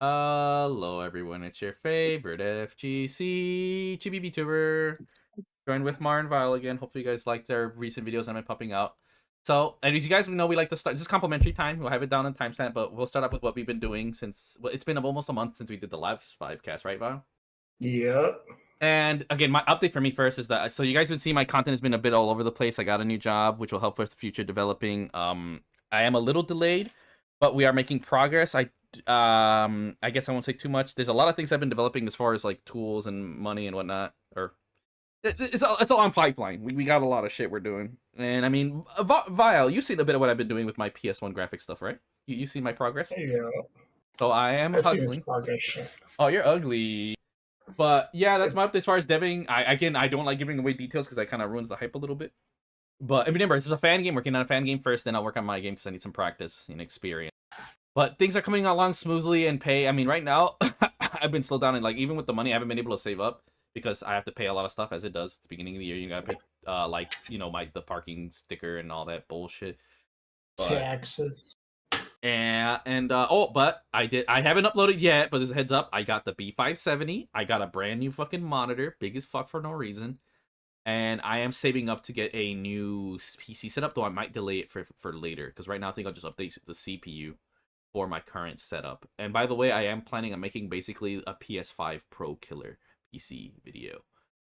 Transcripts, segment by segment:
Hello everyone, it's your favorite FGC Chibi VTuber. Joined with Mar and Vile again. Hopefully you guys liked their recent videos I've been popping out. So, and as you guys know, we like to start, this is complimentary time. We'll have it down on timestamp, but we'll start up with what we've been doing since, well, it's been almost a month since we did the live Vibecast, right, Vile? Yep. And again, my update for me first is that, so you guys would see my content has been a bit all over the place. I got a new job, which will help with future developing. I am a little delayed, but we are making progress. I guess I won't say too much. There's a lot of things I've been developing as far as like tools and money and whatnot. Or it's all on pipeline. We got a lot of shit we're doing. And I mean, Vile, you've seen a bit of what I've been doing with my PS1 graphic stuff, right? You see my progress? Yeah. So I am hustling. Oh, you're ugly. But yeah, that's my update as far as deving. I don't like giving away details because that kind of ruins the hype a little bit. But remember, this is a fan game. Working on a fan game first, then I'll work on my game because I need some practice and experience. But things are coming along smoothly and pay. I mean, right now, I've been slowed down and like even with the money, I haven't been able to save up because I have to pay a lot of stuff as it does at the beginning of the year. You gotta pay like, you know, the parking sticker and all that bullshit. But, taxes. But I haven't uploaded yet, but as a heads up, I got the B570. I got a brand new fucking monitor, big as fuck for no reason. And I am saving up to get a new PC setup, though I might delay it for later because right now I think I'll just update the CPU for my current setup. And by the way, I am planning on making basically a PS5 Pro killer PC video.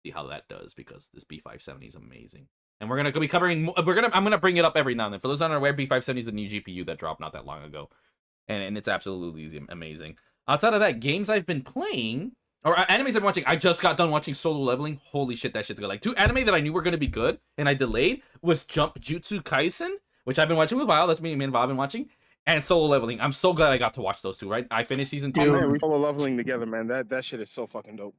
See how that does because this B570 is amazing. And we're gonna be covering. I'm gonna bring it up every now and then. For those that aren't aware, B570 is the new GPU that dropped not that long ago, and it's absolutely amazing. Outside of that, games I've been playing or animes I've been watching. I just got done watching Solo Leveling. Holy shit, that shit's good. Like 2 anime that I knew were gonna be good and I delayed was Jump Jutsu Kaisen, which I've been watching with Vile. That's me and Vile been watching. And Solo Leveling. I'm so glad I got to watch those two, right? I finished season 2. Oh man, we Solo Leveling together, man. That shit is so fucking dope.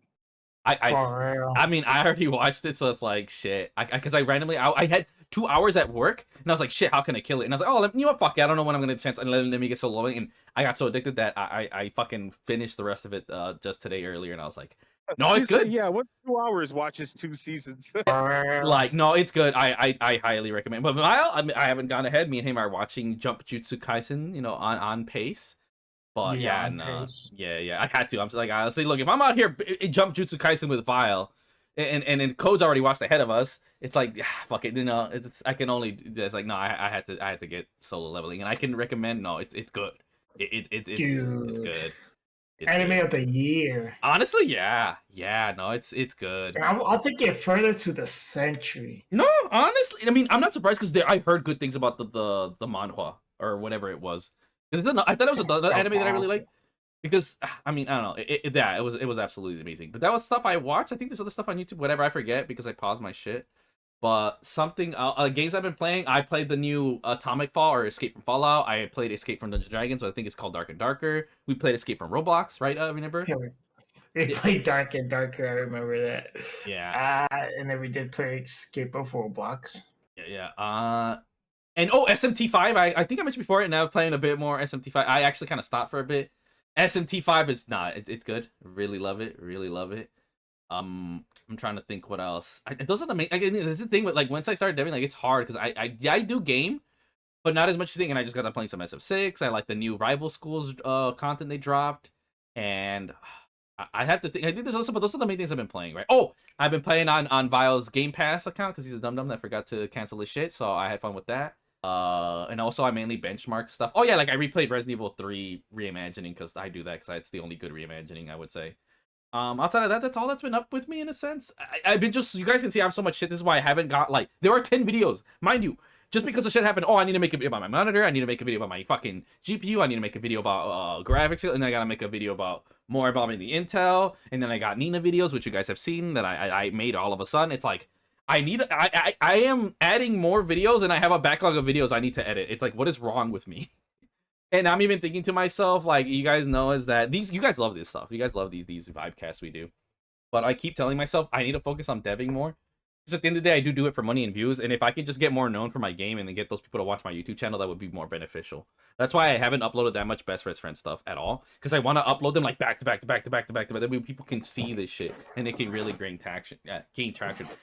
I mean, I already watched it, so it's like, shit. Because I randomly, I had 2 hours at work, and I was like, shit, how can I kill it? And I was like, oh, you know what, fuck it. I don't know when I'm going to chance, and let me get Solo Leveling. And I got so addicted that I fucking finished the rest of it just today earlier, and I was like, no, it's good. Yeah, what 2 hours watches 2 seasons? Like, no, it's good. I highly recommend. But I haven't gone ahead. Me and him are watching Jump Jutsu Kaisen, you know, on pace. But yeah, no, yeah, I had to. I'm like, honestly, look, if I'm out here Jump Jutsu Kaisen with Vile, and Code's already watched ahead of us, it's like, fuck it, you know, I can only. It's like, no, I had to get Solo Leveling, and I can recommend. No, it's good. It's good. It's anime good. of the year. Honestly, yeah, no, it's good. I'll take it further to the century. No, honestly, I mean, I'm not surprised because I heard good things about the manhwa or whatever it was. I thought it was another anime that I really liked because I mean, I don't know, it was absolutely amazing. But that was stuff I watched. I think there's other stuff on YouTube, whatever, I forget because I paused my shit. But something games I've been playing, I played the new Atomfall or Escape from Fallout. I played Escape from Dungeons & Dragons, so I think it's called Dark and Darker. We played Escape from Roblox, right? Remember? Yeah, we played Dark and Darker. I remember that. Yeah. And then we did play Escape of Roblox. Yeah. And SMT5, I think I mentioned before it. Now playing a bit more SMT5. I actually kind of stopped for a bit. SMT5 is it's good. Really love it. I'm trying to think what else. Those are the main. This is the thing with like once I started deving, like it's hard because I do game, but not as much as you think. And I just got to playing some SF6. I like the new Rival Schools content they dropped, and I have to think. I think there's also, but those are the main things I've been playing, right? Oh, I've been playing on Vile's Game Pass account because he's a dum-dum that forgot to cancel his shit, so I had fun with that. And also I mainly benchmark stuff. Oh yeah, like I replayed Resident Evil 3 reimagining because I do that because it's the only good reimagining, I would say. Outside of that, that's all that's been up with me in a sense. I've been just, you guys can see I have so much shit. This is why I haven't got, like, there are 10 videos, mind you. Just because the shit happened, oh, I need to make a video about my monitor, I need to make a video about my fucking GPU, I need to make a video about graphics, and then I gotta make a video about more involving the Intel, and then I got Nina videos, which you guys have seen, that I made all of a sudden. It's like, I am adding more videos, and I have a backlog of videos I need to edit. It's like, what is wrong with me? And I'm even thinking to myself, like, you guys know is that you guys love this stuff. You guys love these Vibecasts we do. But I keep telling myself I need to focus on deving more. Because at the end of the day, I do it for money and views. And if I can just get more known for my game and then get those people to watch my YouTube channel, that would be more beneficial. That's why I haven't uploaded that much Best Friends stuff at all. Because I want to upload them like back to back. That way people can see this shit and they can really gain traction.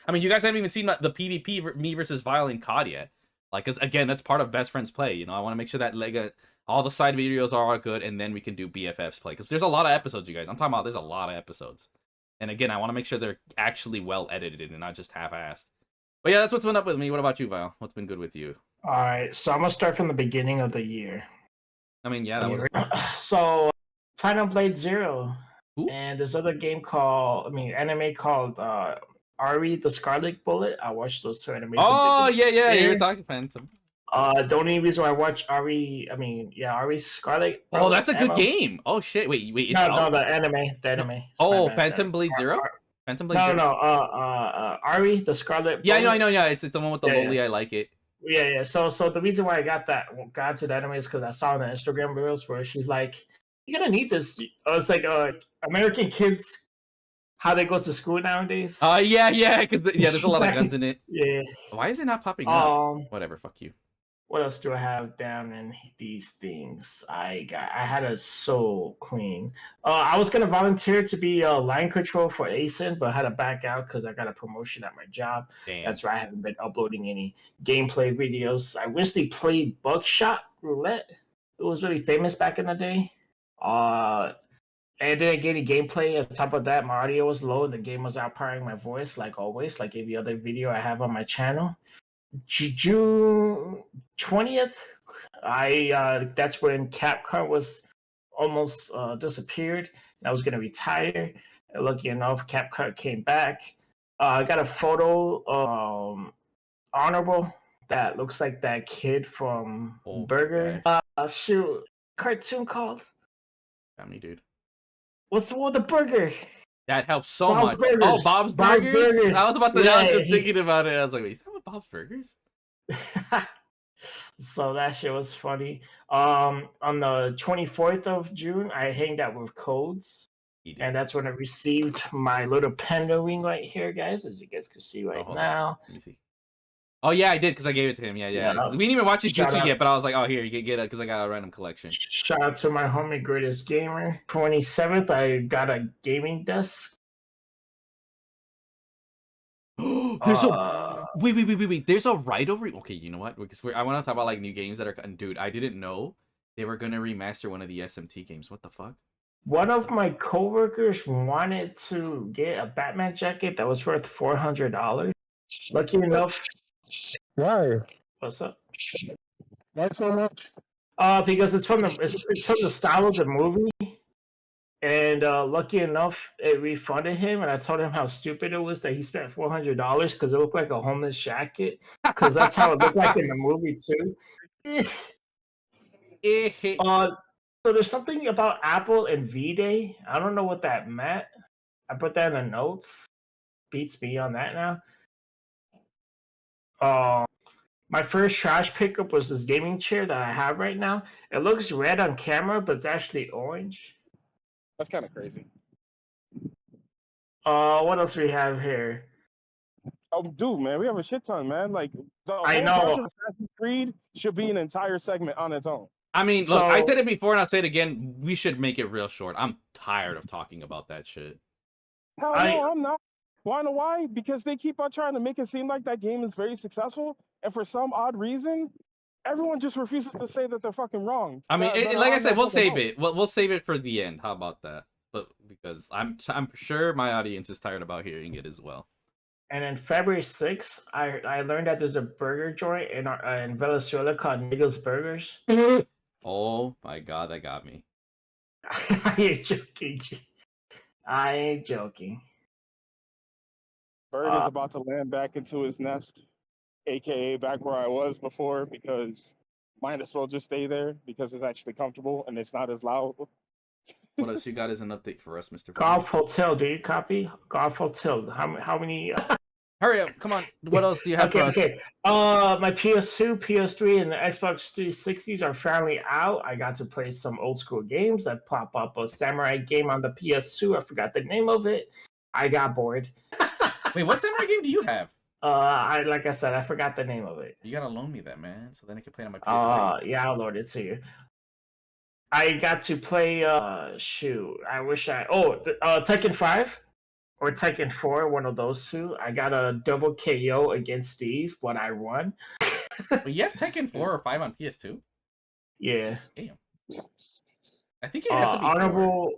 I mean, you guys haven't even seen the PvP me versus Vile and COD yet. Like, because again, that's part of Best Friends play. You know, I want to make sure that All the side videos are all good, and then we can do BFFs play. Because there's a lot of episodes, you guys. I'm talking about there's a lot of episodes. And again, I want to make sure they're actually well edited and not just half-assed. But yeah, that's what's been up with me. What about you, Val? What's been good with you? All right, so I'm gonna start from the beginning of the year. I mean, yeah, that was... So, Final Blade Zero, Ooh. and this other game called, anime called Ari the Scarlet Bullet. I watched those two animes. Oh, yeah, you were talking Phantom. The only reason why I watch Ari, Ari's Scarlet. Oh, that's a good game. Oh shit! Wait, it's no, the anime. Oh, Phantom Blade Zero. Phantom Blade Zero. No, Ari the Scarlet. Yeah, Bullet. I know. Yeah, it's the one with the lowly. I like it. Yeah. So the reason why I got to the anime is because I saw the Instagram reels where she's like, "You're gonna need this." It's like American kids, how they go to school nowadays. Yeah, because there's a lot of guns in it. Yeah. Why is it not popping up? Whatever. Fuck you. What else do I have down in these things? I had a soul clean. I was gonna volunteer to be line control for ASIN, but I had to back out because I got a promotion at my job. Damn. That's why I haven't been uploading any gameplay videos. I recently played Buckshot Roulette. It was really famous back in the day. And didn't get any gameplay. On top of that, my audio was low and the game was outpowering my voice, like always, like every other video I have on my channel. June 20th, that's when Capcom was almost disappeared, and I was gonna retire. And lucky enough, Capcom came back. I got a photo, honorable, that looks like that kid from Burger. Shoot, cartoon called. Got me, dude. What's the one with the burger? That helps so Bob's much. Burgers. Oh, Bob's Burgers. I was about to. Yeah, I was just thinking about it. I was like, wait, is that what Bob's Burgers? So that shit was funny. On the 24th of June, I hanged out with Codes, and that's when I received my little panda wing right here, guys, as you guys can see right now. Let me see. Oh yeah, I did because I gave it to him. Yeah. We didn't even watch his jutsu yet, but I was like, oh here, you can get it because I got a random collection. Shout out to my homie Greatest Gamer. 27th, I got a gaming desk. There's wait. There's a right over. Okay, you know what? Because I want to talk about like new games that are. Dude, I didn't know they were gonna remaster one of the SMT games. What the fuck? One of my coworkers wanted to get a Batman jacket that was worth $400. Lucky enough. Why? What's up? Why so much? Because it's from the style of the movie. And lucky enough, it refunded him, and I told him how stupid it was that he spent $400 because it looked like a homeless jacket. Because that's how it looked like in the movie too. So there's something about Apple and V-Day. I don't know what that meant. I put that in the notes. Beats me on that now. My first trash pickup was this gaming chair that I have right now. It looks red on camera, but it's actually orange. That's kind of crazy. What else do we have here? Oh, dude, man, we have a shit ton, man. Like, I know. Assassin's Creed should be an entire segment on its own. I mean, look, I said it before and I'll say it again. We should make it real short. I'm tired of talking about that shit. Hell no, I'm not. Wanna know why? Because they keep on trying to make it seem like that game is very successful, and for some odd reason, everyone just refuses to say that they're fucking wrong. I mean, like I said, we'll save it. We'll save it for the end. How about that? But because I'm sure my audience is tired about hearing it as well. And then February 6th, I learned that there's a burger joint in Venezuela called Niggas Burgers. Oh my god, that got me. I ain't joking. I ain't joking. Bird is about to land back into his nest, aka back where I was before, because might as well just stay there because it's actually comfortable and it's not as loud. What else you got as an update for us, Mr. Golf Hotel, do you copy? Golf Hotel. How many? Hurry up! Come on. What else do you have for us? Okay. My PS2, PS3, and the Xbox 360s are finally out. I got to play some old school games that pop up. A samurai game on the PS2. I forgot the name of it. I got bored. Wait, what samurai game do you have? Like I said, I forgot the name of it. You gotta loan me that, man, so then I can play it on my PS3. Yeah, I'll load it to you. I got to play. Shoot, I wish I. Tekken 5 or Tekken 4, one of those two. I got a double KO against Steve, but I won. But you have Tekken 4 or 5 on PS2? Yeah. Damn. I think it has to be 4. Honorable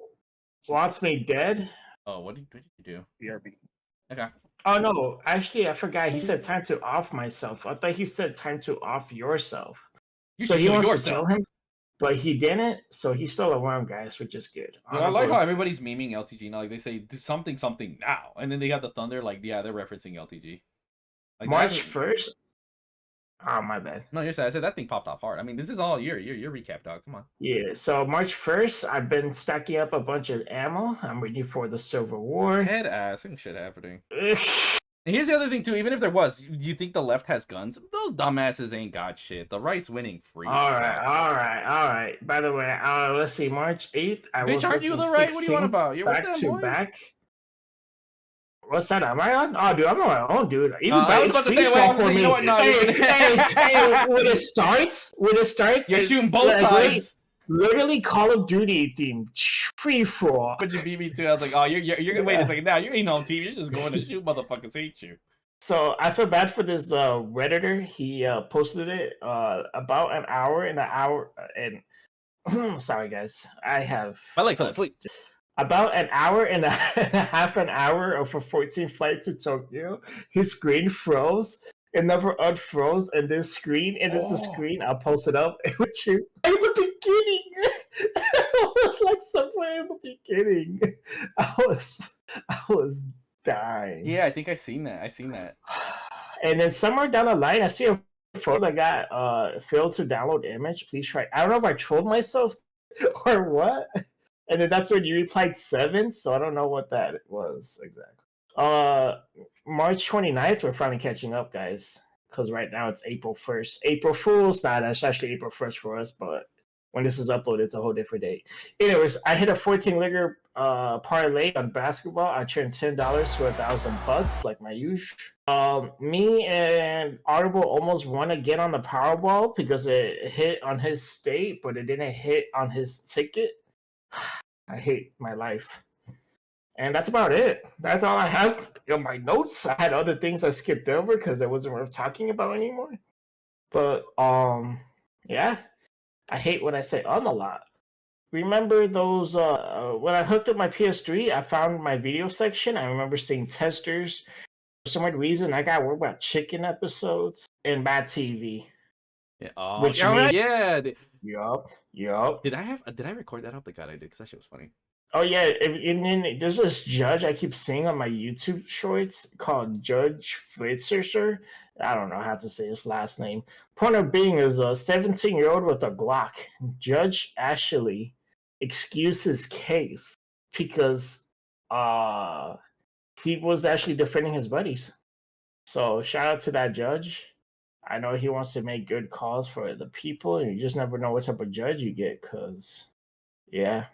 wants me dead. Oh, what did you do? BRB. Okay. Oh no, actually I forgot. He said time to off myself. I thought he said time to off yourself. You So should he kill wants to yourself. kill him, but he didn't. So he's still around, guys, which is good. But I like how everybody's memeing LTG now. Like they say, do something now, and then they got the thunder. Like, yeah, they're referencing LTG. Like March 1st. Oh, my bad. No, you're saying I said that thing popped off hard. I mean, this is all your recap, dog. Come on. Yeah, so March 1st, I've been stacking up a bunch of ammo. I'm ready for the Civil War. Head ass and shit happening. And here's the other thing too. Even if there was, do you think the left has guns? Those dumbasses ain't got shit. The right's winning free. All right. By the way, let's see, March 8th. Bitch, aren't you the right? What do you want about? You're back with them, to boy. back. What's that? Am I on? Oh, dude, I'm on my own, dude. Even I was about to say, wait, for me. you know what? No, hey, when it starts, you're shooting both sides. Literally Call of Duty theme, free for all. But you beat me too. I was like, oh, you're wait a second. Now you ain't on team. You're just going to shoot. Motherfuckers hate you. So I feel bad for this Redditor. He posted it about an hour and sorry guys, I fell asleep. About an hour and a half an hour of a 14 flight to Tokyo. His screen froze. It never unfroze, and this screen, and it's a screen. I'll post it up with you. In the beginning, it was like somewhere in the beginning. I was dying. Yeah, I think I seen that. And then somewhere down the line, I see a photo that got failed to download image. Please try. I don't know if I trolled myself or what. And then that's when you replied 7, so I don't know what that was exactly. March 29th, we're finally catching up, guys. Because right now it's April 1st. April Fool's, it's actually April 1st for us, but when this is uploaded, it's a whole different date. Anyways, I hit a 14-ligger parlay on basketball. I turned $10 to $1,000, like my usual. Me and Audible almost won again on the Powerball because it hit on his state, but it didn't hit on his ticket. I hate my life. And that's about it. That's all I have in my notes. I had other things I skipped over because it wasn't worth talking about anymore. But yeah. I hate when I say a lot. Remember those when I hooked up my PS3, I found my video section. I remember seeing testers. For some weird reason, I got worried about chicken episodes and bad TV. Yeah. Which yeah. Yup. Did I record that? I don't think I did because that shit was funny. Oh yeah, and then there's this judge I keep seeing on my YouTube shorts called Judge Flitzerser. I don't know how to say his last name. Point of being is a 17-year-old with a Glock. Judge Ashley excused his case because he was actually defending his buddies. So shout out to that judge. I know he wants to make good calls for the people, and you just never know what type of judge you get, because, yeah.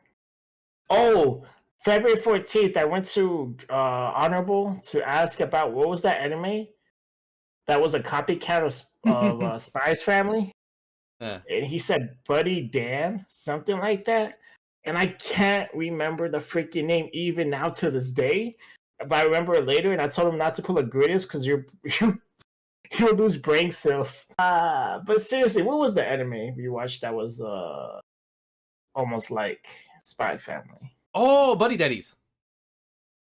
Oh, February 14th, I went to Honorable to ask about what was that anime that was a copycat of Spy's Family. And he said Buddy Dan, something like that. And I can't remember the freaking name even now to this day. But I remember it later, and I told him not to pull a Gritus because you'll lose brain cells. But seriously, what was the anime you watched that was almost like Spy Family? Oh, Buddy Daddies.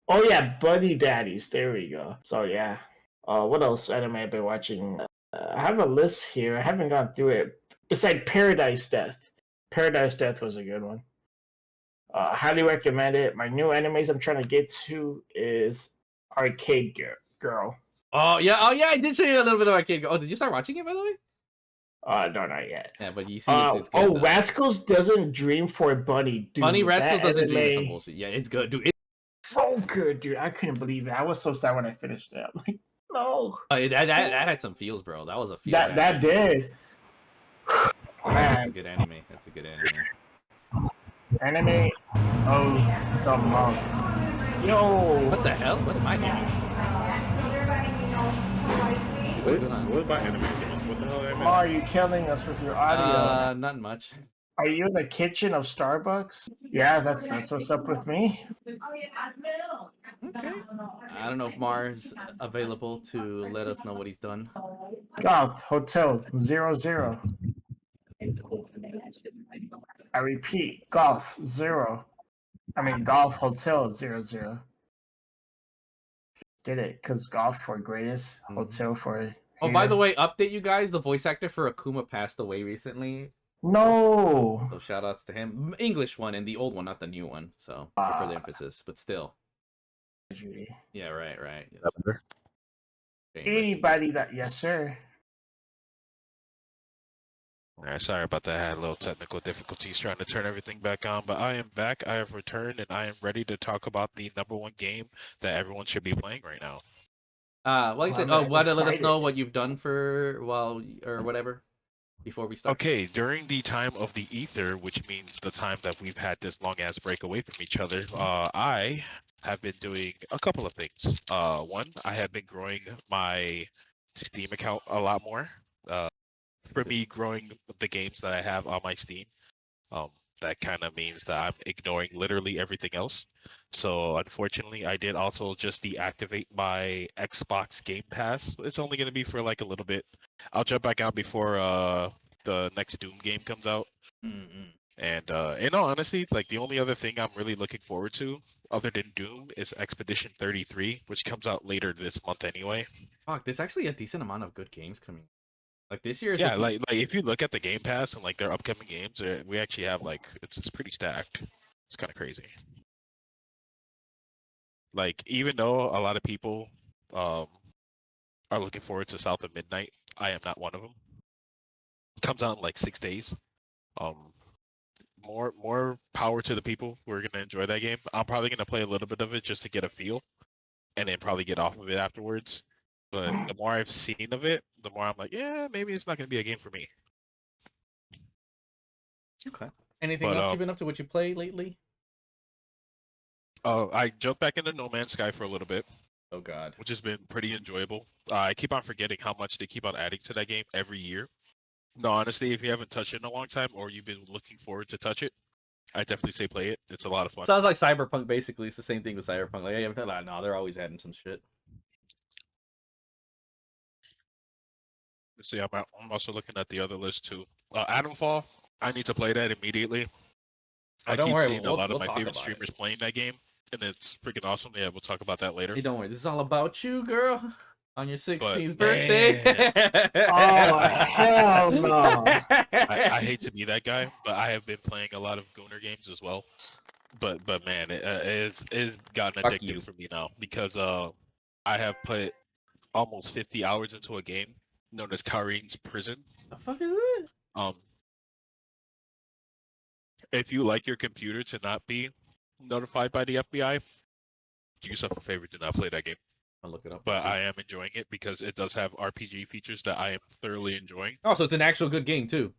Oh yeah, Buddy Daddies. There we go. So yeah. What else anime I've been watching? I have a list here. I haven't gone through it. Besides Paradise Death. Paradise Death was a good one. Highly recommend it. My new animes I'm trying to get to is Arcade Girl. Oh yeah, I did show you a little bit of Arcade Girl. Oh, did you start watching it, by the way? No, not yet. Yeah, but you see, it's good. Oh, Rascals doesn't dream for Bunny, dude. Bunny Rascals doesn't dream for some bullshit. Yeah, it's good, dude. It's so good, dude. I couldn't believe it. I was so sad when I finished that. Like, no. That had some feels, bro. That was a feel. That did. That's a good anime. That's a good anime. Anime of the month. Yo. What the hell? What am I doing? What's going on? What about anime? What the hell anime? Are you killing us with your audio? Not much. Are you in the kitchen of Starbucks? Yeah, that's what's up with me. Okay. I don't know if Mars available to let us know what he's done. Golf Hotel 00. repeat, golf 0. I mean, golf hotel 00. Get it? Because golf for greatest, hotel for. Oh, by the way, update you guys. The voice actor for Akuma passed away recently. No. So shout outs to him. English one and the old one, not the new one. So for the emphasis, but still. Judy. Yeah, right. Yes. Anybody that, yes, sir. All right, sorry about that. I had a little technical difficulties trying to turn everything back on, but I am back. I have returned, and I am ready to talk about the #1 game that everyone should be playing right now. Like I said, let us know what you've done for or whatever before we start. Okay, during the time of the ether, which means the time that we've had this long ass break away from each other, I have been doing a couple of things. One, I have been growing my Steam account a lot more. For me, growing the games that I have on my Steam, that kind of means that I'm ignoring literally everything else. So unfortunately, I did also just deactivate my Xbox Game Pass. It's only going to be for like a little bit. I'll jump back out before the next Doom game comes out. And in all honesty, like the only other thing I'm really looking forward to, other than Doom, is Expedition 33, which comes out later this month anyway. Fuck, there's actually a decent amount of good games coming. Like this year is yeah, like if you look at the Game Pass and like their upcoming games, we actually have like it's pretty stacked. It's kind of crazy. Like even though a lot of people are looking forward to South of Midnight, I am not one of them. It comes out in like 6 days. More power to the people who are gonna enjoy that game. I'm probably gonna play a little bit of it just to get a feel, and then probably get off of it afterwards. But the more I've seen of it, the more I'm like, yeah, maybe it's not going to be a game for me. Okay. Anything else you've been up to? What you played lately? I jumped back into No Man's Sky for a little bit. Oh, God. Which has been pretty enjoyable. I keep on forgetting how much they keep on adding to that game every year. No, honestly, if you haven't touched it in a long time or you've been looking forward to touch it, I definitely say play it. It's a lot of fun. Sounds like Cyberpunk, basically. It's the same thing with Cyberpunk. Like, no, they're always adding some shit. Let's see, I'm also looking at the other list too. Atomfall, I need to play that immediately. I keep seeing a lot of my favorite streamers playing that game, and it's freaking awesome. Yeah, we'll talk about that later. Hey, don't worry. This is all about you, girl. On your 16th birthday. Oh, hell no. I hate to be that guy, but I have been playing a lot of Gooner games as well. But man, it's gotten addictive for me now because I have put almost 50 hours into a game known as Karin's Prison. The fuck is it? If you like your computer to not be notified by the FBI, do yourself a favor, do not play that game. I'll look it up. But I am enjoying it because it does have RPG features that I am thoroughly enjoying. Oh, so it's an actual good game too.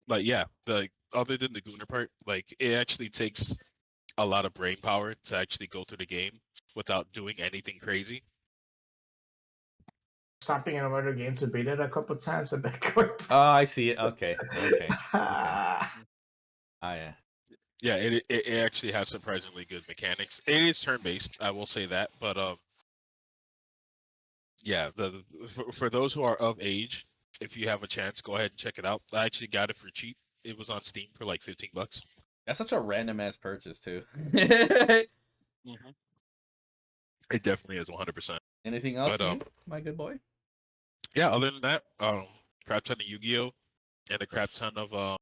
Like yeah, other than the Gooner part, like it actually takes a lot of brain power to actually go through the game without doing anything crazy. Stopping in a murder game to beat it a couple times and then oh, I see it. Okay. Yeah. Yeah, it actually has surprisingly good mechanics. It is turn-based, I will say that, but yeah, for those who are of age, if you have a chance, go ahead and check it out. I actually got it for cheap. It was on Steam for like $15. That's such a random ass purchase too. It definitely is 100%. Anything else, my good boy? Yeah, other than that, crap ton of Yu-Gi-Oh, and a crap ton of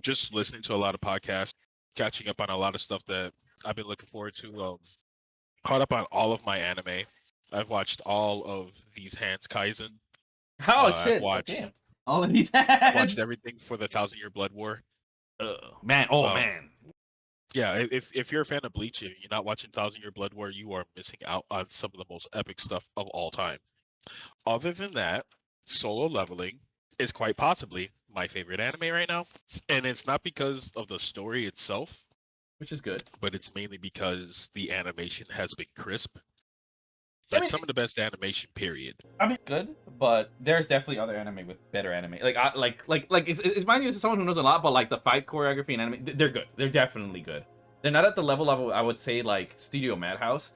just listening to a lot of podcasts, catching up on a lot of stuff that I've been looking forward to. Caught up on all of my anime. I've watched all of these Hands Kaizen. Oh shit! I've watched all of these. Watched everything for the 1,000-Year Blood War. Man! Man! Yeah, if you're a fan of Bleach, and you're not watching 1,000-Year Blood War, you are missing out on some of the most epic stuff of all time. Other than that, Solo Leveling is quite possibly my favorite anime right now, and it's not because of the story itself, which is good, but it's mainly because the animation has been crisp. Like some of the best animation, period. I mean, good, but there's definitely other anime with better anime. It's mind you, as someone who knows a lot, but like the fight choreography and anime, they're good. They're definitely good. They're not at the level of, I would say, like Studio Madhouse.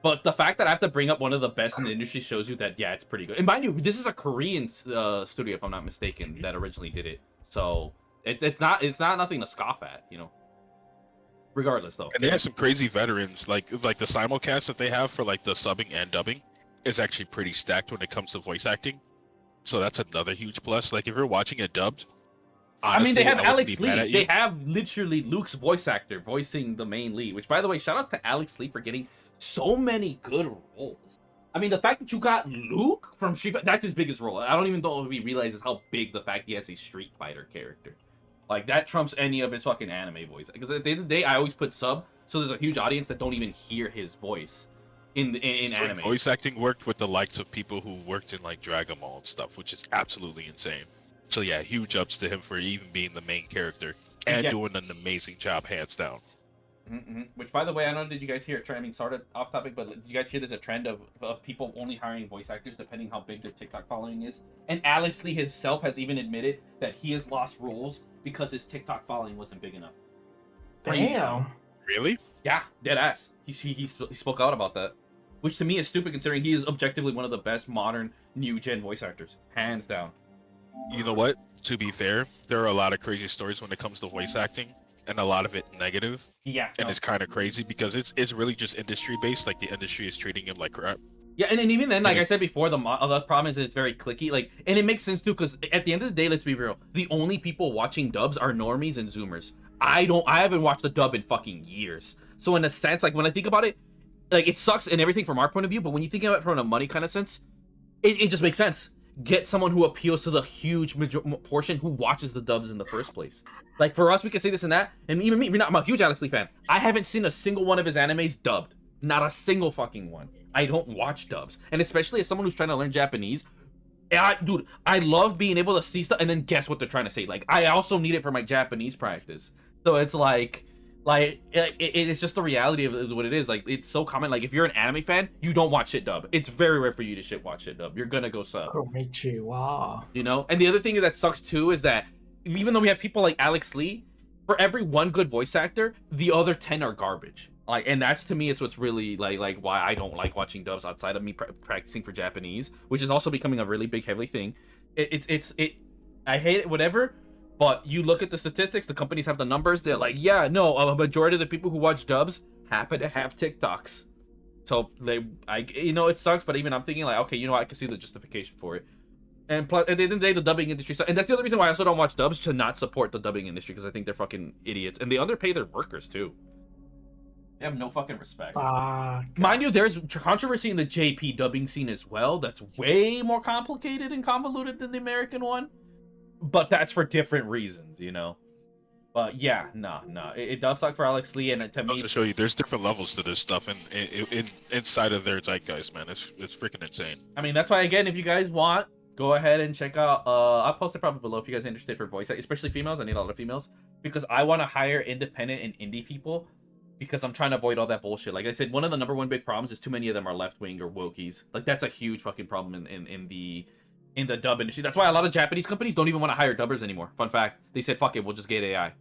But the fact that I have to bring up one of the best in the industry shows you that, yeah, it's pretty good. And mind you, this is a Korean studio, if I'm not mistaken, that originally did it. So It's not nothing to scoff at, you know. Regardless, though. And they have some crazy veterans, like the simulcast that they have for like the subbing and dubbing is actually pretty stacked when it comes to voice acting. So that's another huge plus. Like if you're watching it dubbed, honestly, I mean, they have I wouldn't Alex be mad Lee. at you. They have literally Luke's voice actor voicing the main lead. Which, by the way, shout outs to Alex Lee for getting so many good roles. I mean, the fact that you got Luke from Street Fighter, that's his biggest role. I don't even know if he realizes how big the fact he has a Street Fighter character. Like, that trumps any of his fucking anime voice. Because at the end of the day, I always put sub, so there's a huge audience that don't even hear his voice in anime. Voice acting worked with the likes of people who worked in like Dragon Ball and stuff, which is absolutely insane. So yeah, huge ups to him for even being the main character and doing an amazing job, hands down. Which, by the way, I don't know, did you guys hear it? I mean, sort of off topic, but did you guys hear there's a trend of people only hiring voice actors depending how big their TikTok following is? And Alex Lee himself has even admitted that he has lost roles because his TikTok following wasn't big enough. Damn. Really? Yeah, dead ass. He spoke out about that, which to me is stupid considering he is objectively one of the best modern new gen voice actors, hands down. You know what? To be fair, there are a lot of crazy stories when it comes to voice acting, and a lot of it negative. Yeah, and it's kind of crazy because it's really just industry based. Like the industry is treating him like crap. Yeah, and even then, like I said before, the problem is that it's very clicky. Like, and it makes sense too, because at the end of the day, let's be real, the only people watching dubs are normies and zoomers. I haven't watched a dub in fucking years. So in a sense, like when I think about it, like it sucks and everything from our point of view, but when you think about it from a money kind of sense, it just makes sense. Get someone who appeals to the huge portion who watches the dubs in the first place. Like for us, we can say this and that, and even me, I'm a huge Alex Lee fan. I haven't seen a single one of his animes dubbed. Not a single fucking one. I don't watch dubs. And especially as someone who's trying to learn Japanese, dude, I love being able to see stuff and then guess what they're trying to say. Like, I also need it for my Japanese practice. So it's like it's just the reality of what it is. Like, it's so common. Like, if you're an anime fan, you don't watch shit dub. It's very rare for you to watch shit dub. You're gonna go sub. Wow. You know? And the other thing that sucks too is that even though we have people like Alex Lee, for every one good voice actor, the other 10 are garbage. Like, and that's to me, it's what's really like why I don't like watching dubs outside of me practicing for Japanese, which is also becoming a really big heavy thing. I hate it, whatever. But you look at the statistics, the companies have the numbers. They're like, yeah, no, a majority of the people who watch dubs happen to have TikToks. So it sucks. But even I'm thinking like, okay, I can see the justification for it. And plus, at the end of the day, the dubbing industry, and that's the other reason why I also don't watch dubs, to not support the dubbing industry, because I think they're fucking idiots and they underpay their workers too. They have no fucking respect. Mind you, there's controversy in the JP dubbing scene as well. That's way more complicated and convoluted than the American one. But that's for different reasons, But yeah, no. It does suck for Alex Lee, and to me, to show you, there's different levels to this stuff, and inside of their zeitgeist, man, it's freaking insane. I mean, that's why, again, if you guys want, go ahead and check out. I'll post it probably below if you guys are interested for voice, especially females. I need a lot of females because I want to hire independent and indie people. Because I'm trying to avoid all that bullshit. Like I said, one of the number one big problems is too many of them are left wing or wokies. Like that's a huge fucking problem in the dub industry. That's why a lot of Japanese companies don't even want to hire dubbers anymore. Fun fact: they said, "Fuck it, we'll just get AI,"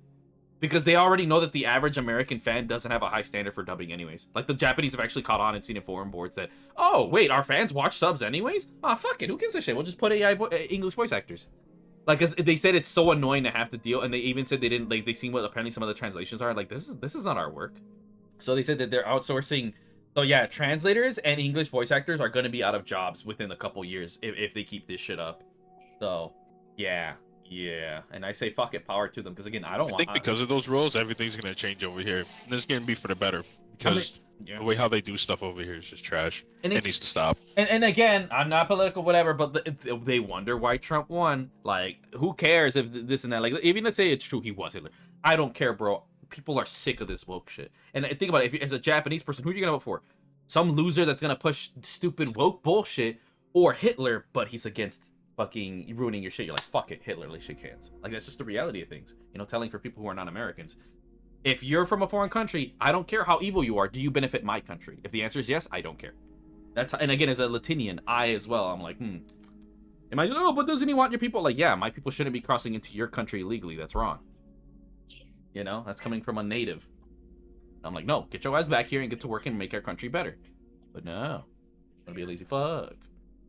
because they already know that the average American fan doesn't have a high standard for dubbing, anyways. Like the Japanese have actually caught on and seen in forum boards that, oh wait, our fans watch subs anyways. Ah, fuck it, who gives a shit? We'll just put AI English voice actors. Like, cause they said it's so annoying to have to deal, and they even said they didn't like. They seen what apparently some of the translations are. Like this is not our work. So they said that they're outsourcing. So yeah, translators and English voice actors are going to be out of jobs within a couple years if they keep this shit up. So yeah. And I say fuck it, power to them. Because again, I think because of those rules, everything's going to change over here. And it's going to be for the better. Because the way how they do stuff over here is just trash. And it needs to stop. And again, I'm not political, whatever, but they wonder why Trump won. Like, who cares if this and that? Like, even let's say it's true he was Hitler. I don't care, bro. People are sick of this woke shit. And think about it, if as a Japanese person, who are you gonna vote for? Some loser that's gonna push stupid woke bullshit, or Hitler, but he's against fucking ruining your shit. You're like, fuck it, Hitler, let's shake hands. Like, that's just the reality of things. Telling for people who are not Americans. If you're from a foreign country, I don't care how evil you are. Do you benefit my country? If the answer is yes, I don't care. And again, as a Latinian, I as well, I'm like, Am I, but doesn't he want your people? Like, yeah, my people shouldn't be crossing into your country illegally. That's wrong. That's coming from a native. I'm like, no, get your ass back here and get to work and make our country better. But no, I'm gonna be a lazy fuck.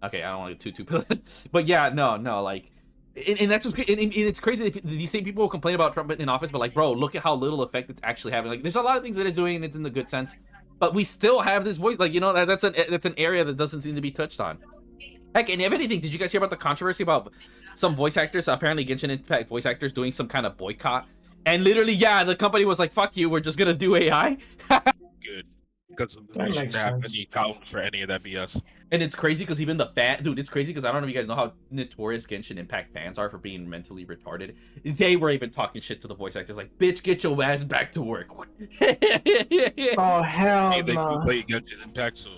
Okay, I don't want to get too but yeah, no, like, And that's what's great. And it's crazy that these same people will complain about Trump in office, but like, bro, look at how little effect it's actually having. Like, there's a lot of things that it's doing, and it's in the good sense, but we still have this voice. Like, you know, that's an area that doesn't seem to be touched on. Heck, and if anything, did you guys hear about the controversy about some voice actors, apparently Genshin Impact voice actors, doing some kind of boycott? And literally, yeah, the company was like, "Fuck you, we're just gonna do AI." Good. Because That we shouldn't makes have sense. any problems for any of that BS. And it's crazy because even the dude, it's crazy because I don't know if you guys know how notorious Genshin Impact fans are for being mentally retarded. They were even talking shit to the voice actors, like, "Bitch, get your ass back to work." Oh hell They do no! play Genshin Impact, so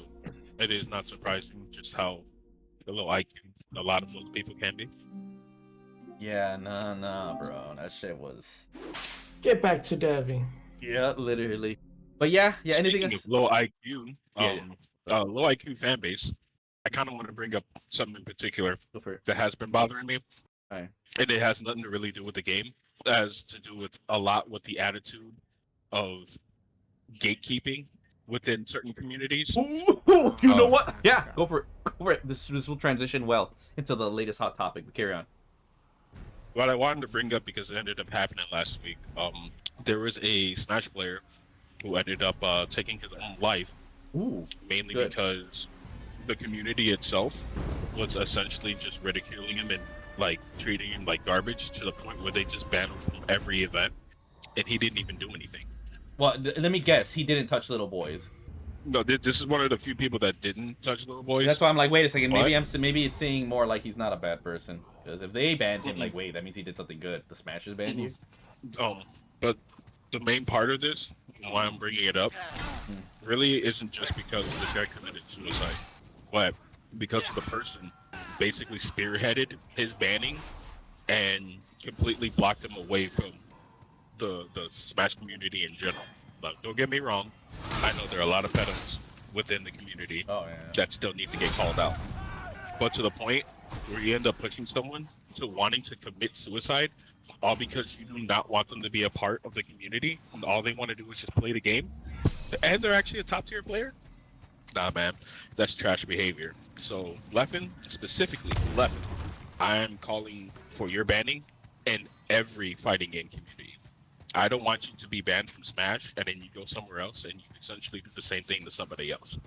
it is not surprising just how low IQ a lot of those people can be. Yeah, nah, bro, that shit was. Get back to Devi. Yeah, literally. But yeah, anything Speaking else? of low IQ, Yeah. low IQ fan base, I kind of want to bring up something in particular Go for it. that has been bothering me. Alright. And it has nothing to really do with the game. It has to do with a lot with the attitude of gatekeeping within certain communities. Ooh, you know what? Yeah, go for it. Go for it. This will transition well into the latest hot topic. But carry on. What I wanted to bring up, because it ended up happening last week, there was a Smash player who ended up taking his own life, Ooh, mainly good. because the community itself was essentially just ridiculing him and like treating him like garbage, to the point where they just banned him from every event, and he didn't even do anything. Well, let me guess. He didn't touch little boys. No, this is one of the few people that didn't touch little boys. That's why I'm like, wait a second. What? Maybe it's saying more like he's not a bad person. Because if they banned him, like, wait, that means he did something good. The Smashers banned you. But the main part of this, and why I'm bringing it up, really isn't just because this guy committed suicide, but because of the person basically spearheaded his banning and completely blocked him away from the Smash community in general. Like, don't get me wrong, I know there are a lot of pedos within the community that still need to get called out. But to the point where you end up pushing someone to wanting to commit suicide, all because you do not want them to be a part of the community, and all they want to do is just play the game, and they're actually a top tier player? Nah, man, that's trash behavior. So, Leffen, specifically Leffen, I am calling for your banning in every fighting game community. I don't want you to be banned from Smash, and then you go somewhere else, and you essentially do the same thing to somebody else.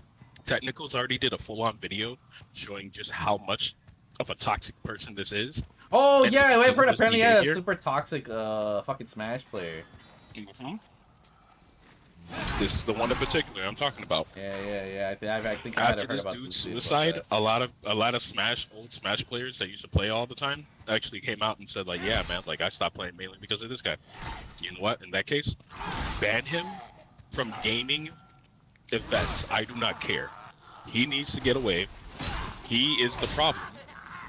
Technicals already did a full-on video showing just how much of a toxic person this is. Oh, And yeah, because I've heard of his apparently, yeah, a behavior- super toxic fucking Smash player. This is the one in particular I'm talking about. Yeah. I think I might After have heard this about dude's this suicide, a lot of old Smash players that used to play all the time actually came out and said, like, yeah, man, like, I stopped playing Melee because of this guy. You know what? In that case, ban him from gaming events. I do not care. He needs to get away. He is the problem.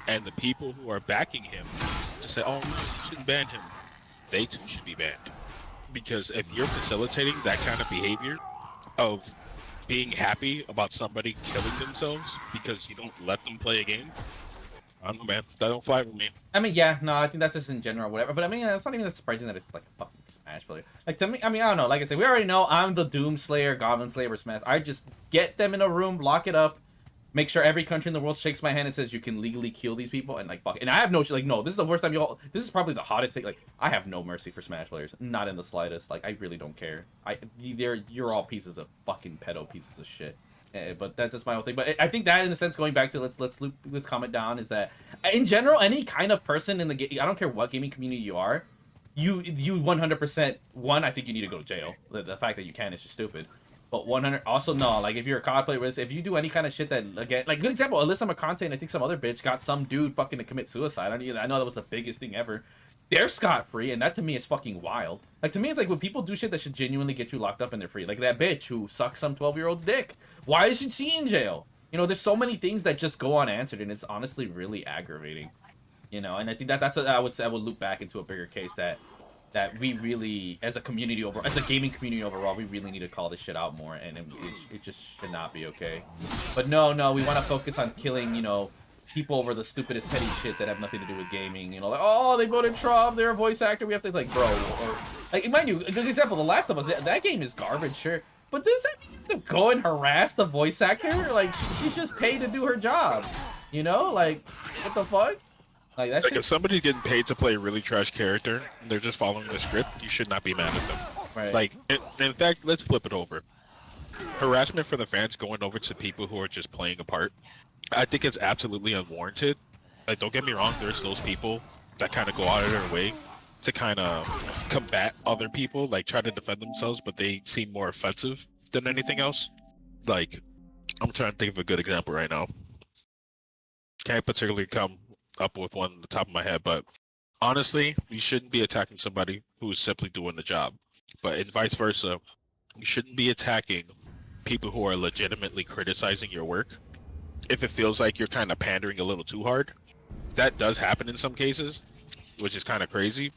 And the people who are backing him to say, oh, no, you shouldn't ban him, they too should be banned. Because if you're facilitating that kind of behavior of being happy about somebody killing themselves because you don't let them play a game, I don't know, man. That don't fly with me. I mean, yeah, no, I think that's just in general, whatever. But I mean, it's not even that surprising that it's like a fucking Smash player. Like, to me, I mean, I don't know. Like I said, we already know I'm the Doom Slayer, Goblin Slayer, or Smash. I just get them in a room, lock it up, make sure every country in the world shakes my hand and says you can legally kill these people, and like, fuck. And I have no, like, no, this is the worst time y'all. This is probably the hottest thing. Like, I have no mercy for Smash players, not in the slightest. Like, I really don't care. You're all pieces of fucking pedo pieces of shit. But that's just my whole thing. But I think that, in a sense, going back to let's comment down, is that in general, any kind of person in the game, I don't care what gaming community you are, you 100%. One, I think you need to go to jail. The fact that you can is just stupid. But 100 also no, like if you're a COD player, if you do any kind of shit that, again, like good example, Alyssa McConte and I think some other bitch got some dude fucking to commit suicide. I know that was the biggest thing ever. They're scot-free, and that to me is fucking wild. Like, to me, it's like when people do shit that should genuinely get you locked up and they're free. Like that bitch who sucked some 12-year-old's dick. Why is she in jail? You know, there's so many things that just go unanswered, and it's honestly really aggravating. You know, and I think that's I would loop back into a bigger case that we really, as a community overall, as a gaming community overall, we really need to call this shit out more, and it just should not be okay. But no, we want to focus on killing, you know, people over the stupidest petty shit that have nothing to do with gaming. You know, like, oh, they voted Trump, they're a voice actor, we have to, like, bro. Or, like, mind you, a good example, The Last of Us, that game is garbage, sure. But does that mean you have to go and harass the voice actor? Like, she's just paid to do her job. You know? Like, what the fuck? Like that Like shit. if somebody's getting paid to play a really trash character, and they're just following the script, you should not be mad at them. Right. Like, in fact, let's flip it over. Harassment for the fans going over to people who are just playing a part, I think it's absolutely unwarranted. Like, don't get me wrong, there's those people that kind of go out of their way to kind of combat other people, like try to defend themselves, but they seem more offensive than anything else. Like, I'm trying to think of a good example right now. Can't particularly come up with one on the top of my head, but honestly, you shouldn't be attacking somebody who is simply doing the job. But and vice versa, you shouldn't be attacking people who are legitimately criticizing your work if it feels like you're kind of pandering a little too hard. That does happen in some cases, which is kind of crazy.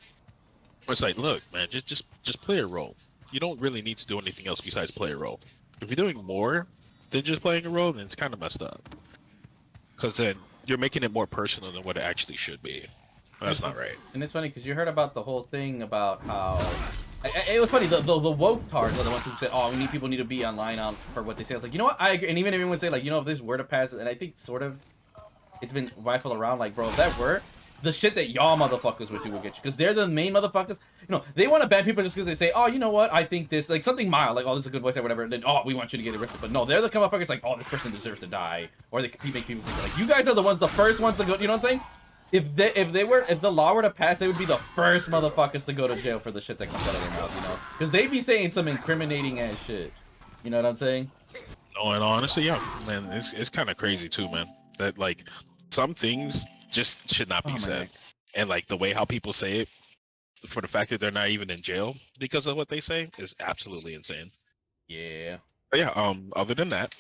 It's like, look, man, just play a role. You don't really need to do anything else besides play a role. If you're doing more than just playing a role, then it's kind of messed up. Because then you're making it more personal than what it actually should be. That's not right. And it's funny because you heard about the whole thing about how it was funny. The woke tards are the ones who said, "Oh, people need to be online on for what they say." I was like, you know what? I agree. And even everyone would say, like, you know, if this were to pass, and I think sort of, it's been rifled around, like, bro, if that were, the shit that y'all motherfuckers would do will get you, because they're the main motherfuckers. You know, they want to ban people just because they say, "Oh, you know what? I think this," like something mild, like, "Oh, this is a good voice," or whatever. And then, "Oh, we want you to get arrested." But no, they're the motherfuckers like, "Oh, this person deserves to die," or they make people think like, you guys are the ones, the first ones to go. You know what I'm saying? If the law were to pass, they would be the first motherfuckers to go to jail for the shit that comes out of their mouth, you know? Because they be saying some incriminating ass shit. You know what I'm saying? No, and honestly, yeah, man, it's kind of crazy too, man. That like some things just should not be said, and like the way how people say it, for the fact that they're not even in jail because of what they say, is absolutely insane. Yeah. But yeah, other than that,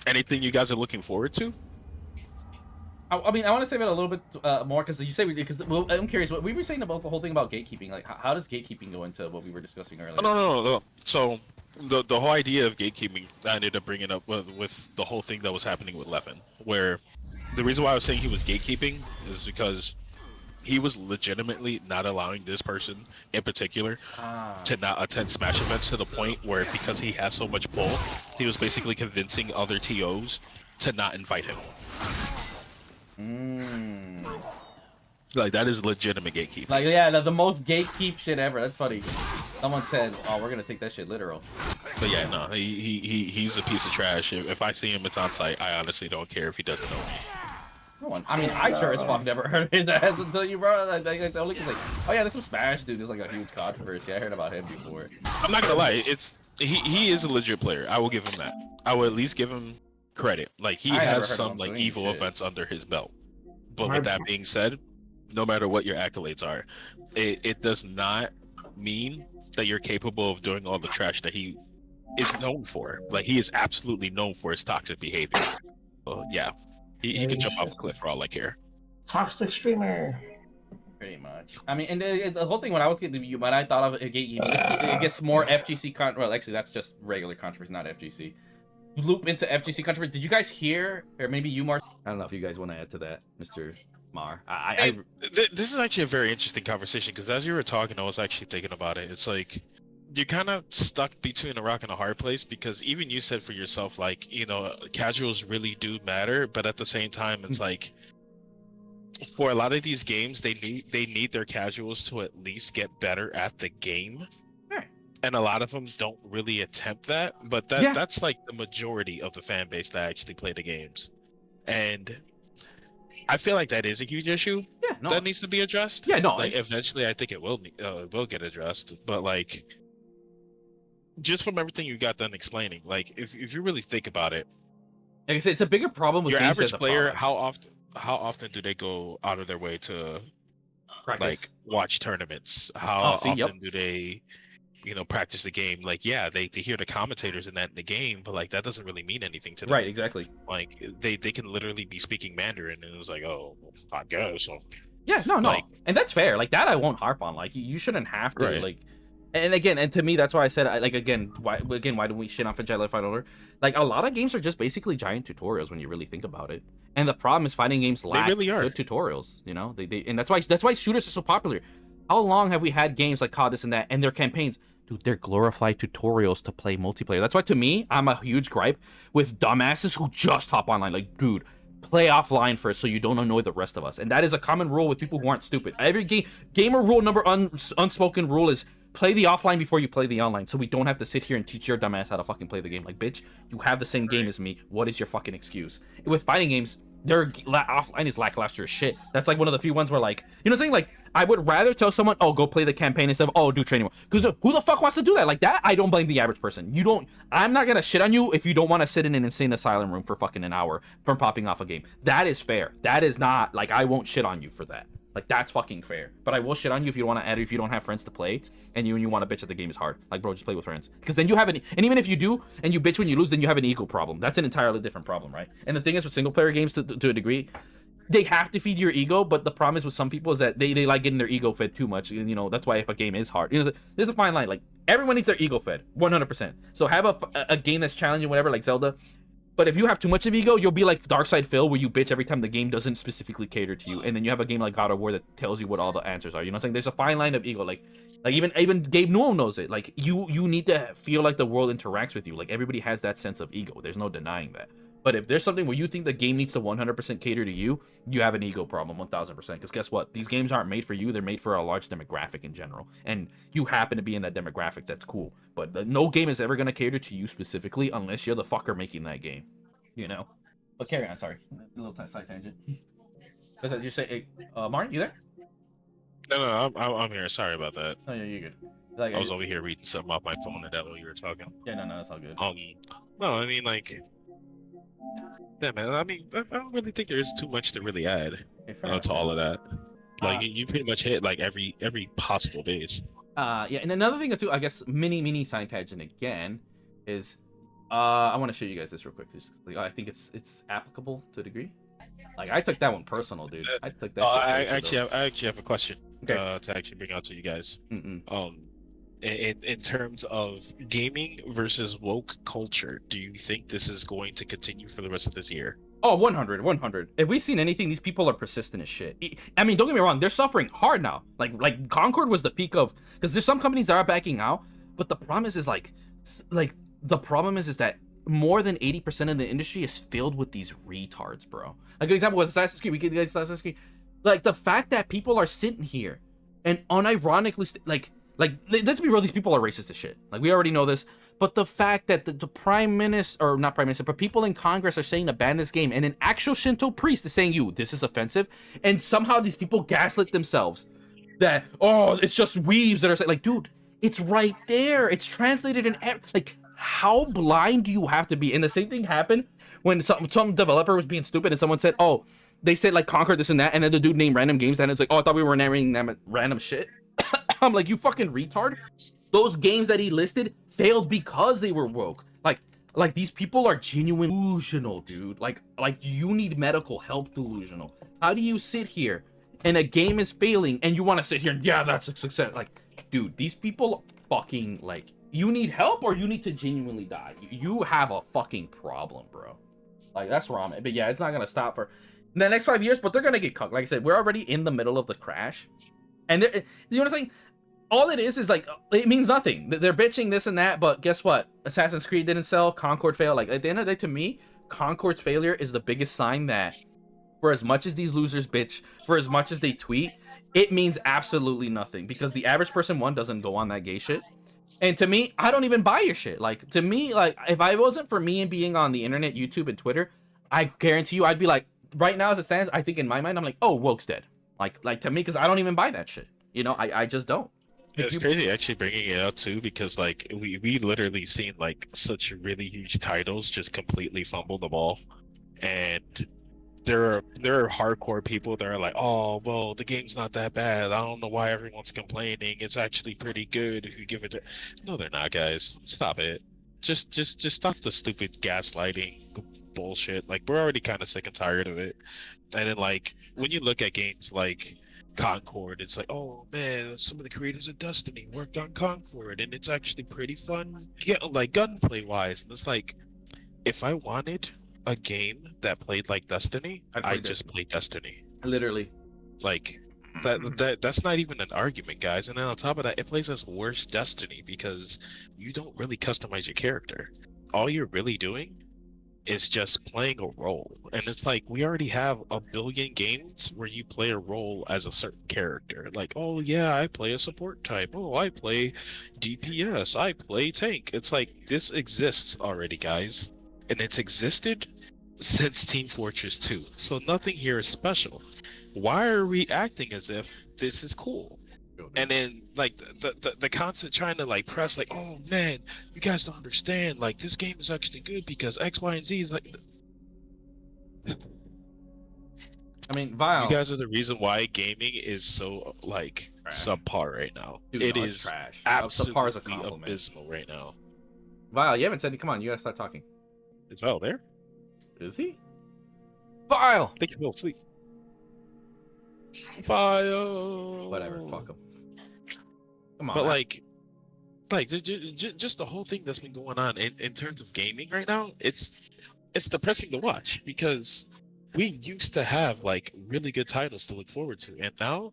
anything you guys are looking forward to? I mean, I want to say about a little bit more because you say because well, I'm curious what we were saying about the whole thing about gatekeeping. Like, how does gatekeeping go into what we were discussing earlier? No. So the whole idea of gatekeeping, I ended up bringing up with the whole thing that was happening with Leffen, where the reason why I was saying he was gatekeeping is because he was legitimately not allowing this person in particular to not attend Smash events, to the point where because he has so much pull, he was basically convincing other TOs to not invite him. Like, that is legitimate gatekeeping. Like, yeah, the most gatekeep shit ever. That's funny. Someone said, "Oh, we're gonna take that shit literal." But yeah, no, he's a piece of trash. If I see him, it's on site. I honestly don't care if he doesn't know me. No one. I mean, I sure as fuck never heard of his ass until you, bro. Like, only cause like, oh yeah, there's some Smash dude. There's like a huge controversy. I heard about him before. I'm not gonna lie, he is a legit player. I will give him that. I will at least give him credit. Like, he has some like evil events under his belt. But with that being said, no matter what your accolades are, it does not mean that you're capable of doing all the trash that he is known for. Like, he is absolutely known for his toxic behavior. So yeah, he can jump off a cliff for all I care. Toxic streamer. Pretty much. I mean, and the whole thing when I was getting when I thought of gatekeeping, it gets more FGC well, actually, that's just regular controversy, not FGC. Loop into FGC controversy. Did you guys hear, or maybe you, Mark? I don't know if you guys want to add to that, Mr. Mar. This is actually a very interesting conversation, because as you were talking, I was actually thinking about it. It's like, you're kind of stuck between a rock and a hard place, because even you said for yourself, like, you know, casuals really do matter, but at the same time, it's like, for a lot of these games, they need their casuals to at least get better at the game. And a lot of them don't really attempt that, but that's like the majority of the fan base that actually play the games. And I feel like that is a huge issue that needs to be addressed. Yeah, no. Like, eventually, I think it will get addressed. But like, just from everything you got done explaining, like, if you really think about it, like I said, it's a bigger problem with your games average as a player. product. How often do they go out of their way to Practice. like watch tournaments? How often do they, you know, practice the game? Like, yeah, they hear the commentators in the game, but like, that doesn't really mean anything to them. Right, exactly. Like, they can literally be speaking Mandarin, and it's like, oh, I guess. So. Yeah, no, like, and that's fair. Like, that I won't harp on. Like, you shouldn't have to. Right. Like, and to me, that's why I said, why don't we shit on Fragile Final Order? Like, a lot of games are just basically giant tutorials when you really think about it. And the problem is fighting games lack good tutorials. You know, and that's why shooters are so popular. How long have we had games like COD, this and that, and their campaigns? Dude, they're glorified tutorials to play multiplayer. That's why, to me, I'm a huge gripe with dumbasses who just hop online. Like, dude, play offline first so you don't annoy the rest of us. And that is a common rule with people who aren't stupid. Every gamer rule number unspoken rule is play the offline before you play the online, so we don't have to sit here and teach your dumbass how to fucking play the game. Like, bitch, you have the same game as me. What is your fucking excuse? With fighting games, their offline is lackluster as shit. That's like one of the few ones where, like, you know what I'm saying? Like, I would rather tell someone, oh, go play the campaign instead of, oh, do training. Because who the fuck wants to do that? Like, that, I don't blame the average person. I'm not gonna shit on you if you don't want to sit in an insane asylum room for fucking an hour from popping off a game. That is fair. That is not, like, I won't shit on you for that. Like, that's fucking fair. But I will shit on you if you want to add, if you don't have friends to play, and you want to bitch that the game is hard. Like, bro, just play with friends. Because then you have and even if you do, and you bitch when you lose, then you have an ego problem. That's an entirely different problem, right? And the thing is with single player games, to a degree, they have to feed your ego, but the problem is with some people is that they like getting their ego fed too much. And, you know, that's why if a game is hard, you know, there's a fine line. Like, everyone needs their ego fed, 100%. So have a game that's challenging, whatever, like Zelda. But if you have too much of ego, you'll be like Darkside Phil, where you bitch every time the game doesn't specifically cater to you. And then you have a game like God of War that tells you what all the answers are. You know what I'm saying? There's a fine line of ego. Like even Gabe Newell knows it. Like, you need to feel like the world interacts with you. Like, everybody has that sense of ego. There's no denying that. But if there's something where you think the game needs to 100% cater to you, you have an ego problem, 1000%. Because guess what? These games aren't made for you. They're made for a large demographic in general. And you happen to be in that demographic. That's cool. But no game is ever going to cater to you specifically unless you're the fucker making that game. You know? But carry on, sorry. A little side tangent. Was that you say, Martin, you there? No, I'm here. Sorry about that. Oh, yeah, you're good. Like, I was over here reading something off my phone and that while you were talking. Yeah, no, that's all good. No, I mean, like, yeah, man. I mean, I don't really think there is too much to really add to all of that. Like, you pretty much hit like every possible base. Yeah, and another thing too, I guess, mini side tangent again, is I want to show you guys this real quick. Just, like, I think it's applicable to a degree. Like, I took that one personal, dude. I took that. I actually have a question okay. to actually bring out to you guys. Mm-mm. In terms of gaming versus woke culture, do you think this is going to continue for the rest of this year? Oh, 100. If we've seen anything, these people are persistent as shit. I mean, don't get me wrong, they're suffering hard now. Like Concord was the peak of, because there's some companies that are backing out, but the problem is like the problem is that more than 80% of the industry is filled with these retards, bro. Like, an example with Assassin's Creed, we could get Assassin's Creed. Like, the fact that people are sitting here and unironically like let's be real, these people are racist as shit. Like, we already know this. But the fact that the prime minister, or not prime minister, but people in Congress are saying to ban this game, and an actual Shinto priest is saying, this is offensive, and somehow these people gaslit themselves that, oh, it's just weebs that are saying, like, dude, it's right there. It's translated in, like, how blind do you have to be? And the same thing happened when some developer was being stupid and someone said, oh, they said, like, Conquer this and that, and then the dude named random games, and it's like, oh, I thought we were naming them random shit. I'm like, you fucking retard. Those games that he listed failed because they were woke. Like these people are genuine delusional, dude. Like you need medical help delusional. How do you sit here and a game is failing and you want to sit here and, yeah, that's a success? Like, dude, these people fucking, like, you need help or you need to genuinely die. You have a fucking problem, bro. Like, that's where I'm at. But yeah, it's not gonna stop for the next 5 years, but they're gonna get cucked. Like I said, we're already in the middle of the crash. And you know what I'm saying? All it is like, it means nothing. They're bitching this and that, but guess what? Assassin's Creed didn't sell, Concord failed. Like, at the end of the day, to me, Concord's failure is the biggest sign that for as much as these losers bitch, for as much as they tweet, it means absolutely nothing. Because the average person, one, doesn't go on that gay shit. And to me, I don't even buy your shit. Like, to me, like, if I wasn't for me and being on the internet, YouTube, and Twitter, I guarantee you I'd be like, right now as it stands, I think in my mind, I'm like, oh, woke's dead. Like to me, because I don't even buy that shit. You know, I just don't. It's crazy actually bringing it out too, because like we literally seen like such really huge titles just completely fumble the ball, and there are hardcore people that are like, oh well, the game's not that bad. I don't know why everyone's complaining. It's actually pretty good if you give it to. No, they're not, guys. Stop it. Just stop the stupid gaslighting bullshit. Like, we're already kind of sick and tired of it. And then like when you look at games like Concord, it's like, oh man, some of the creators of Destiny worked on Concord and it's actually pretty fun, like gunplay wise. And it's like, if I wanted a game that played like Destiny, I'd just play Destiny. Literally. Like that's not even an argument, guys. And then on top of that, it plays as worse Destiny because you don't really customize your character. All you're really doing is just playing a role. And it's like we already have a billion games where you play a role as a certain character. Like, oh yeah, I play a support type. Oh, I play DPS. I play tank. It's like this exists already, guys. And it's existed since Team Fortress 2. So nothing here is special. Why are we acting as if this is cool? And then like the constant trying to like press like, oh man, you guys don't understand, like this game is actually good because X, Y, and Z is like, I mean, Vile. you guys are the reason why gaming is so like Trash. subpar right now. Dude, it no, is it's trash. absolutely Subpar is a compliment. abysmal right now. Vile, you haven't said it. Come on, you gotta start talking. Is Val there? Is he? Vile! I think he fell asleep. File. Whatever, fuck him. Come on. But like just the whole thing that's been going on in terms of gaming right now, it's depressing to watch because we used to have like really good titles to look forward to, and now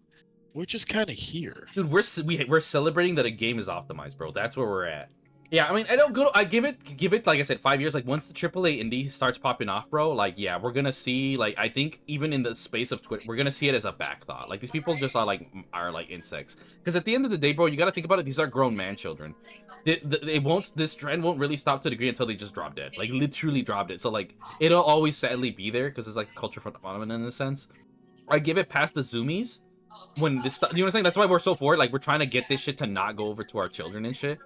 we're just kind of here. Dude, we're celebrating that a game is optimized, bro. That's where we're at. Yeah, I mean, I give it like I said, 5 years. Like once the AAA indie starts popping off, bro, like yeah, we're gonna see, like I think even in the space of Twitter, we're gonna see it as a back thought. Like these people just are like insects. Because at the end of the day, bro, you gotta think about it. These are grown man children. This trend won't really stop to a degree until they just drop dead. Like literally dropped it. So like it'll always sadly be there because it's like a culture phenomenon in a sense. I give it past the zoomies when this stuff. You know what I'm saying? That's why we're so forward. Like we're trying to get this shit to not go over to our children and shit.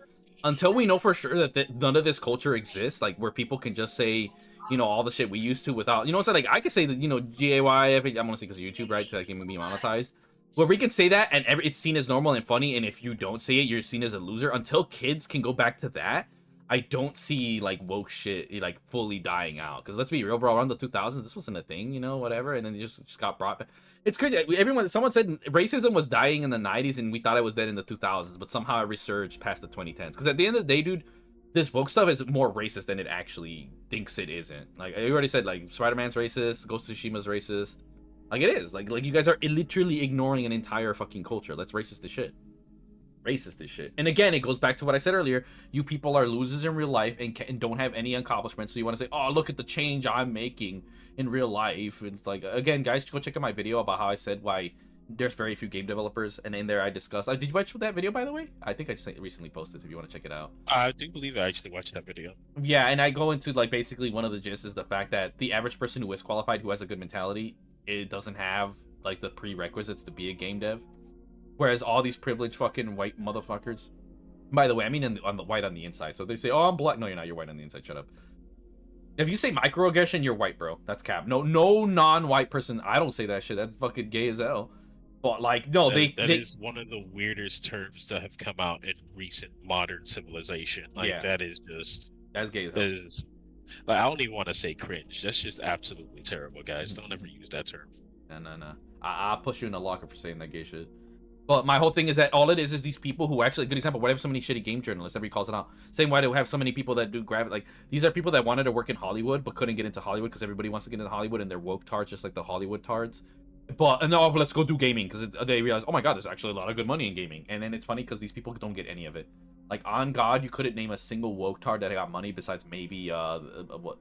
Until we know for sure that none of this culture exists, like where people can just say, you know, all the shit we used to without, you know, it's like I could say that, you know, GAYF, I'm gonna say because of YouTube, right? So I can be monetized. Where we can say that and it's seen as normal and funny, and if you don't say it, you're seen as a loser. Until kids can go back to that, I don't see like woke shit like fully dying out. Because let's be real, bro, around the 2000s, this wasn't a thing, you know, whatever, and then it just got brought back. It's crazy. Someone said racism was dying in the 90s, and we thought it was dead in the 2000s, but somehow it resurged past the 2010s. Because at the end of the day, dude, this woke stuff is more racist than it actually thinks it isn't. Like I already said, like Spider-Man's racist, Ghost of Tsushima's racist. Like it is. Like you guys are literally ignoring an entire fucking culture. That's racist as shit. Racist as shit. And again, it goes back to what I said earlier. You people are losers in real life and don't have any accomplishments. So you want to say, oh, look at the change I'm making in real life. And it's like, again, guys, go check out my video about how I said why there's very few game developers. And in there I discussed. Did you watch that video, by the way? I think I just recently posted, if you want to check it out. I do believe I actually watched that video. Yeah, and I go into like basically one of the gist is the fact that the average person who is qualified, who has a good mentality, it doesn't have like the prerequisites to be a game dev. Whereas all these privileged fucking white motherfuckers, by the way, I mean on the white on the inside. So they say, oh, I'm black. No, you're not. You're white on the inside. Shut up. If you say microaggression, you're white, bro. That's cap. No non-white person. I don't say that shit. That's fucking gay as hell. But like, no, that is one of the weirdest terms that have come out in recent modern civilization. Like yeah. That is just that's gay as hell. Like, I don't even want to say cringe. That's just absolutely terrible, guys. Don't ever use that term. No. I'll push you in the locker for saying that gay shit. But my whole thing is that all it is these people who actually, good example, why do we have so many shitty game journalists? Everybody calls it out. Same why do we have so many people that do like, these are people that wanted to work in Hollywood but couldn't get into Hollywood because everybody wants to get into Hollywood and they're woke tards just like the Hollywood tards. But no, let's go do gaming because they realize, oh my god, there's actually a lot of good money in gaming. And then it's funny because these people don't get any of it. Like, on God, you couldn't name a single woke tard that got money besides maybe, what?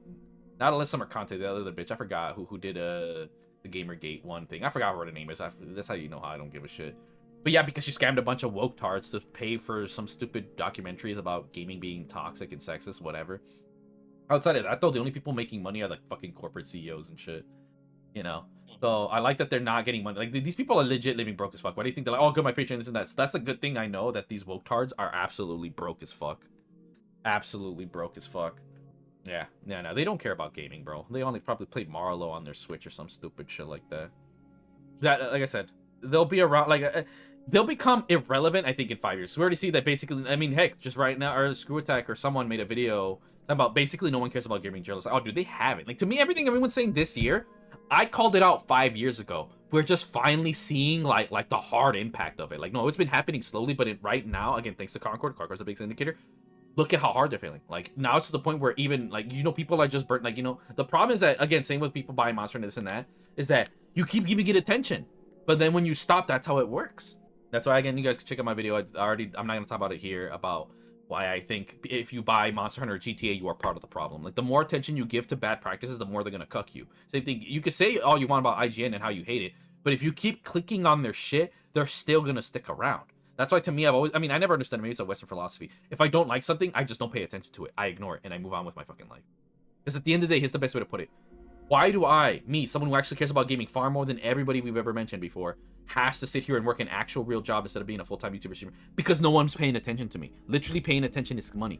Not Alyssa or Conte, the other bitch. I forgot who did the Gamergate one thing. I forgot what her name is. That's how you know how I don't give a shit. But yeah, because she scammed a bunch of woke tards to pay for some stupid documentaries about gaming being toxic and sexist, whatever. Outside of that, though, the only people making money are like fucking corporate CEOs and shit. You know? So I like that they're not getting money. Like, these people are legit living broke as fuck. Why do you think they're like, oh, good, my Patreon, this and that? So that's a good thing. I know that these woke tards are absolutely broke as fuck. Absolutely broke as fuck. Yeah, no, they don't care about gaming, bro. They only probably play Marlo on their Switch or some stupid shit like that. That, like I said, they'll be around, like, they'll become irrelevant, I think, in 5 years. So we already see that basically, I mean, heck, just right now, or Screw Attack or someone made a video about basically no one cares about gaming journalists. Oh, dude, they haven't. Like, to me, everything everyone's saying this year, I called it out 5 years ago. We're just finally seeing, like the hard impact of it. Like, no, it's been happening slowly, but right now, again, thanks to Concord's the biggest indicator. Look at how hard they're failing. Like, now it's to the point where even, like, you know, people are just burnt. Like, you know, the problem is that, again, same with people buying Monster and this and that, is that you keep giving it attention. But then when you stop, that's how it works. That's why, again, you guys can check out my video. I'm not going to talk about it here, about why I think if you buy Monster Hunter or GTA, you are part of the problem. Like, the more attention you give to bad practices, the more they're gonna cuck you. Same thing. You could say all you want about IGN and how you hate it, but if you keep clicking on their shit, they're still gonna stick around. That's why, to me, I never understood. Maybe it's a Western philosophy. If I don't like something, I just don't pay attention to it. I ignore it and I move on with my fucking life. Because at the end of the day, here's the best way to put it. Why do someone who actually cares about gaming far more than everybody we've ever mentioned before, has to sit here and work an actual real job instead of being a full-time YouTuber streamer? Because no one's paying attention to me. Literally, paying attention is money.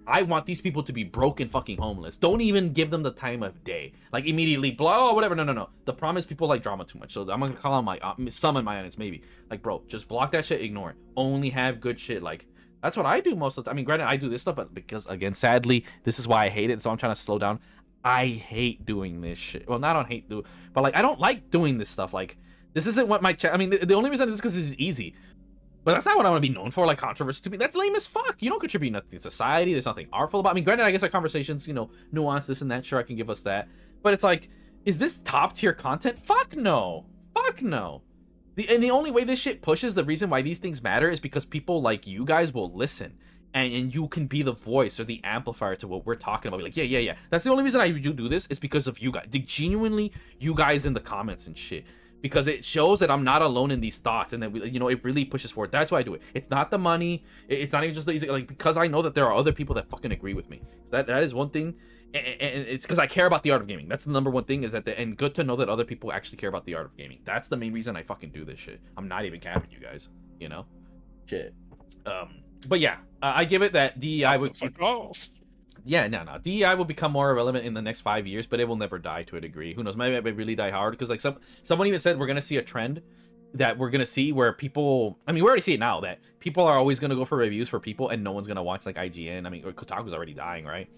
I want these people to be broke and fucking homeless. Don't even give them the time of day. Like, immediately, blah, whatever. No. The problem is people like drama too much. So I'm gonna call on my some of my audience, maybe. Like, bro, just block that shit, ignore it. Only have good shit. Like, that's what I do most of the time. I mean, granted, I do this stuff, but because, again, sadly, this is why I hate it. So I'm trying to slow down. I hate doing this shit. Well, not on hate do, but like, I don't like doing this stuff. Like, this isn't what my I mean, the only reason is because this is easy. But that's not what I want to be known for. Like, controversy to me, that's lame as fuck. You don't contribute nothing to society. There's nothing artful about. I mean, granted, I guess our conversations, you know, nuance this and that. Sure, I can give us that. But it's like, is this top tier content? Fuck no. Fuck no. The only way this shit pushes, the reason why these things matter, is because people like you guys will listen. And you can be the voice or the amplifier to what we're talking about. Be like, yeah. That's the only reason I do this, is because of you guys. Genuinely, you guys in the comments and shit. Because it shows that I'm not alone in these thoughts, and that we, you know, it really pushes forward. That's why I do it. It's not the money. It's not even just the easy, like, because I know that there are other people that fucking agree with me. So that is one thing, and it's because I care about the art of gaming. That's the number one thing. Is that and good to know that other people actually care about the art of gaming. That's the main reason I fucking do this shit. I'm not even capping you guys. You know, shit. But yeah, I give it that DEI would. Yeah, no. DEI will become more irrelevant in the next 5 years, but it will never die to a degree. Who knows? Maybe it really die hard, because like someone even said we're gonna see a trend that we're gonna see where people. I mean, we already see it now that people are always gonna go for reviews for people, and no one's gonna watch like IGN. I mean, Kotaku's already dying, right?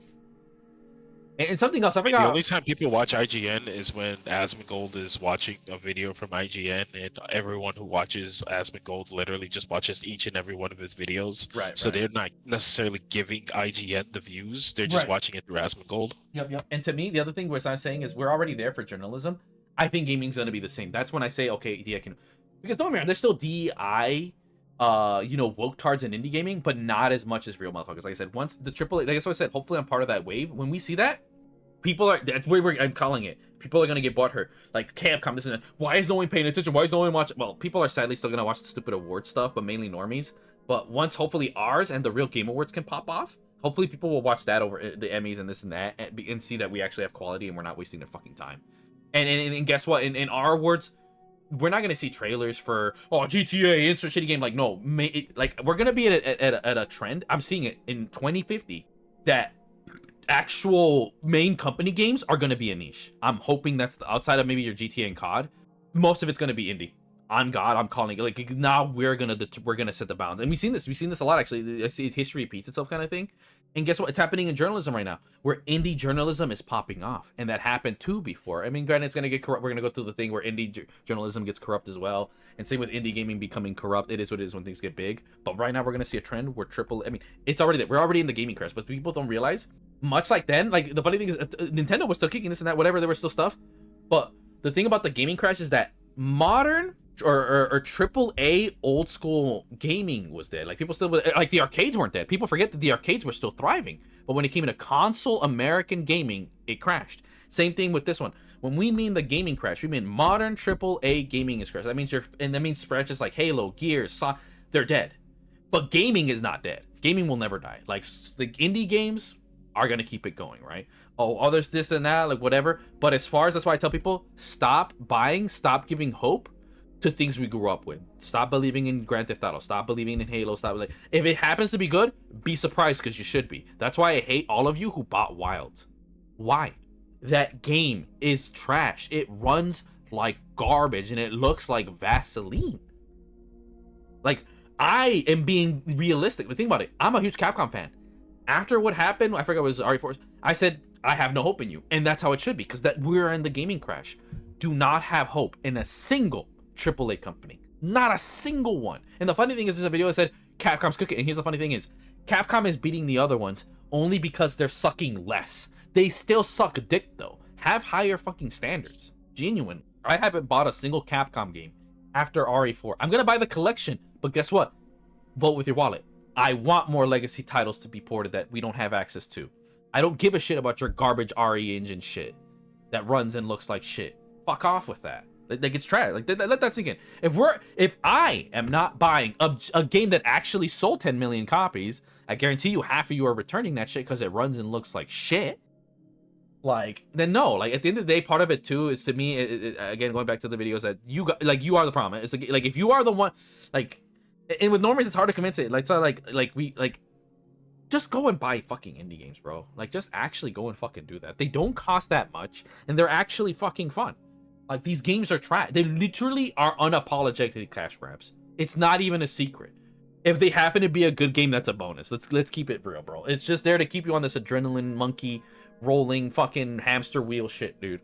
And something else, I forgot. The only time people watch IGN is when Asmongold is watching a video from IGN, and everyone who watches Asmongold literally just watches each and every one of his videos. Right. So they're not necessarily giving IGN the views; they're just watching it through Asmongold. Yep. And to me, the other thing which I'm saying is we're already there for journalism. I think gaming's gonna be the same. That's when I say, okay, etekken, because don't get me wrong, there's still DEI. You know, woke tards in indie gaming, but not as much as real motherfuckers. Like I said, once the AAA, like I said, hopefully I'm part of that wave. When we see that, people are, that's where I'm calling it. People are gonna get butthurt. Like, Capcom, this and that. Why is no one paying attention? Why is no one watching? Well, people are sadly still gonna watch the stupid award stuff, but mainly normies. But once hopefully ours and the real Game Awards can pop off, hopefully people will watch that over the Emmys and this and that, and see that we actually have quality and we're not wasting their fucking time. And guess what? In our awards, we're not gonna see trailers for GTA insert shitty game. Like, no, like, we're gonna be at a trend. I'm seeing it in 2050 that actual main company games are gonna be a niche. I'm hoping that's outside of maybe your GTA and COD. Most of it's gonna be indie. On God, I'm calling it. Like, now we're gonna set the bounds, and we've seen this a lot actually. I see history repeats itself kind of thing. And guess what? It's happening in journalism right now, where indie journalism is popping off, and that happened too before. I mean, granted, it's gonna get corrupt. We're gonna go through the thing where indie journalism gets corrupt as well, and same with indie gaming becoming corrupt. It is what it is when things get big. But right now, we're gonna see a trend where I mean, it's already there. We're already in the gaming crash, but people don't realize. Much like then, like, the funny thing is, Nintendo was still kicking this and that, whatever. There was still stuff, but the thing about the gaming crash is that modern or AAA old school gaming was dead. Like, people still, like, the arcades weren't dead. People forget that the arcades were still thriving, but when it came into console American gaming, it crashed. Same thing with this one. When we mean the gaming crash, we mean modern AAA gaming is crashed. That means franchises like Halo, Gears, they're dead. But gaming is not dead. Gaming will never die. Like, the indie games are gonna keep it going, right? There's this and that, like, whatever. But as far as, that's why I tell people, stop buying, stop giving hope to things we grew up with. Stop believing in Grand Theft Auto. Stop believing in Halo. If it happens to be good, be surprised, because you should be. That's why I hate all of you who bought Wilds. Why? That game is trash. It runs like garbage and it looks like Vaseline. Like, I am being realistic, but think about it. I'm a huge Capcom fan. After what happened, I forgot it was RE4, I said, I have no hope in you. And that's how it should be, because that we're in the gaming crash. Do not have hope in a single AAA company. Not a single one. And the funny thing is, there's a video that said Capcom's cooking. And here's the funny thing is, Capcom is beating the other ones only because they're sucking less. They still suck dick, though. Have higher fucking standards. Genuine. I haven't bought a single Capcom game after RE4. I'm gonna buy the collection, but guess what? Vote with your wallet. I want more legacy titles to be ported that we don't have access to. I don't give a shit about your garbage RE engine shit that runs and looks like shit. Fuck off with that. Like it's trash. Like let that sink in. If I am not buying a game that actually sold 10 million copies, I guarantee you half of you are returning that shit because it runs and looks like shit. Like, then no. Like, at the end of the day, part of it too is, to me, again, going back to the videos, that you got, like, you are the problem. It's like if you are the one, like, and with normies it's hard to convince it. Like, so like just go and buy fucking indie games, bro. Like, just actually go and fucking do that. They don't cost that much, and they're actually fucking fun. Like, these games are trash. They literally are unapologetically cash grabs. It's not even a secret. If they happen to be a good game, that's a bonus. Let's keep it real, bro. It's just there to keep you on this adrenaline monkey rolling fucking hamster wheel shit, dude.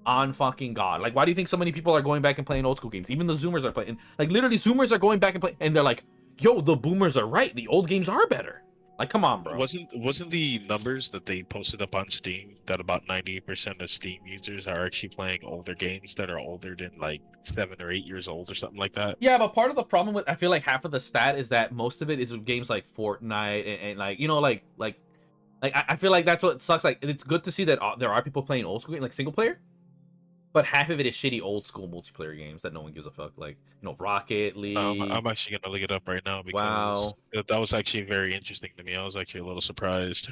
On fucking God. Like, why do you think so many people are going back and playing old school games? Even the Zoomers are playing. Like, literally, Zoomers are going back and playing, and they're like, yo, the Boomers are right. The old games are better. Like, come on, bro. Wasn't the numbers that they posted up on Steam that about 90% of Steam users are actually playing older games that are older than like 7 or 8 years old or something like that? Yeah, but part of the problem with, I feel like half of the stat is that most of it is with games like Fortnite and like, you know, like I feel like that's what sucks. Like, it's good to see that there are people playing old school, like single player, but half of it is shitty old school multiplayer games that no one gives a fuck. Like, you know, Rocket League. I'm actually gonna look it up right now because that was actually very interesting to me. I was actually a little surprised.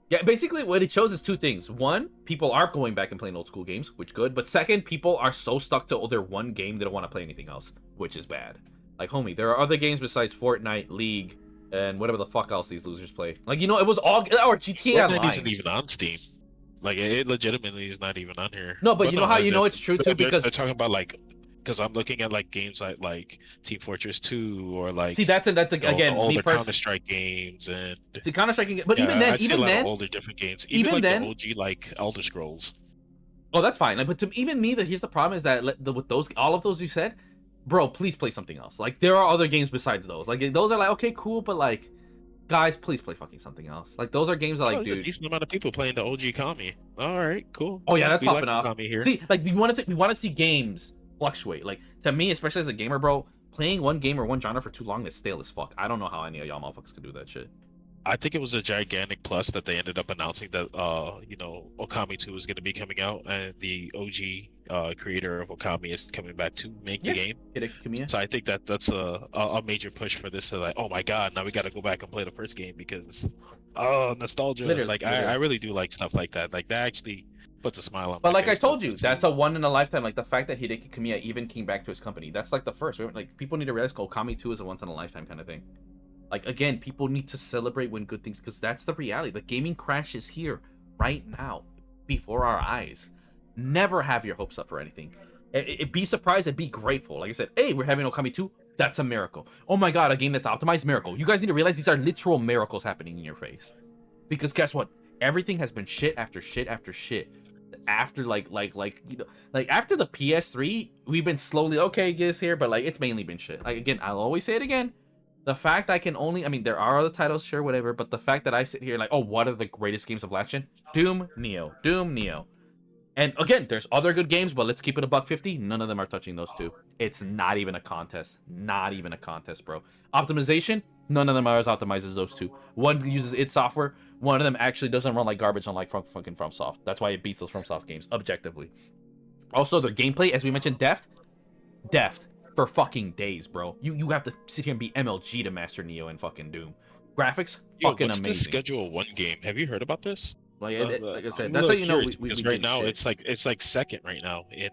Yeah, basically what it shows is two things. One, people are going back and playing old school games, which good. But second, people are so stuck to their one game they don't want to play anything else, which is bad. Like, homie, there are other games besides Fortnite, League, and whatever the fuck else these losers play. Like, you know, it was all, or GTA Fortnite Online. isn't even on Steam. Like, it legitimately is not even on here. No, but you know how you know it's true too, because they're talking about, like, because I'm looking at like games like Team Fortress 2 or like, see, that's again, older me Counter-Strike games, and see, Counter-Strike, but yeah, even I've seen a lot then, of older different games, even like then, the OG like Elder Scrolls. Oh, that's fine. Like, but to even me, here's the problem is that with those, all of those you said, bro, please play something else. Like, there are other games besides those. Like, those are like, okay, cool, but like, guys, please play fucking something else. Like, those are games that, like, dude, a decent amount of people playing the OG Kami. All right, cool. Oh yeah, that's We popping like off. Kami here. See, like, we want to see games fluctuate. Like, to me, especially as a gamer, bro, playing one game or one genre for too long is stale as fuck. I don't know how any of y'all motherfuckers could do that shit. I think it was a gigantic plus that they ended up announcing that you know, Okami 2 is going to be coming out, and the OG creator of Okami is coming back to make the game. Etekken. So I think that's a major push for this, to like, oh my god, now we got to go back and play the first game because nostalgia. Literally. I really do like stuff like that. Like, that actually puts a smile on But my like I face told to you, see. that's a one in a lifetime. Like, the fact that Hideki Kamiya even came back to his company, that's like the first. Like, people need to realize Okami 2 is a once in a lifetime kind of thing. Like, again, people need to celebrate when good things, because that's the reality. The gaming crash is here right now before our eyes. Never have your hopes up for anything. Be surprised and be grateful. Like I said, hey, we're having Okami 2. That's a miracle. Oh my god, a game that's optimized, miracle. You guys need to realize these are literal miracles happening in your face. Because guess what? Everything has been shit after shit after shit. After like you know, like after the PS3, we've been slowly okay, guess here, but like it's mainly been shit. Like, again, I'll always say it again. The fact I can only, I mean, there are other titles, sure, whatever, but the fact that I sit here like, oh, what are the greatest games of last gen? Doom, Neo. And again, there's other good games, but let's keep it $150. None of them are touching those two. It's not even a contest. Not even a contest, bro. Optimization, none of them are as optimized as those two. One uses id Software. One of them actually doesn't run like garbage on like fucking FromSoft. That's why it beats those FromSoft games, objectively. Also, their gameplay, as we mentioned, deft for fucking days, bro. You have to sit here and be MLG to master Neo and fucking Doom. Graphics, fucking what's amazing. the Schedule 1 game? Have you heard about this? Like, like I said, I'm that's how you know we right now shit. it's like second right now in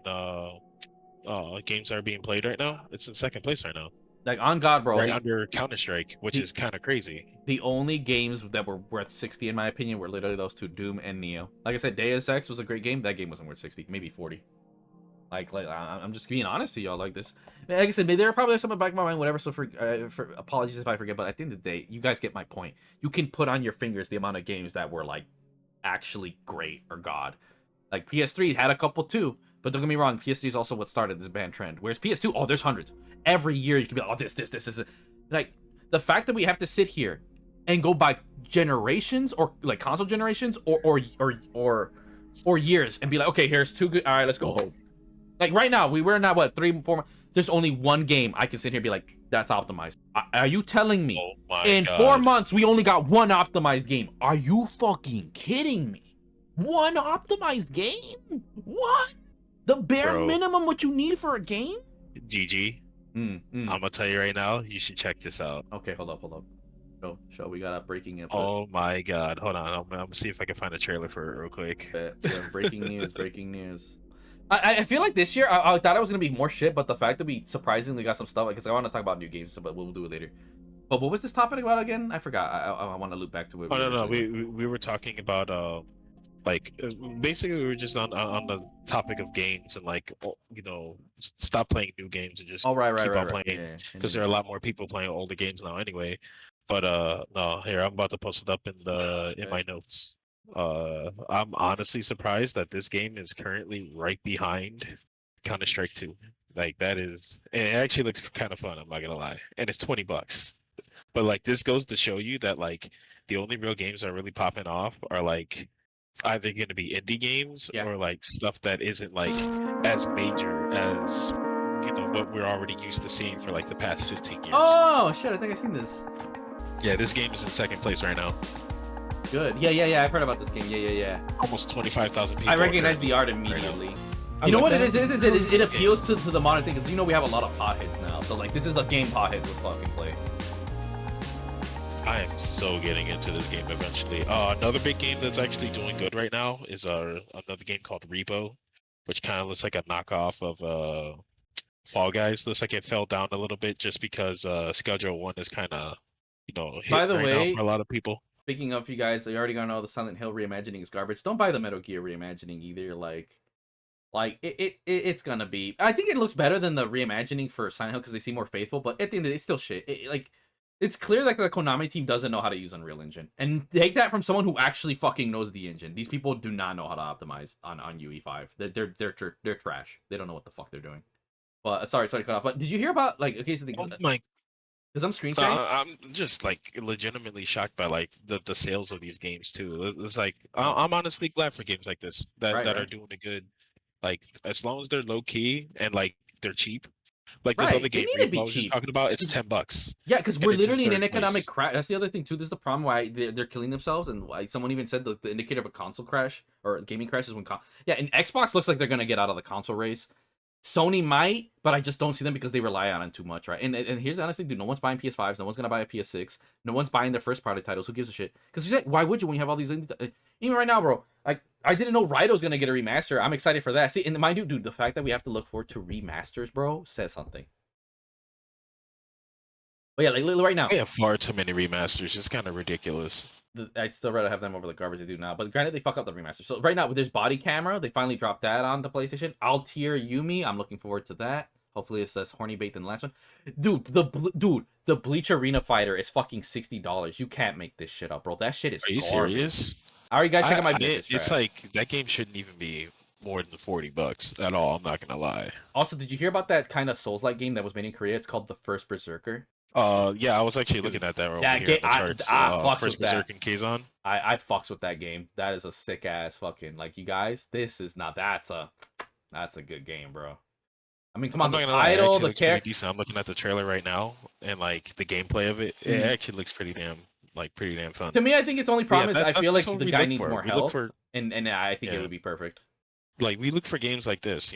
games that are being played right now. It's in second place right now. Like, on God, bro. Right under Counter-Strike, which is kind of crazy. The only games that were worth 60, in my opinion, were literally those two, Doom and Neo. Like I said, Deus Ex was a great game. That game wasn't worth 60, maybe 40. Like I'm just being honest to y'all. Like this, like I said, there are probably some in the back of my mind, whatever. So for apologies if I forget, but at the end of the day, you guys get my point. You can put on your fingers the amount of games that were like actually great or god. Like PS3 had a couple too, but don't get me wrong, PS3 is also what started this banned trend. Whereas PS2, oh, there's hundreds. Every year you can be like, oh, this. Like, the fact that we have to sit here and go by generations or like console generations or years and be like, okay, here's two good. All right, let's go home. Like, right now, we're not, what, 3, 4 months. There's only one game I can sit here and be like, that's optimized. Are you telling me Oh my in God. 4 months we only got one optimized game? Are you fucking kidding me? One optimized game? What? The bare Bro. minimum what you need for a game? GG. I'm gonna tell you right now, you should check this out. Okay, hold up. Show. We got a breaking input. Oh my God. Hold on. I'm gonna see if I can find a trailer for it real quick. Yeah, breaking news. I feel like this year I thought it was gonna be more shit, but the fact that we surprisingly got some stuff, because I want to talk about new games, but we'll do it later. But what was this topic about again? I forgot. I want to loop back to it. Oh no, we were talking about basically we were just on the topic of games and like stop playing new games and just keep on playing because there are a lot more people playing older games now anyway. But no, here I'm about to post it up in my notes. I'm honestly surprised that this game is currently right behind Counter-Strike 2. Like it actually looks kind of fun, I'm not gonna lie, and it's $20. But like this goes to show you that like the only real games that are really popping off are like either going to be indie games or like stuff that isn't like as major as what we're already used to seeing for like the past 15 years. Oh shit! I think I've seen this. Yeah, this game is in second place right now. Good. Yeah. I've heard about this game. Yeah. Almost 25,000 people. I recognize the art immediately. You know what it is? It appeals to the modern thing because we have a lot of potheads now. So like this is a game potheads will fucking play. I am so getting into this game eventually. Another big game that's actually doing good right now is another game called Repo, which kind of looks like a knockoff of Fall Guys. Looks like it fell down a little bit just because Schedule 1 is kind of hit By the right way, now for a lot of people. Speaking of you guys, you already gonna know the Silent Hill reimagining is garbage. Don't buy the Metal Gear reimagining either. Like it's gonna be. I think it looks better than the reimagining for Silent Hill because they seem more faithful. But at the end of the day, it's still shit. It's clear that the Konami team doesn't know how to use Unreal Engine, and take that from someone who actually fucking knows the engine. These people do not know how to optimize on UE5. They're trash. They don't know what the fuck they're doing. But sorry to cut off. But did you hear about okay? So because I'm screen sharing. I'm just like legitimately shocked by like the sales of these games too. It's like I'm honestly glad for games like this that are doing it good. Like as long as they're low key and like they're cheap. Like this other game I was just talking about, it's $10. Yeah, because we're literally in an economic crash. That's the other thing too. This is the problem why they're killing themselves, and why someone even said the indicator of a console crash or gaming crash is when and Xbox looks like they're gonna get out of the console race. Sony might, but I just don't see them because they rely on it too much, right? And here's the honest thing, dude. No one's buying PS5s. No one's gonna buy a PS6. No one's buying their first party titles. Who gives a shit? Because why would you when you have all these? Even right now, bro. Like I didn't know Raito's gonna get a remaster. I'm excited for that. See, and mind you, dude, the fact that we have to look forward to remasters, bro, says something. But yeah, like right now, we have far too many remasters. It's kind of ridiculous. I'd still rather have them over the garbage they do now. But granted, they fuck up the remaster. So right now, there's body camera. They finally dropped that on the PlayStation. Altier Yumi. I'm looking forward to that. Hopefully, it's less horny bait than the last one. Dude, the Bleach Arena Fighter is fucking $60. You can't make this shit up, bro. That shit is. Are you serious? All right, guys, check out my business. It's like that game shouldn't even be more than $40 at all. I'm not gonna lie. Also, did you hear about that kind of Souls-like game that was made in Korea? It's called The First Berserker. Yeah, I was actually looking at that over here in the charts. First Berserk and Kazon. I fucks with that game. That is a sick ass fucking like you guys. This is not that's a good game, bro. I mean, come on, the title, the character. I'm looking at the trailer right now, and like the gameplay of it, it actually looks pretty damn fun. To me, I think its only problem is I feel like the guy needs more help, and I think it would be perfect. Like we look for games like this,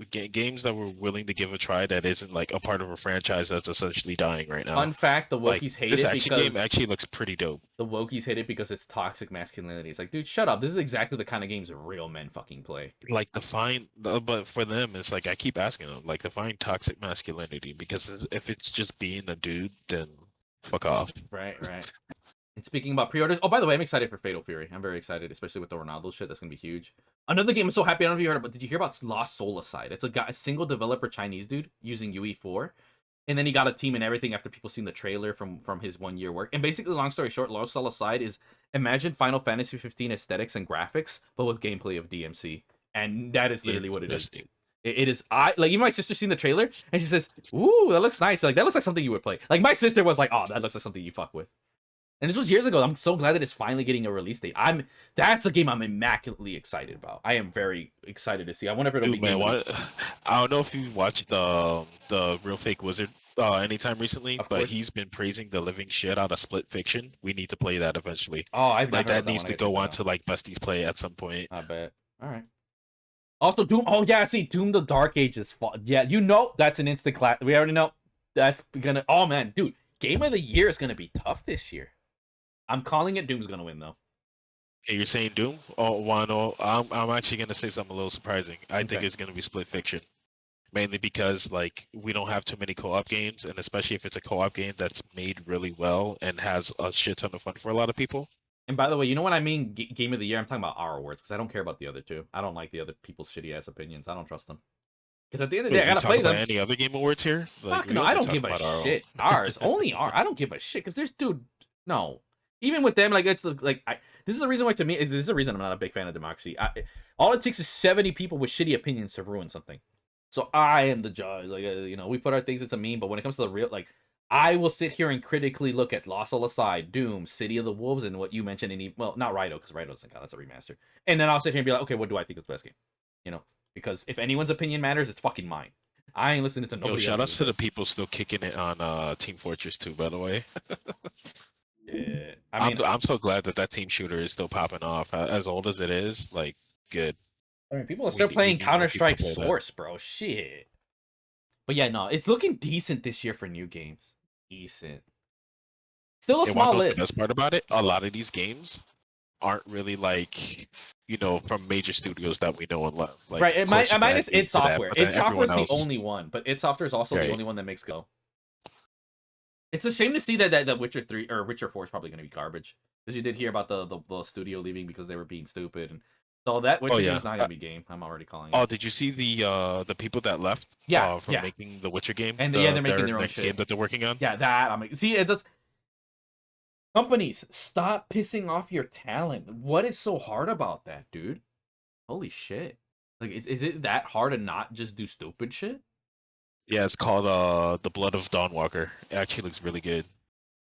games that we're willing to give a try that isn't like a part of a franchise that's essentially dying right now. Fun fact: the Wokies hate it because this game actually looks pretty dope. The Wokies hate it because it's toxic masculinity. It's like, dude, shut up. This is exactly the kind of games real men fucking play. Like but for them, it's like I keep asking them, like define toxic masculinity because if it's just being a dude, then fuck off. Right. And speaking about pre-orders, oh, by the way, I'm excited for Fatal Fury. I'm very excited, especially with the Ronaldo shit. That's going to be huge. Another game I'm so happy I don't know if you heard about, did you hear about Lost Soulacide? It's a single developer Chinese dude using UE4. And then he got a team and everything after people seen the trailer from his 1 year work. And basically, long story short, Lost Soulacide is imagine Final Fantasy 15 aesthetics and graphics, but with gameplay of DMC. And that is literally what it is. It is, even my sister seen the trailer and she says, ooh, that looks nice. Like, that looks like something you would play. Like, my sister was like, oh, that looks like something you fuck with. And this was years ago. I'm so glad that it's finally getting a release date. That's a game I'm immaculately excited about. I am very excited to see. I wonder if it'll be. Man, I don't know if you watched the Real Fake Wizard anytime recently, Of but course. he's been praising the living shit out of Split Fiction. We need to play that eventually. Oh, I've Like not heard that of that needs one. to go on to like Besties Play at some point. I bet. All right. Also, Doom. Oh yeah, see, Doom: The Dark Ages. Yeah, you know that's an instant class. We already know that's gonna. Oh man, dude, Game of the Year is gonna be tough this year. I'm calling it. Doom's gonna win though. Okay, you're saying Doom? Oh, Wano, I'm actually gonna say something a little surprising. I think Okay. it's gonna be Split Fiction, mainly because like we don't have too many co-op games, and especially if it's a co-op game that's made really well and has a shit ton of fun for a lot of people. And by the way, you know what I mean? Game of the Year. I'm talking about our awards because I don't care about the other two. I don't like the other people's shitty ass opinions. I don't trust them. Because at the end of the Wait, day, I we gotta talk play about them. any other game awards here? Like Fuck we no, I only don't talk give a about our own. shit. Ours, only our. I don't give a shit because there's no. Even with them, like this is the reason why to me. This is the reason I'm not a big fan of democracy. All it takes is 70 people with shitty opinions to ruin something. So I am the judge. Like we put our things as a meme, but when it comes to the real, like, I will sit here and critically look at Lost Soul Aside, Doom, City of the Wolves, and what you mentioned. Well, not Raido because Raido doesn't count. That's a remaster. And then I'll sit here and be like, okay, what do I think is the best game? Because if anyone's opinion matters, it's fucking mine. I ain't listening to nobody. Shout outs to the people still kicking it on Team Fortress 2, by the way. Yeah, I mean, I'm so glad that Team Shooter is still popping off. As old as it is, like, good. People are still playing need more Counter-Strike people play that. Source, bro. Shit. But yeah, no, it's looking decent this year for new games. Decent. Still a And small what knows list. the best part about it? A lot of these games aren't really like, from major studios that we know and love. Like, Right, minus id Software. Id id Software is the only one, but id Software is also the only one that makes Go. It's a shame to see that Witcher 3 or Witcher 4 is probably going to be garbage. Because you did hear about the studio leaving because they were being stupid, and so that Witcher game is not going to be game. I'm already calling it. Oh, did you see the people that left? From making the Witcher game, and they're making their own next game that they're working on. Yeah, that see it does. Companies, stop pissing off your talent. What is so hard about that, dude? Holy shit! Like, is it that hard to not just do stupid shit? Yeah, it's called The Blood of Dawnwalker. It actually looks really good.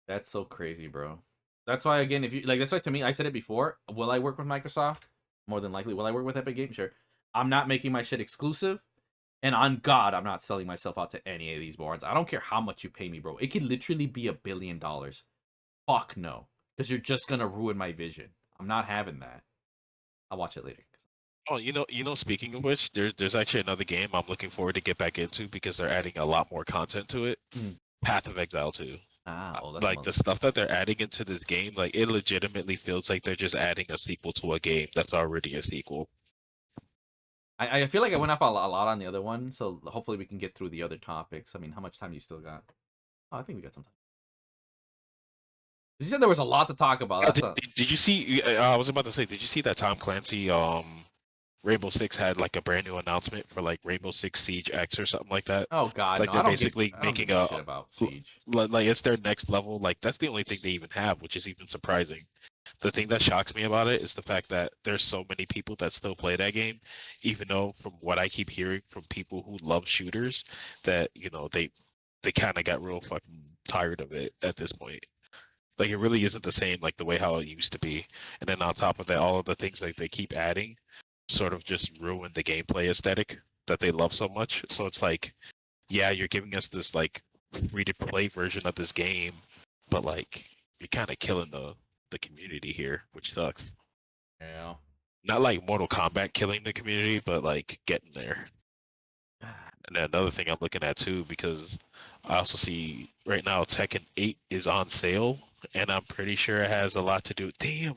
That's so crazy, bro. That's why, again, if you like, that's why to me, I said it before. Will I work with Microsoft? More than likely. Will I work with Epic Games? Sure. I'm not making my shit exclusive, and on God, I'm not selling myself out to any of these boards. I don't care how much you pay me, bro. It could literally be $1 billion. Fuck no, because you're just gonna ruin my vision. I'm not having that. I'll watch it later. Oh, speaking of which, there's actually another game I'm looking forward to get back into because they're adding a lot more content to it. Path of Exile 2. Like the stuff that they're adding into this game, like it legitimately feels like they're just adding a sequel to a game that's already a sequel. I feel like I went off a lot on the other one, so hopefully we can get through the other topics. I mean, how much time do you still got? Oh, I think we got some time. You said there was a lot to talk about. Did you see? I was about to say, did you see that Tom Clancy Rainbow Six had like a brand new announcement for like Rainbow Six Siege X or something like that? Oh God, like no, they're basically making a shit about Siege. Like it's their next level. Like that's the only thing they even have, which is even surprising. The thing that shocks me about it is the fact that there's so many people that still play that game, even though from what I keep hearing from people who love shooters, that they kind of got real fucking tired of it at this point. Like it really isn't the same like the way how it used to be. And then on top of that, all of the things that they keep adding sort of just ruin the gameplay aesthetic that they love so much. So it's like, yeah, you're giving us this like free to play version of this game, but like you're kind of killing the community here, which sucks. Yeah. Not like Mortal Kombat killing the community, but like getting there. And then another thing I'm looking at too, because I also see right now Tekken 8 is on sale, and I'm pretty sure it has a lot to do. Damn.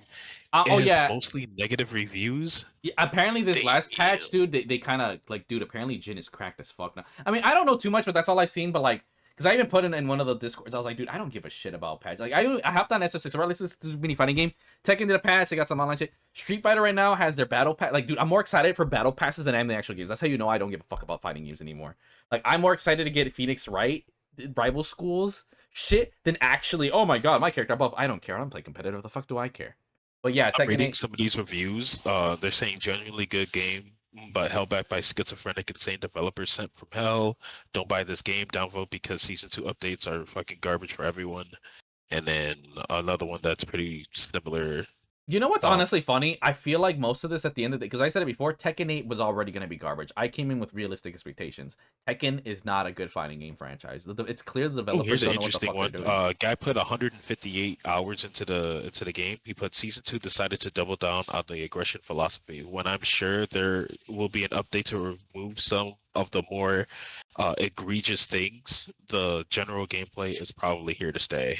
Mostly negative reviews. Yeah, apparently this last patch, dude, they kind of like, dude, apparently Jin is cracked as fuck now. I mean, I don't know too much, but that's all I've seen. But like, because I even put in one of the discords, I was like, dude, I don't give a shit about patch. Like, I hopped on SF6, or at least this mini fighting game. Tekken did a patch. They got some online shit. Street Fighter right now has their battle pass. Like, dude, I'm more excited for battle passes than I am the actual games. That's how you know I don't give a fuck about fighting games anymore. Like, I'm more excited to get Phoenix Wright, rival schools shit than actually, oh my god, my character above. I don't care. I don't play competitive. The fuck do I care? But yeah, I'm reading some of these reviews. They're saying genuinely good game, but held back by schizophrenic, insane developers sent from hell. Don't buy this game. Downvote because season 2 updates are fucking garbage for everyone. And then another one that's pretty similar You know what's honestly funny? I feel like most of this at the end of the because I said it before, Tekken 8 was already going to be garbage. I came in with realistic expectations. Tekken is not a good fighting game franchise. It's clear the developers Here's an don't know what the interesting fuck one. they're doing. Guy put 158 hours into the game. He put season 2 decided to double down on the aggression philosophy. When I'm sure there will be an update to remove some of the more egregious things, the general gameplay is probably here to stay.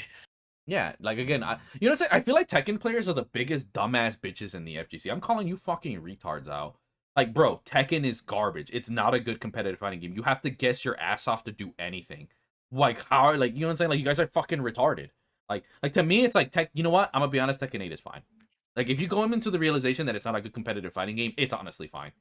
Yeah, like again, you know what I'm saying? I feel like Tekken players are the biggest dumbass bitches in the FGC. I'm calling you fucking retards out. Like, bro, Tekken is garbage. It's not a good competitive fighting game. You have to guess your ass off to do anything. Like, how, like, you know what I'm saying? Like, you guys are fucking retarded. Like to me, it's like, you know what? I'm gonna be honest, Tekken 8 is fine. Like, if you go into the realization that it's not a good competitive fighting game, it's honestly fine.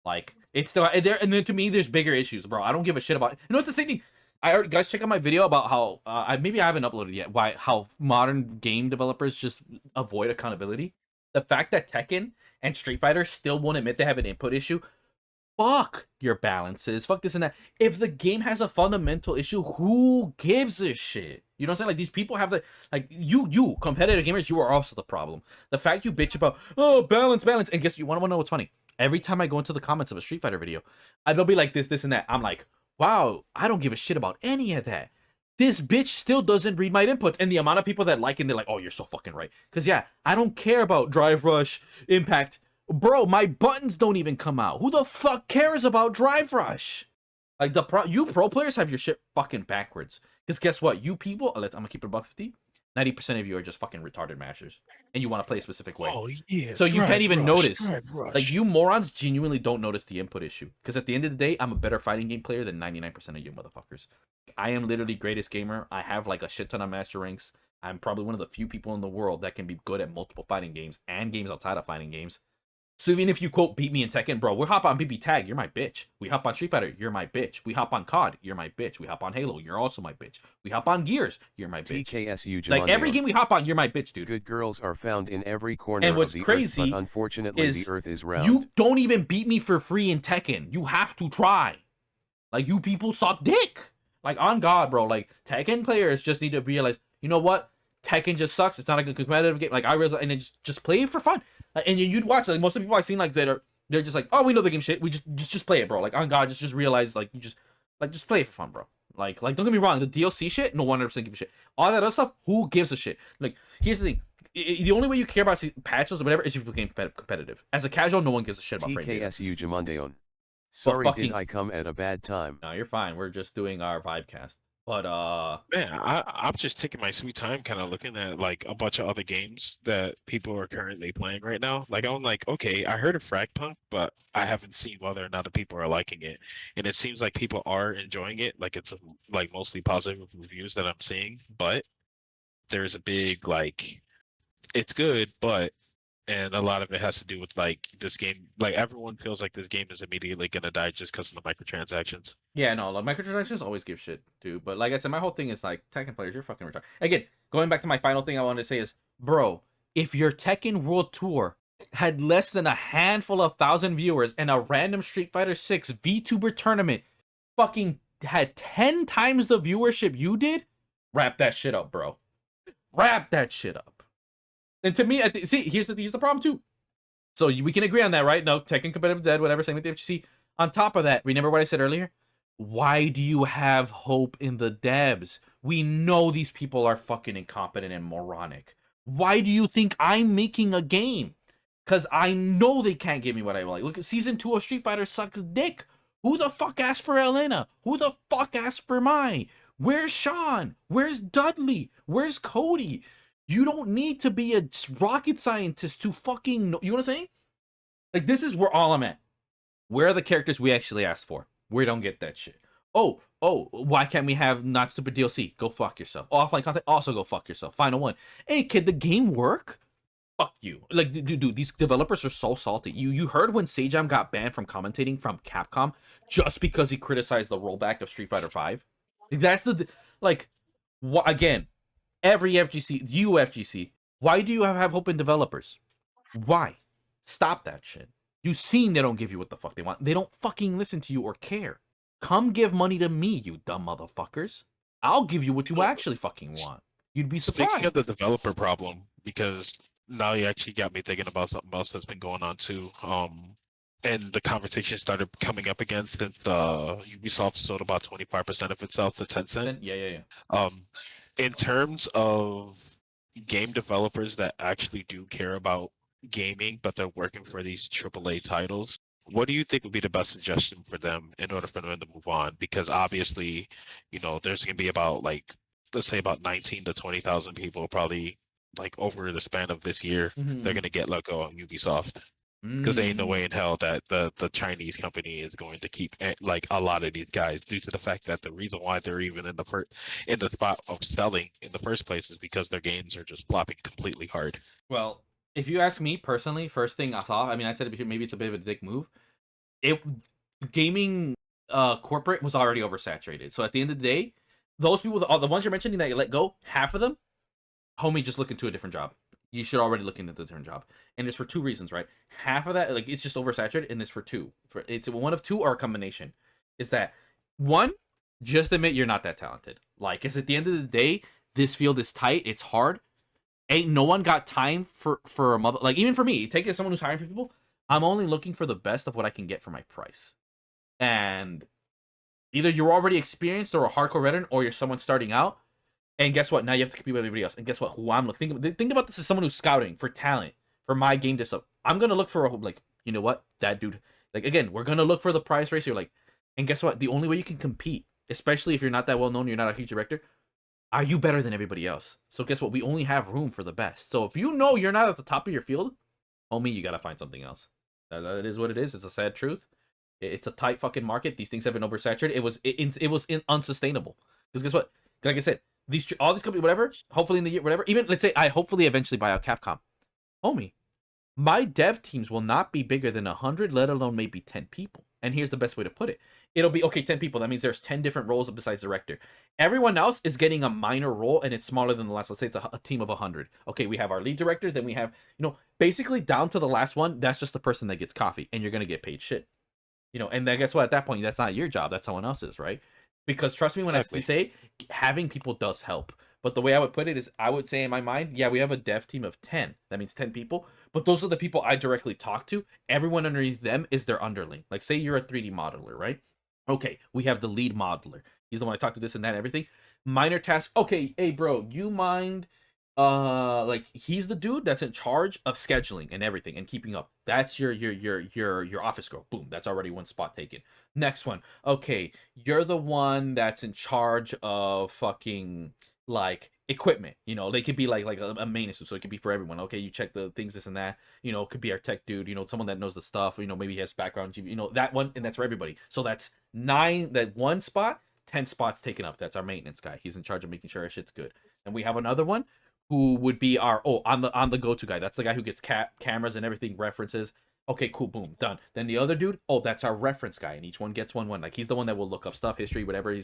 Like, it's still there, and then to me, there's bigger issues, bro. I don't give a shit about. You know, it's the same thing. I already, guys, check out my video about how maybe I haven't uploaded yet. How modern game developers just avoid accountability. The fact that Tekken and Street Fighter still won't admit they have an input issue. Fuck your balances. Fuck this and that. If the game has a fundamental issue, who gives a shit? You know what I'm saying? Like, these people have the, like, you competitive gamers, you are also the problem. The fact you bitch about, oh, balance, and guess you want to know what's funny? Every time I go into the comments of a Street Fighter video, they'll be like this, and that. I'm like, wow, I don't give a shit about any of that. This bitch still doesn't read my inputs. And the amount of people that like it, they're like, oh, you're so fucking right. Because, yeah, I don't care about drive rush, impact. Bro, my buttons don't even come out. Who the fuck cares about drive rush? Like, you pro players have your shit fucking backwards. Because guess what? You people, I'm going to keep it $1.50. 90% of you are just fucking retarded mashers. And you want to play a specific way. Oh, yeah. So you can't even notice. Rush. Like, you morons genuinely don't notice the input issue. Because at the end of the day, I'm a better fighting game player than 99% of you motherfuckers. I am literally greatest gamer. I have like a shit ton of master ranks. I'm probably one of the few people in the world that can be good at multiple fighting games and games outside of fighting games. So even if you, quote, beat me in Tekken, bro, we hop on BB Tag, you're my bitch. We hop on Street Fighter, you're my bitch. We hop on COD, you're my bitch. We hop on Halo, you're also my bitch. We hop on Gears, you're my bitch. TKSU Like, every game we hop on, you're my bitch, dude. Good girls are found in every corner and what's of the crazy earth, but unfortunately is the earth is round. you don't even beat me for free in Tekken. You have to try. Like, you people suck dick. Like, on God, bro. Like, Tekken players just need to realize, you know what? Tekken just sucks. It's not a good competitive game. Like, I realize, and then just play it for fun. And you'd watch, like, most of the people I've seen, like, they're just like, oh, we know the game shit. We just play it, bro. Like, on God, just realize, like, you just play it for fun, bro. Like, don't get me wrong. The DLC shit, no 100% give a shit. All that other stuff, who gives a shit? Like, here's the thing. The only way you care about patches or whatever is if you became competitive. As a casual, no one gives a shit about frame data. TKSU Jamondeon. Sorry, did I come at a bad time? No, you're fine. We're just doing our Vibecast. But man, I'm just taking my sweet time, kind of looking at like a bunch of other games that people are currently playing right now. Like, I'm like, okay, I heard of Fragpunk, but I haven't seen whether or not the people are liking it. And it seems like people are enjoying it. Like, it's like mostly positive reviews that I'm seeing. But there's a big like, it's good, but. And a lot of it has to do with like this game. Like, everyone feels like this game is immediately gonna die just because of the microtransactions. Yeah, no, like, microtransactions always give shit too. But like I said, my whole thing is like, Tekken players, you're fucking retarded. Again, going back to my final thing I wanted to say is, bro, if your Tekken World Tour had less than a handful of 1,000 viewers and a random Street Fighter 6 VTuber tournament fucking had 10 times the viewership you did, wrap that shit up, bro. Wrap that shit up. And to me, see, here's the problem too. So we can agree on that, right? No, Tekken competitive dead, whatever. Same with the FGC. On top of that, remember what I said earlier? Why do you have hope in the devs? We know these people are fucking incompetent and moronic. Why do you think I'm making a game? Because I know they can't give me what I like. Look at season 2 of Street Fighter sucks dick. Who the fuck asked for Elena? Who the fuck asked for Mai? Where's Sean? Where's Dudley? Where's Cody? You don't need to be a rocket scientist to fucking know. You know what I'm saying? Like, this is where all I'm at. Where are the characters we actually asked for? We don't get that shit. Oh, why can't we have not stupid DLC? Go fuck yourself. Offline content, also go fuck yourself. Final one. Hey, can the game work? Fuck you. Like, dude, these developers are so salty. You heard when Sejam got banned from commentating from Capcom just because he criticized the rollback of Street Fighter V? That's like, again, every FGC, UFGC, why do you have hope in developers? Why? Stop that shit. You've seen they don't give you what the fuck they want. They don't fucking listen to you or care. Come give money to me, you dumb motherfuckers. I'll give you what you actually fucking want. You'd be surprised. Speaking of the developer problem, because Now you actually got me thinking about something else that's been going on too. And the conversation started coming up again since Ubisoft sold about 25% of itself to Tencent. Yeah. In terms of game developers that actually do care about gaming, but they're working for these AAA titles, what do you think would be the best suggestion for them in order for them to move on? Because obviously, there's going to be about let's say about 19 to 20,000 people probably over the span of this year, they're going to get let go on Ubisoft. Because there ain't no way in hell that the Chinese company is going to keep a lot of these guys, due to the fact that the reason why they're even in the spot of selling in the first place is because their games are just flopping completely hard. Well, if you ask me personally, first thing I saw, I mean, I said it, maybe it's a bit of a dick move. Gaming corporate was already oversaturated. So at the end of the day, those people, the ones you're mentioning that you let go, half of them, homie, just look into a different job. You should already look into the different job. And it's for two reasons, right? Half of that, it's just oversaturated, and it's for two. It's one of two or a combination. Is that one, just admit you're not that talented. Because at the end of the day, this field is tight, it's hard. Ain't no one got time for a mother. Even for me, take it as someone who's hiring for people, I'm only looking for the best of what I can get for my price. And either you're already experienced or a hardcore veteran, or you're someone starting out. And guess what? Now you have to compete with everybody else. And guess what? Who I'm looking. Think about this as someone who's scouting for talent for my game dev stuff. I'm gonna look for you know what? That dude. Again, we're gonna look for the price ratio. And guess what? The only way you can compete, especially if you're not that well known, you're not a huge director, are you better than everybody else? So guess what? We only have room for the best. So if you know you're not at the top of your field, homie, you gotta find something else. That is what it is. It's a sad truth. It's a tight fucking market. These things have been oversaturated. It was unsustainable. Because guess what? Like I said, all these companies, whatever, hopefully in the year, whatever, even let's say I hopefully eventually buy out Capcom. Homie, my dev teams will not be bigger than 100, let alone maybe 10 people. And here's the best way to put it. It'll be, okay, 10 people. That means there's 10 different roles besides director. Everyone else is getting a minor role, and it's smaller than the last. Let's say it's a team of 100. Okay, we have our lead director, then we have, basically down to the last one, that's just the person that gets coffee, and you're going to get paid shit. And then guess what? At that point, that's not your job. That's someone else's, right? Because trust me when I say having people does help. But the way I would put it is I would say in my mind, yeah, we have a dev team of 10. That means 10 people. But those are the people I directly talk to. Everyone underneath them is their underling. Say you're a 3D modeler, right? Okay, we have the lead modeler. He's the one I talk to this and that and everything. Minor tasks. Okay, hey, bro, you mind... he's the dude that's in charge of scheduling and everything and keeping up. That's your office girl. Boom, that's already one spot taken. Next one. Okay, you're the one that's in charge of fucking equipment. They could be like a maintenance, so it could be for everyone. Okay, you check the things, this and that. It could be our tech dude. Someone that knows the stuff. Maybe he has background. That one, and that's for everybody. So that's 9. That one spot, 10 spots taken up. That's our maintenance guy. He's in charge of making sure our shit's good. And we have another one who would be our on the go-to guy. That's the guy who gets cameras and everything, references. Okay, cool, boom, done. Then the other dude, that's our reference guy, and each one gets one. He's the one that will look up stuff, history, whatever.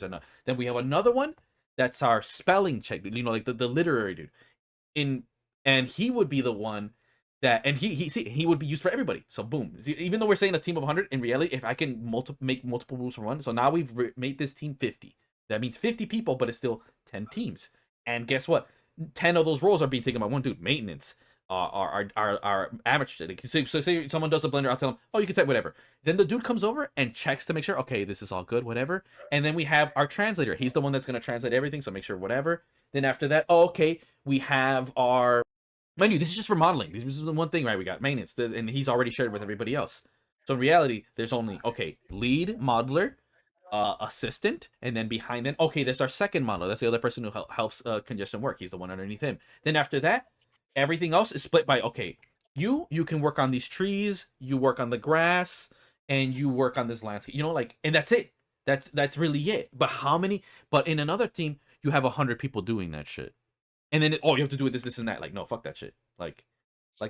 Then we have another one that's our spelling check dude. The literary dude. And he would be the one that, and he would be used for everybody. So boom, even though we're saying a team of 100, in reality, if I can make multiple rules for one, so now we've made this team 50. That means 50 people, but it's still 10 teams. And guess what? 10 of those roles are being taken by one dude. Maintenance, our amateur. So say someone does a blender, I'll tell them, you can type whatever. Then the dude comes over and checks to make sure, okay, this is all good, whatever. And then we have our translator. He's the one that's going to translate everything, so make sure whatever. Then after that, okay, we have our... Mind you, this is just for modeling. This is the one thing, right? We got maintenance, and he's already shared with everybody else. So in reality, there's only, lead modeler, assistant, and then behind them, there's our second modeler. That's the other person who helps congestion work. He's the one underneath him. Then after that, everything else is split by, you can work on these trees, you work on the grass, and you work on this landscape. And that's it. That's really it. But how many? But in another team, you have 100 people doing that shit, and then you have to do it this and that. No, fuck that shit.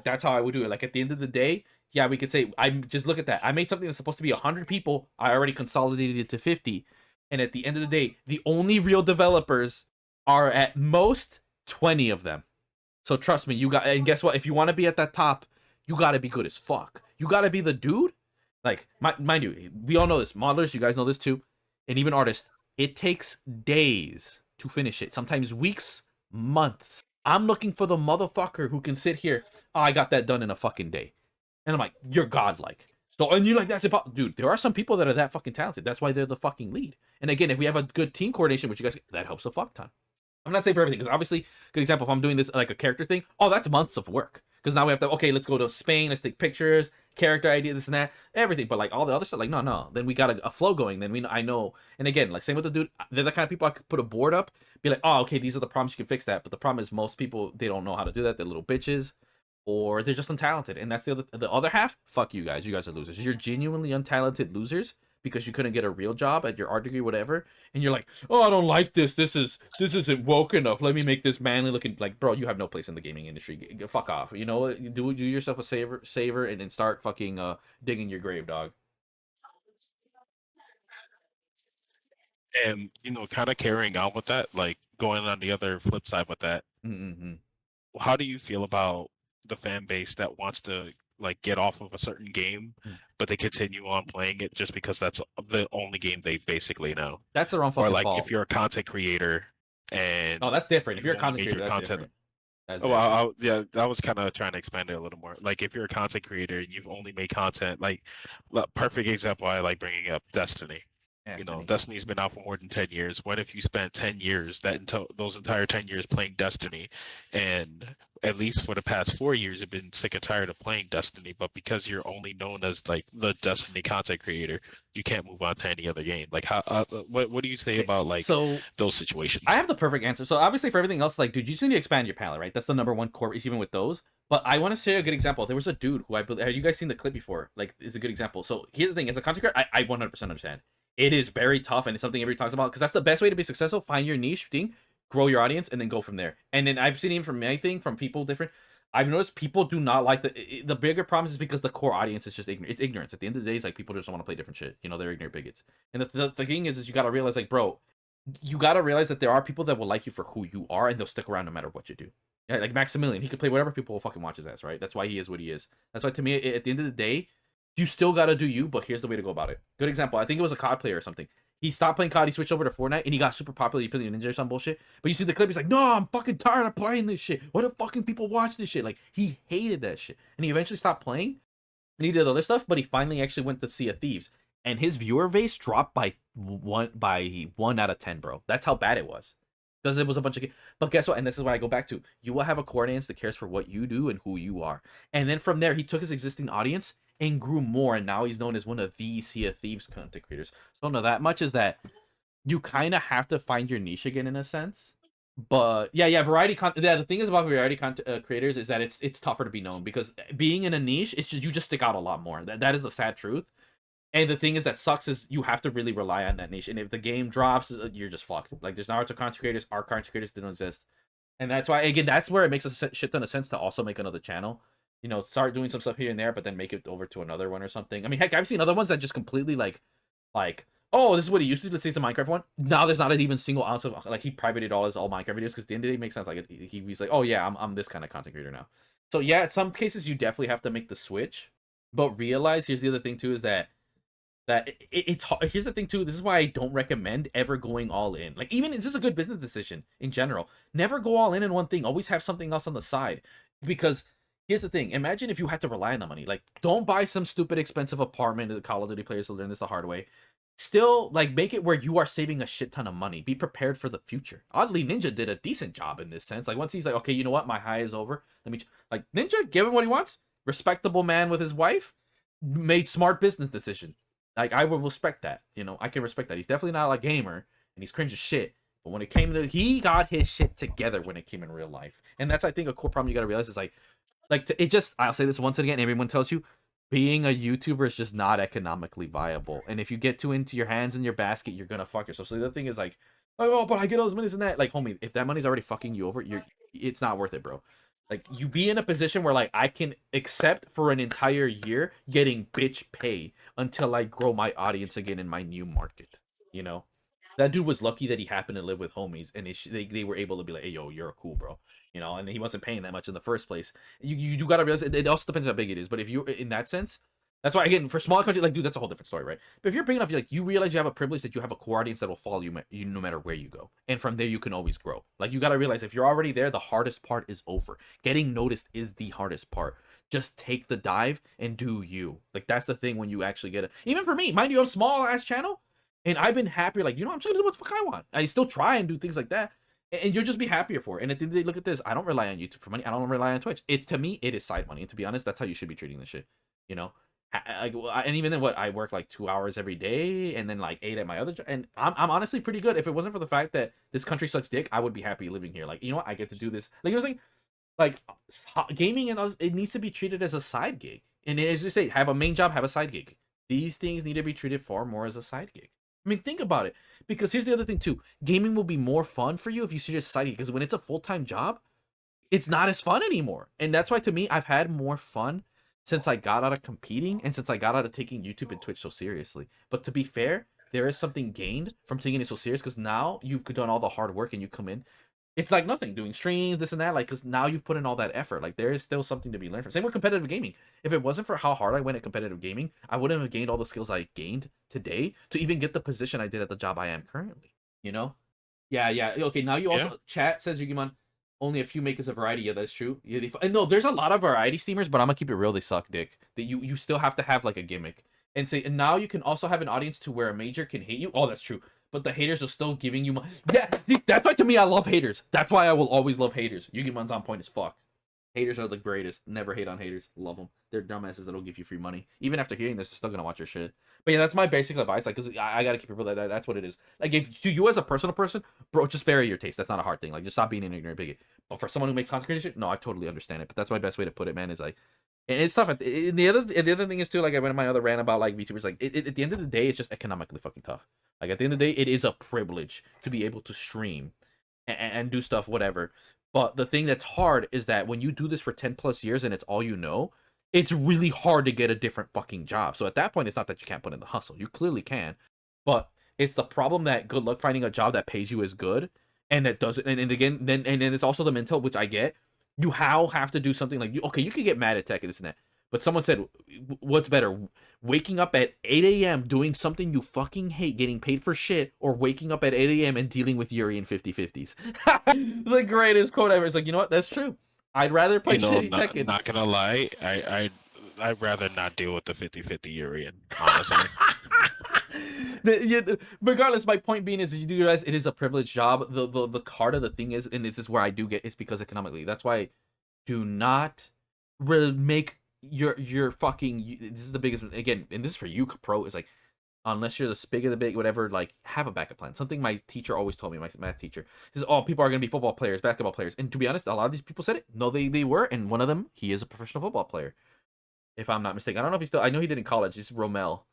That's how I would do it. At the end of the day, yeah, we could say, just look at that. I made something that's supposed to be 100 people. I already consolidated it to 50. And at the end of the day, the only real developers are at most 20 of them. So trust me, and guess what? If you want to be at that top, you got to be good as fuck. You got to be the dude. Mind you, we all know this. Modelers, you guys know this too. And even artists, it takes days to finish it. Sometimes weeks, months. I'm looking for the motherfucker who can sit here. Oh, I got that done in a fucking day. And I'm like, you're godlike. So, and you're like, that's impossible. Dude, there are some people that are that fucking talented. That's why they're the fucking lead. And again, if we have a good team coordination, which you guys, that helps a fuck ton. I'm not saying for everything, because obviously, good example, if I'm doing this like a character thing, oh, that's months of work. Because now we have to, okay, let's go to Spain, let's take pictures, character idea, this and that, everything. But like all the other stuff, like, no. Then we got a flow going. Then I know. And again, like same with the dude, they're the kind of people I could put a board up, be like, oh, okay, these are the problems, you can fix that. But the problem is most people, they don't know how to do that. They're little bitches. Or they're just untalented. And that's the other half, fuck you guys. You guys are losers. You're genuinely untalented losers because you couldn't get a real job at your art degree, whatever. And you're like, oh, I don't like this. This isn't woke enough. Let me make this manly looking. Like, bro, you have no place in the gaming industry. Fuck off. You know, do yourself a savor and then start fucking digging your grave, dog. And you know, kind of carrying on with that, like going on the other flip side with that. Mm-hmm. How do you feel about the fan base that wants to like get off of a certain game, but they continue on playing it just because that's the only game they basically know? That's their own fucking Or like fault. if you're a content creator and that's different. If you're a content creator, that's different. Yeah, I was kind of trying to expand it a little more. Like if you're a content creator and you've only made content, like perfect example, I like bringing up Destiny. You know, Destiny's been out for more than 10 years. What if you spent 10 years, those entire 10 years playing Destiny, and at least for the past 4 years have been sick and tired of playing Destiny, but because you're only known as like the Destiny content creator, you can't move on to any other game. Like how what do you say about like those situations? I have the perfect answer. So obviously for everything else, like, dude, you just need to expand your palette, right? That's the number one core, even with those. But I want to say a good example. There was a dude who have you guys seen the clip before? Like, it's a good example. So here's the thing: as a content creator, I 100% understand. It is very tough, and it's something everybody talks about because that's the best way to be successful. Find your niche thing, grow your audience, and then go from there. And then I've seen even from my thing, from people different. I've noticed people do not like the bigger problem is because the core audience is just ignorant. It's ignorance. At the end of the day, it's like people just want to play different shit. You know, they're ignorant bigots. And the thing is you got to realize, like, bro, you got to realize that there are people that will like you for who you are, and they'll stick around no matter what you do. Yeah, like Maximilian, he could play whatever, people will fucking watch his ass, right? That's why he is what he is. That's why, to me, at the end of the day, you still got to do you, but here's the way to go about it. Good example. I think it was a COD player or something. He stopped playing COD, he switched over to Fortnite, and he got super popular. He played Ninja or some bullshit. But you see the clip, he's like, no, I'm fucking tired of playing this shit. Why do fucking people watch this shit? Like, he hated that shit. And he eventually stopped playing, and he did other stuff, but he finally actually went to Sea of Thieves. And his viewer base dropped by one out of 10, bro. That's how bad it was. Because it was a bunch of... But guess what? And this is what I go back to. You will have a core audience that cares for what you do and who you are. And then from there, he took his existing audience and grew more, and now he's known as one of the Sea of Thieves content creators. So no, that much is that you kind of have to find your niche again in a sense. But yeah, variety content. Yeah, the thing is about variety content creators is that it's tougher to be known because being in a niche, it's just you just stick out a lot more. That is the sad truth. And the thing is that sucks is you have to really rely on that niche. And if the game drops, you're just fucked. Like there's Naruto content creators, our content creators didn't exist, and that's why again that's where it makes a shit ton of sense to also make another channel. You know, start doing some stuff here and there, but then make it over to another one or something. I mean, heck, I've seen other ones that just completely like, oh, this is what he used to do. Let's say it's a Minecraft one. Now there's not an even single ounce of like he privated all Minecraft videos because at the end of the day, it makes sense. Like he's like, oh yeah, I'm this kind of content creator now. So yeah, in some cases you definitely have to make the switch, but realize here's the other thing too is that it's hard. Here's the thing too. This is why I don't recommend ever going all in. Like even this is a good business decision in general. Never go all in one thing. Always have something else on the side because. Here's the thing. Imagine if you had to rely on the money. Like, don't buy some stupid expensive apartment. The Call of Duty players will learn this the hard way. Still, like, make it where you are saving a shit ton of money. Be prepared for the future. Oddly, Ninja did a decent job in this sense. Like, once he's like, okay, you know what? My high is over. Let me... Like, Ninja, give him what he wants. Respectable man with his wife. Made smart business decision. Like, I will respect that. You know, I can respect that. He's definitely not a gamer. And he's cringe as shit. But when it came to... He got his shit together when it came in real life. And that's, I think, a core problem you got to realize is, like... I'll say this once again, everyone tells you, being a YouTuber is just not economically viable. And if you get too into your hands in your basket, you're going to fuck yourself. So the thing is like, oh, but I get all those monies and that. Like, homie, if that money's already fucking you over, it's not worth it, bro. Like, you be in a position where, like, I can accept for an entire year getting bitch pay until I grow my audience again in my new market, you know? That dude was lucky that he happened to live with homies, and they were able to be like, hey, yo, you're a cool bro. You know, and he wasn't paying that much in the first place. You got to realize it also depends how big it is. But if you're in that sense, That's why, again, for smaller countries, like, dude, that's a whole different story, right? But if you're big enough, you realize you have a privilege that you have a core audience that will follow you no matter where you go. And from there, you can always grow. Like, you got to realize if you're already there, the hardest part is over. Getting noticed is the hardest part. Just take the dive and do you. Like, that's the thing when you actually get it. Even for me, mind you, I'm a small-ass channel, and I've been happier. Like, I'm just going to do what the fuck I want. I still try and do things like that. And you'll just be happier for it. And at the end of the day, look at this. I don't rely on YouTube for money. I don't rely on Twitch. To me, it is side money. And to be honest, that's how you should be treating this shit. And even then, I work like 2 hours every day, and then like 8 at my other job. And I'm honestly pretty good. If it wasn't for the fact that this country sucks dick, I would be happy living here. Like, you know what? I get to do this. Like, you know what I'm saying? Like, gaming and others, it needs to be treated as a side gig. And as they say, have a main job, have a side gig. These things need to be treated far more as a side gig. I mean, think about it. Because here's the other thing too. Gaming will be more fun for you if you see it as a side gig. Because when it's a full-time job, it's not as fun anymore. And that's why, to me, I've had more fun since I got out of competing and since I got out of taking YouTube and Twitch so seriously. But to be fair, there is something gained from taking it so serious, because now you've done all the hard work and you come in. It's like nothing, doing streams, this and that, like, because now you've put in all that effort. Like, there is still something to be learned from. Same with competitive gaming. If it wasn't for how hard I went at competitive gaming, I wouldn't have gained all the skills I gained today to even get the position I did at the job I am currently, you know? Yeah. Okay, now you also, chat says, Yugimon, only a few make us a variety. Yeah, that's true. Yeah, and no, there's a lot of variety streamers, but I'm gonna keep it real. They suck dick. That you still have to have like a gimmick. And now you can also have an audience to where a major can hate you. Oh, that's true. But the haters are still giving you money. Yeah, that's why to me I love haters. That's why I will always love haters. Yugimon's on point as fuck. Haters are the greatest. Never hate on haters. Love them. They're dumbasses that'll give you free money. Even after hearing this, they're still gonna watch your shit. But yeah, that's my basic advice. Like, cause I gotta keep it real. That's what it is. Like, if to you as a personal person, bro, just vary your taste. That's not a hard thing. Like, just stop being an ignorant bigot. But for someone who makes content creation, no, I totally understand it. But that's my best way to put it, man. Is like, and it's tough. And the other thing is too, like, I went on my other rant about like VTubers. Like, at the end of the day, it's just economically fucking tough. Like, at the end of the day, it is a privilege to be able to stream and do stuff, whatever. But the thing that's hard is that when you do this for 10 plus years and it's all you know, it's really hard to get a different fucking job. So at that point, it's not that you can't put in the hustle. You clearly can. But it's the problem that good luck finding a job that pays you as good and that doesn't. And again, then it's also the mental, which I get. You have to do something like, okay, you could get mad at tech and this and that. But someone said, what's better, waking up at 8 a.m. doing something you fucking hate, getting paid for shit, or waking up at 8 a.m. and dealing with Yuri in 50/50s? The greatest quote ever. It's like, you know what? That's true. I'd rather play shitty Tekken. Not gonna lie, I'd rather not deal with the 50/50 Yuri, honestly. Regardless, my point being is that you do realize it is a privileged job. The card of the thing is, and this is where I do get, it's because economically. That's why do not make your fucking, this is the biggest, again, and this is for you pro, is like, unless you're the big of the big, whatever, like, have a backup plan. Something my teacher always told me, my math teacher, he says, oh, people are going to be football players, basketball players. And to be honest, a lot of these people said it. No, they were, and one of them, he is a professional football player, if I'm not mistaken. I don't know if he's still, I know he did in college. He's Romel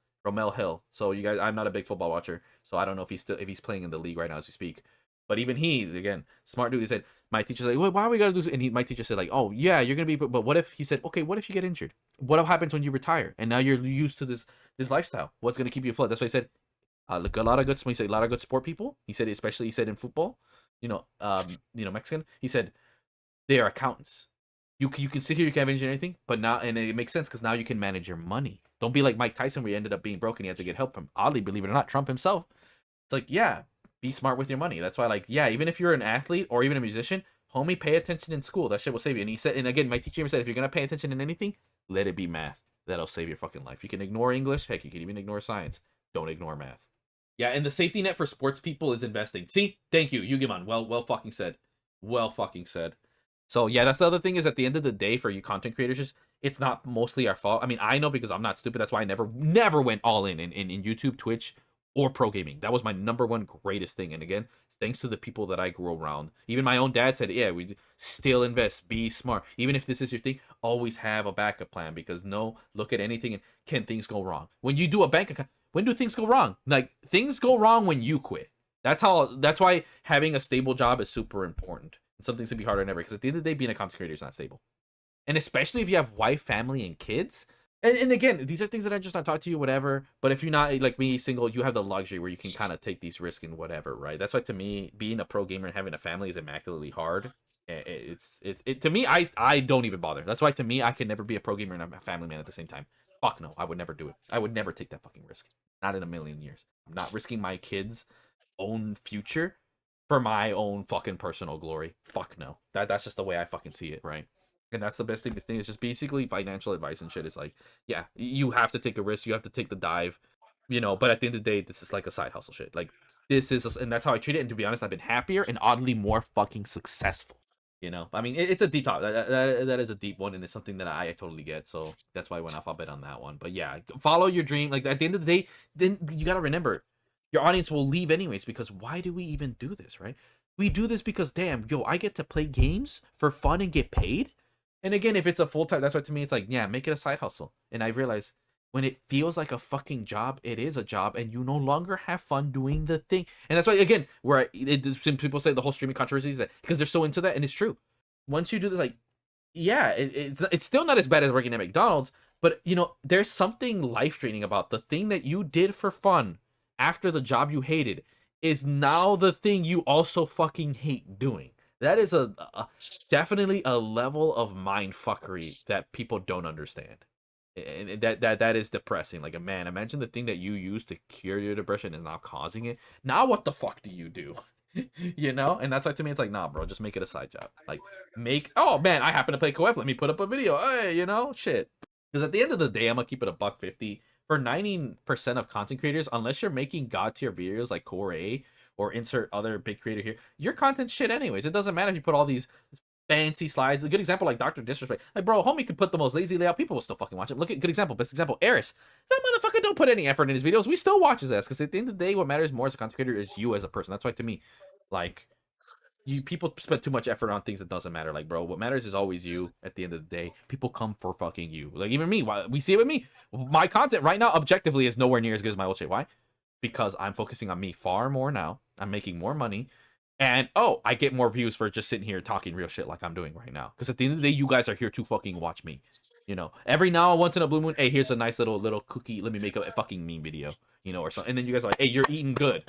Hill. So you guys, I'm not a big football watcher, so I don't know if he's playing in the league right now as we speak. But even he, again, smart dude, he said, my teacher's like, well, why are we gotta do this? And my teacher said, like, oh yeah, you're gonna be, but what if, he said, okay, what if you get injured? What happens when you retire and now you're used to this lifestyle? What's gonna keep you afloat? That's why he said, look, a lot of good sport people. He said, especially, he said in football, Mexican. He said they are accountants. You can sit here, you can have injured anything, but now, and it makes sense because now you can manage your money. Don't be like Mike Tyson, where he ended up being broke and he had to get help from, oddly, believe it or not, Trump himself. It's like, yeah, be smart with your money. That's why, like, yeah, even if you're an athlete or even a musician, homie, pay attention in school. That shit will save you. And he said, and again, my teacher said, if you're gonna pay attention in anything, let it be math. That'll save your fucking life. You can ignore English. Heck, you can even ignore science. Don't ignore math. Yeah, and the safety net for sports people is investing. See, thank you, Yugimon. Well fucking said. Well fucking said. So yeah, that's the other thing, is at the end of the day, for you content creators, it's not mostly our fault. I mean, I know, because I'm not stupid. That's why I never went all in YouTube, Twitch, or pro gaming. That was my number one greatest thing. And again, thanks to the people that I grew around. Even my own dad said, yeah, we still invest, be smart. Even if this is your thing, always have a backup plan, because look at anything and can things go wrong? When you do a bank account, when do things go wrong? Like, things go wrong when you quit. That's why having a stable job is super important. And some things can be harder than ever, because at the end of the day, being a content creator is not stable. And especially if you have wife, family, and kids. And again, these are things that I just not talk to you, whatever. But if you're not, like me, single, you have the luxury where you can kind of take these risks and whatever, right? That's why, to me, being a pro gamer and having a family is immaculately hard. To me, I don't even bother. That's why, to me, I can never be a pro gamer and a family man at the same time. Fuck no, I would never do it. I would never take that fucking risk. Not in a million years. I'm not risking my kids' own future for my own fucking personal glory. Fuck no. That's just the way I fucking see it, right? And that's the best thing. This thing is just basically financial advice and shit. Is like, yeah, you have to take a risk. You have to take the dive, But at the end of the day, this is like a side hustle shit. Like this is, and that's how I treat it. And to be honest, I've been happier and oddly more fucking successful. I mean, it's a deep talk. That is a deep one, and it's something that I totally get. So that's why I went off a bit on that one. But yeah, follow your dream. Like at the end of the day, then you gotta remember, your audience will leave anyways. Because why do we even do this, right? We do this because damn, I get to play games for fun and get paid. And again, if it's a full time, that's why to me it's like, yeah, make it a side hustle. And I realize when it feels like a fucking job, it is a job, and you no longer have fun doing the thing. And that's why, again, some people say the whole streaming controversy is that because they're so into that, and it's true. Once you do this, like, yeah, it's still not as bad as working at McDonald's, but there's something life draining about the thing that you did for fun after the job you hated is now the thing you also fucking hate doing. That is definitely a level of mind fuckery that people don't understand. And that is depressing. Like, man, imagine the thing that you used to cure your depression is now causing it. Now what the fuck do you do? And that's why to me it's like, nah, bro, just make it a side job. Like, oh man, I happen to play co-op, let me put up a video. Hey, shit. Because at the end of the day, I'm gonna keep it $1.50 for 90% of content creators. Unless you're making god tier videos like Core A or insert other big creator here, your content shit anyways. It doesn't matter if you put all these fancy slides. A good example, like Dr. Disrespect. Like, bro, homie could put the most lazy layout. People will still fucking watch it. Look at good example. Best example, Eris. That motherfucker don't put any effort in his videos. We still watch his ass. Because at the end of the day, what matters more as a content creator is you as a person. That's why to me, like, people spend too much effort on things that doesn't matter. Like, bro, what matters is always you. At the end of the day, people come for fucking you. Like, even me. We see it with me. My content right now, objectively, is nowhere near as good as my old shit. Why? Because I'm focusing on me far more now. I'm making more money. And, I get more views for just sitting here talking real shit like I'm doing right now. Because at the end of the day, you guys are here to fucking watch me. Every now and once in a blue moon, hey, here's a nice little cookie. Let me make a fucking meme video, or something. And then you guys are like, hey, you're eating good.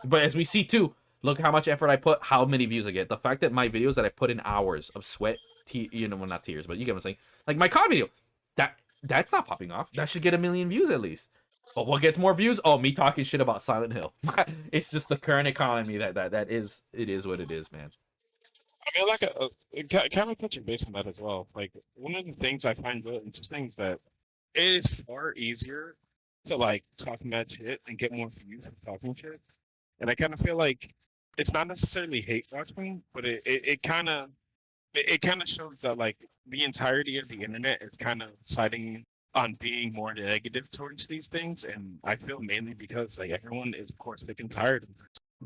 But as we see too, look how much effort I put, how many views I get. The fact that my videos that I put in hours of sweat, well, not tears, but you get what I'm saying. Like my COD video, that's not popping off. That should get 1 million views at least. But what gets more views? Oh, me talking shit about Silent Hill. It's just the current economy that is what it is, man. I mean, like kind of touching base on that as well. Like, one of the things I find really interesting is that it is far easier to like talk mad shit and get more views from talking shit. And I kind of feel like it's not necessarily hate watching, but it kind of shows that like the entirety of the internet is kind of siding on being more negative towards these things. And I feel mainly because like everyone is of course sick and tired of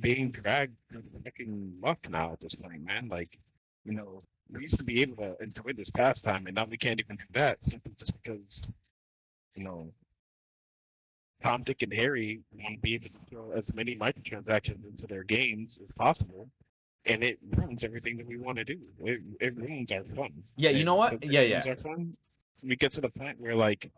being dragged through the fucking muck now at this point, man. Like, we used to be able to enjoy this pastime, and now we can't even do that simply just because, Tom, Dick, and Harry want to be able to throw as many microtransactions into their games as possible, and it ruins everything that we want to do. It ruins our fun. Yeah, you know what? Yeah. Ruins our fun. We get to the point where, like,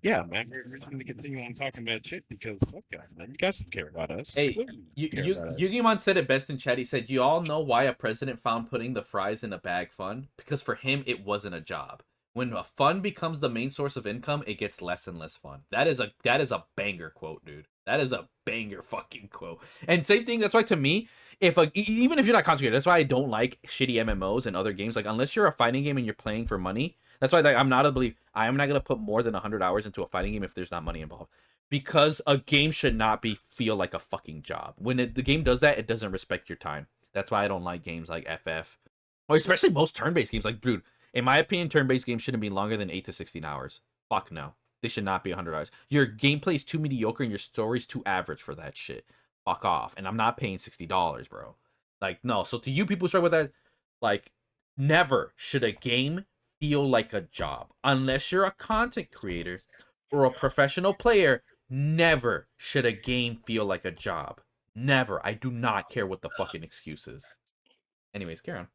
yeah, man, we're just going to continue on talking about shit because fuck guys, man. You guys don't care about us. Hey, Yugimon said it best in chat. He said, "You all know why a president found putting the fries in a bag fun? Because for him, it wasn't a job. When a fun becomes the main source of income, it gets less and less fun." That is a banger quote, dude. That is a banger fucking quote. And same thing. That's why to me, even if you're not concentrated, that's why I don't like shitty MMOs and other games. Like, unless you're a fighting game and you're playing for money. That's why I'm not gonna put more than 100 hours into a fighting game if there's not money involved, because a game should not feel like a fucking job. When the game does that, it doesn't respect your time. That's why I don't like games like FF, or especially most turn-based games. Like, dude, in my opinion, turn-based games shouldn't be longer than 8 to 16 hours. Fuck no, they should not be 100 hours. Your gameplay is too mediocre and your story's too average for that shit. Fuck off. And I'm not paying $60, bro. Like, no. So to you people who struggle with that, like, never should a game feel like a job. Unless you're a content creator or a professional player, never should a game feel like a job. Never. I do not care what the fucking excuse is. Anyways, carry on.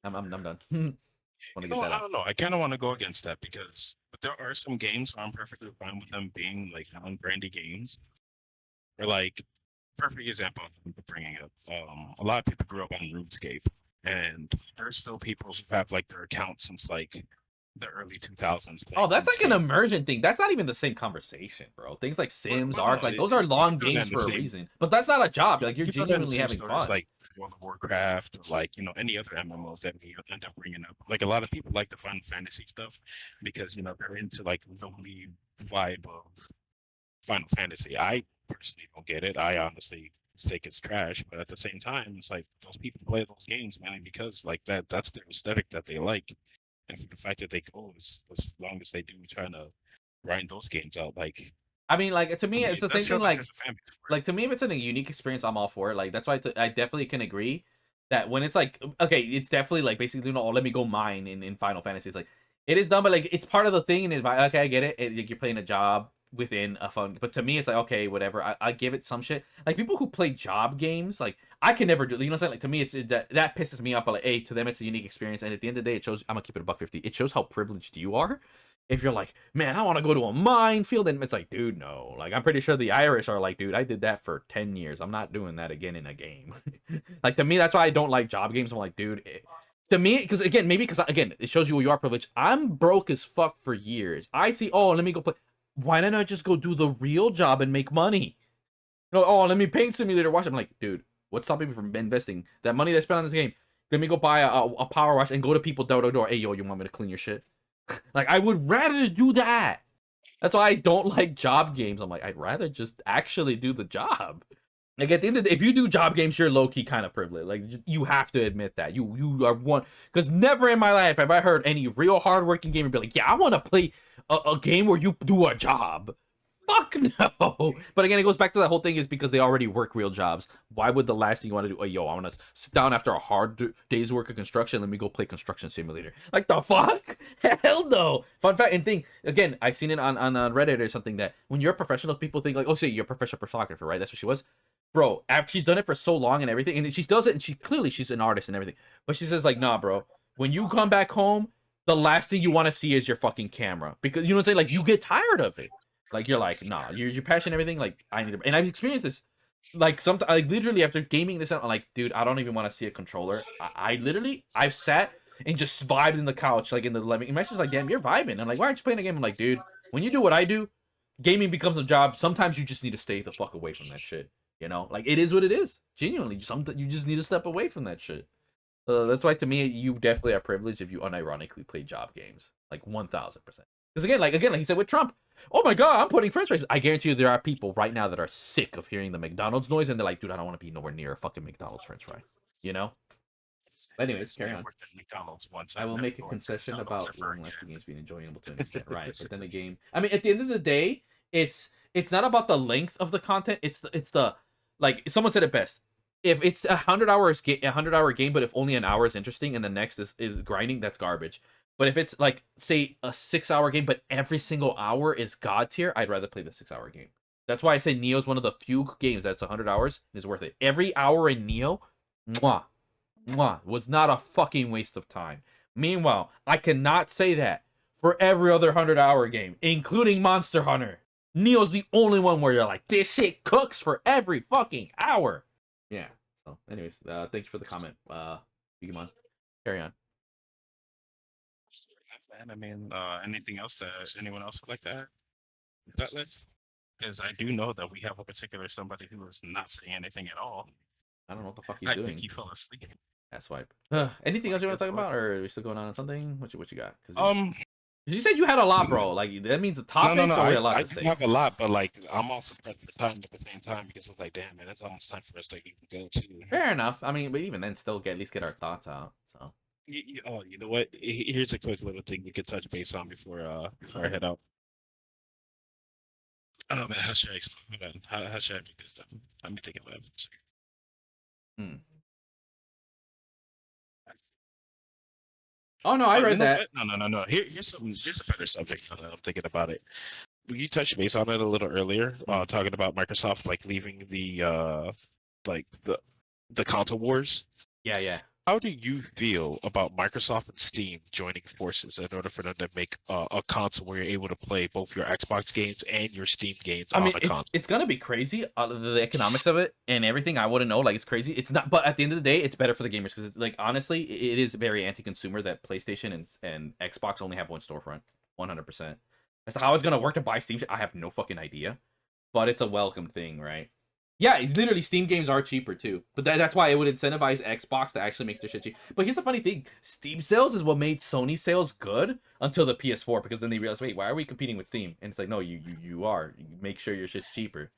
I'm done. I don't know. I kind of want to go against that because there are some games where I'm perfectly fine with them being like non-brandy games. Or like, perfect example I'm bringing up. A lot of people grew up on RuneScape. And there's still people who have like their accounts since like the early 2000s. Oh, that's like an game. immersion thing. That's not even the same conversation, bro. Things like Sims, Well, Ark, no, like those are long throw that games in the for a same- reason. But that's not a job. Like you're You throw that in the genuinely same having stories fun. like World of Warcraft, or like any other MMOs that we end up bringing up. Like a lot of people like the Final Fantasy stuff because they're into like the lead vibe of Final Fantasy. I personally don't get it. I honestly think it's trash, but at the same time, it's like those people play those games mainly because like that's their aesthetic that they like. And for the fact that they go as long as they do trying to grind those games out, like I mean, like to me, it's the same thing. Like like to me, if it's a unique experience, I'm all for it. Like that's why I definitely can agree that when it's like, okay, it's definitely like basically, oh, let me go mine in Final Fantasy. It's like it is done, but like it's part of the thing, and it's like, okay, I get it. Like, you're playing a job within a fun, but to me, it's like okay, whatever. I give it some shit. Like people who play job games, like I can never do. You know what I'm saying? Like to me, it's that pisses me off. But like, hey, to them, it's a unique experience, and at the end of the day, it shows. I'm gonna keep it $150. It shows how privileged you are. If you're like, man, I want to go to a minefield, and it's like, dude, no. Like, I'm pretty sure the Irish are like, dude, I did that for 10 years. I'm not doing that again in a game. Like, to me, that's why I don't like job games. I'm like, dude, to me, because again, maybe because, again, it shows you are privileged. I'm broke as fuck for years. I see, oh, let me go play. Why don't I just go do the real job and make money? Oh, let me paint simulator watch. I'm like, dude, what's stopping me from investing that money that I spent on this game? Let me go buy a power wash and go to people door to door. Hey, yo, you want me to clean your shit? Like, I would rather do that. That's why I don't like job games. I'm like, I'd rather just actually do the job. Like, at the end of the day, if you do job games, you're low-key kind of privileged. Like, you have to admit that. You are one. Because never in my life have I heard any real hardworking gamer be like, yeah, I want to play a game where you do a job. Fuck no. But again, it goes back to that whole thing is because they already work real jobs. Why would the last thing you want to do, yo, I want to sit down after a hard day's work of construction, let me go play construction simulator. Like, the fuck? Hell no. Fun fact and thing, again, I've seen it on Reddit or something that when you're a professional, people think like, oh, say you're a professional photographer, right? That's what she was. Bro, after she's done it for so long and everything, and she does it, and she's an artist and everything. But she says like, nah, bro, when you come back home, the last thing you want to see is your fucking camera. Because, you know what I'm saying? Like, you get tired of it. Like, you're like, nah, you're passionate and everything. Like, I need to, and I've experienced this. Like, sometimes, like, literally after gaming this out, I'm like, dude, I don't even want to see a controller. I've sat and just vibed in the couch, like in the living. And my sister's like, damn, you're vibing. I'm like, why aren't you playing a game? I'm like, dude, when you do what I do, gaming becomes a job. Sometimes you just need to stay the fuck away from that shit. You know, like it is what it is. Genuinely, you just need to step away from that shit. That's why to me, you definitely are privileged if you unironically play job games, like 1000%. Because again, like you said with Trump, oh my god, I'm putting French fries. I guarantee you, there are people right now that are sick of hearing the McDonald's noise, and they're like, dude, I don't want to be nowhere near a fucking McDonald's French fry. You know. But anyways, carry on. I will make a concession about long-lasting games being enjoyable to an extent, right? But then again, I mean, at the end of the day, it's not about the length of the content. It's the like someone said it best. If it's 100-hour game, but if only an hour is interesting and the next is grinding, that's garbage. But if it's like, say, a 6-hour game, but every single hour is god tier, I'd rather play the 6-hour game. That's why I say Nioh is one of the few games that's 100 hours and is worth it. Every hour in Nioh, was not a fucking waste of time. Meanwhile, I cannot say that for every other 100-hour game, including Monster Hunter. Nioh's the only one where you're like, this shit cooks for every fucking hour. Yeah. So, anyways, thank you for the comment. You come on. Carry on. I mean, anything else that anyone else would like to add to that list? Because I do know that we have a particular somebody who is not saying anything at all. I don't know what the fuck he's I doing. think he fell asleep. That's swipe. Anything else you want to talk about, or are we still going on something? What you got? Cause you said you had a lot, bro. Like that means the topics no. or a lot I to say. have a lot, but like I'm also pressed for time at the same time because it's like, damn man, it's almost time for us to even go to. Fair enough. I mean, but even then, still at least get our thoughts out. So. You know what? Here's a quick little thing we could touch base on before I head out. Oh man, how should I explain? How should I make this stuff? Let me think about it for a second. Oh no, I read that. No. Here's a better subject now that I'm thinking about it. You touched base on it a little earlier, talking about Microsoft like leaving the like the console wars. Yeah. How do you feel about Microsoft and Steam joining forces in order for them to make a console where you're able to play both your Xbox games and your Steam games I on mean, the console? it's gonna be crazy. The economics of it and everything, I wouldn't know. Like, it's crazy. It's not, but at the end of the day, it's better for the gamers because, like, honestly, it is very anti-consumer that PlayStation and Xbox only have one storefront. 100%. As to how it's gonna work to buy Steam, I have no fucking idea. But it's a welcome thing, right? Yeah, literally, Steam games are cheaper too. But that's why it would incentivize Xbox to actually make their shit cheap. But here's the funny thing: Steam sales is what made Sony sales good until the PS4, because then they realized, wait, why are we competing with Steam? And it's like, no, you are. You make sure your shit's cheaper.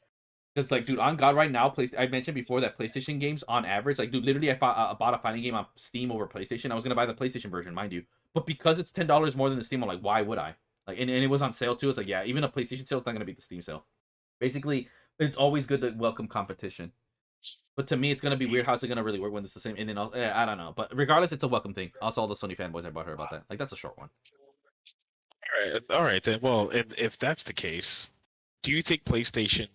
Because, like, dude, on God, right now, I mentioned before that PlayStation games, on average, like, dude, literally, I bought a fighting game on Steam over PlayStation. I was gonna buy the PlayStation version, mind you, but because it's $10 more than the Steam, I'm like, why would I? Like, and it was on sale too. It's like, yeah, even a PlayStation sale is not gonna beat the Steam sale. Basically, it's always good to welcome competition. But to me, it's gonna be weird. How's it gonna really work when it's the same? And then I don't know. But regardless, it's a welcome thing. Also, all the Sony fanboys I bought her about that. Like, that's a short one. All right then. Well, if that's the case, do you think PlayStation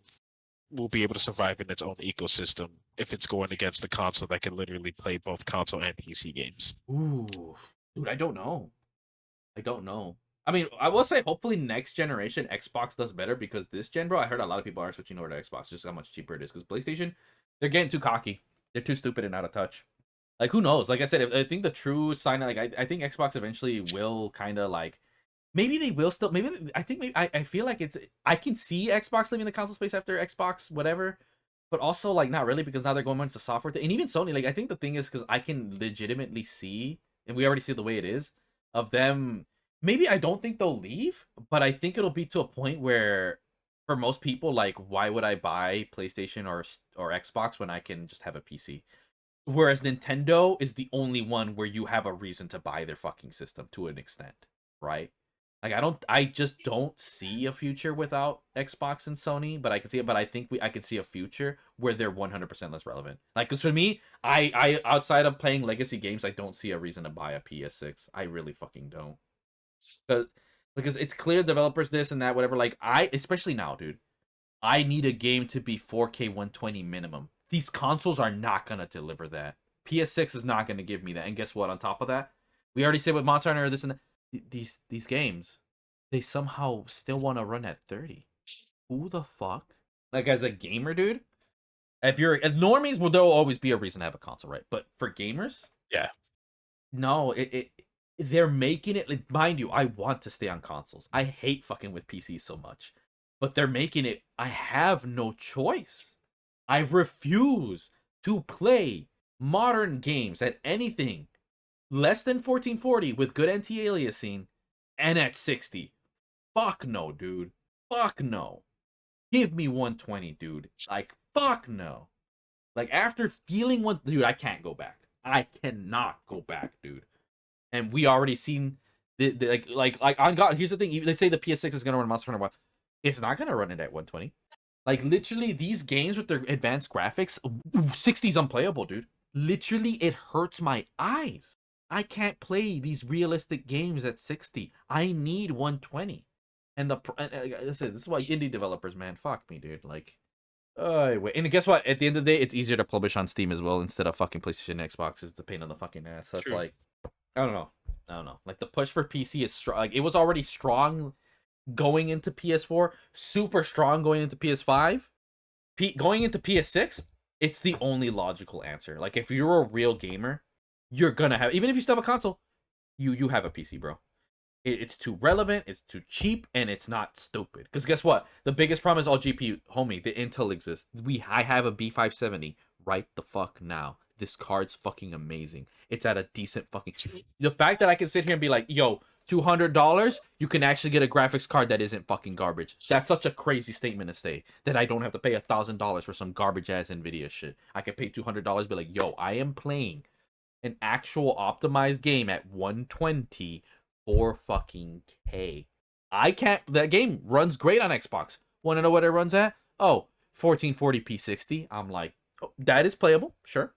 will be able to survive in its own ecosystem if it's going against the console that can literally play both console and PC games? Ooh, dude, I don't know. I don't know. I mean, I will say, hopefully next generation Xbox does better, because this gen, bro, I heard a lot of people are switching over to Xbox just how much cheaper it is. Because PlayStation, they're getting too cocky. They're too stupid and out of touch. Like, who knows? Like I said, I think the true sign, like, I think Xbox eventually will kind of, like, maybe they will still, maybe, I think, maybe, I feel like I can see Xbox leaving the console space after Xbox, whatever. But also, like, not really, because now they're going into the software thing. And even Sony, like, I think the thing is, because I can legitimately see, and we already see the way it is, of them. Maybe I don't think they'll leave, but I think it'll be to a point where, for most people, like, why would I buy PlayStation or Xbox when I can just have a PC? Whereas Nintendo is the only one where you have a reason to buy their fucking system to an extent, right? Like, I just don't see a future without Xbox and Sony, but I can see it. But I think I can see a future where they're 100% less relevant. Like, because for me, I outside of playing legacy games, I don't see a reason to buy a PS6. I really fucking don't. Because it's clear developers this and that, whatever. Like, especially now, dude, I need a game to be 4K 120 minimum. These consoles are not gonna deliver that. PS6 is not gonna give me that. And guess what? On top of that, we already said with Monster Hunter, this and that, these games, they somehow still want to run at 30. Who the fuck? Like, as a gamer, dude, if normies, well, there'll always be a reason to have a console, right? But for gamers, yeah, no, they're making it, like, mind you, I want to stay on consoles. I hate fucking with PCs so much. But they're making it, I have no choice. I refuse to play modern games at anything less than 1440 with good anti-aliasing and at 60. Fuck no, dude. Fuck no. Give me 120, dude. Like, fuck no. Like, after feeling one, dude, I can't go back. I cannot go back, dude. And we already seen like on God. Here's the thing. Let's say the PS6 is gonna run Monster Hunter. It's not gonna run it at 120. Like, literally, these games with their advanced graphics, 60's unplayable, dude. Literally, it hurts my eyes. I can't play these realistic games at 60. I need 120. And listen, this is why indie developers, man, fuck me, dude. Like, wait. And guess what? At the end of the day, it's easier to publish on Steam as well instead of fucking PlayStation and Xbox. It's a pain in the fucking ass. So it's like, I don't know. Like, the push for PC is strong. Like, it was already strong going into PS4, super strong going into PS5. Going into PS6, it's the only logical answer. Like, if you're a real gamer, you're gonna have, even if you still have a console, you have a PC, bro. It's too relevant, it's too cheap, and it's not stupid. Because guess what? The biggest problem is all GPU. Homie, the Intel exists. I have a B570 right the fuck now. This card's fucking amazing. It's at a decent fucking... The fact that I can sit here and be like, yo, $200, you can actually get a graphics card that isn't fucking garbage. That's such a crazy statement to say, that I don't have to pay $1,000 for some garbage-ass NVIDIA shit. I can pay $200, be like, yo, I am playing an actual optimized game at 120 for fucking K. I can't... That game runs great on Xbox. Want to know what it runs at? Oh, 1440p 60. I'm like, oh, that is playable. Sure.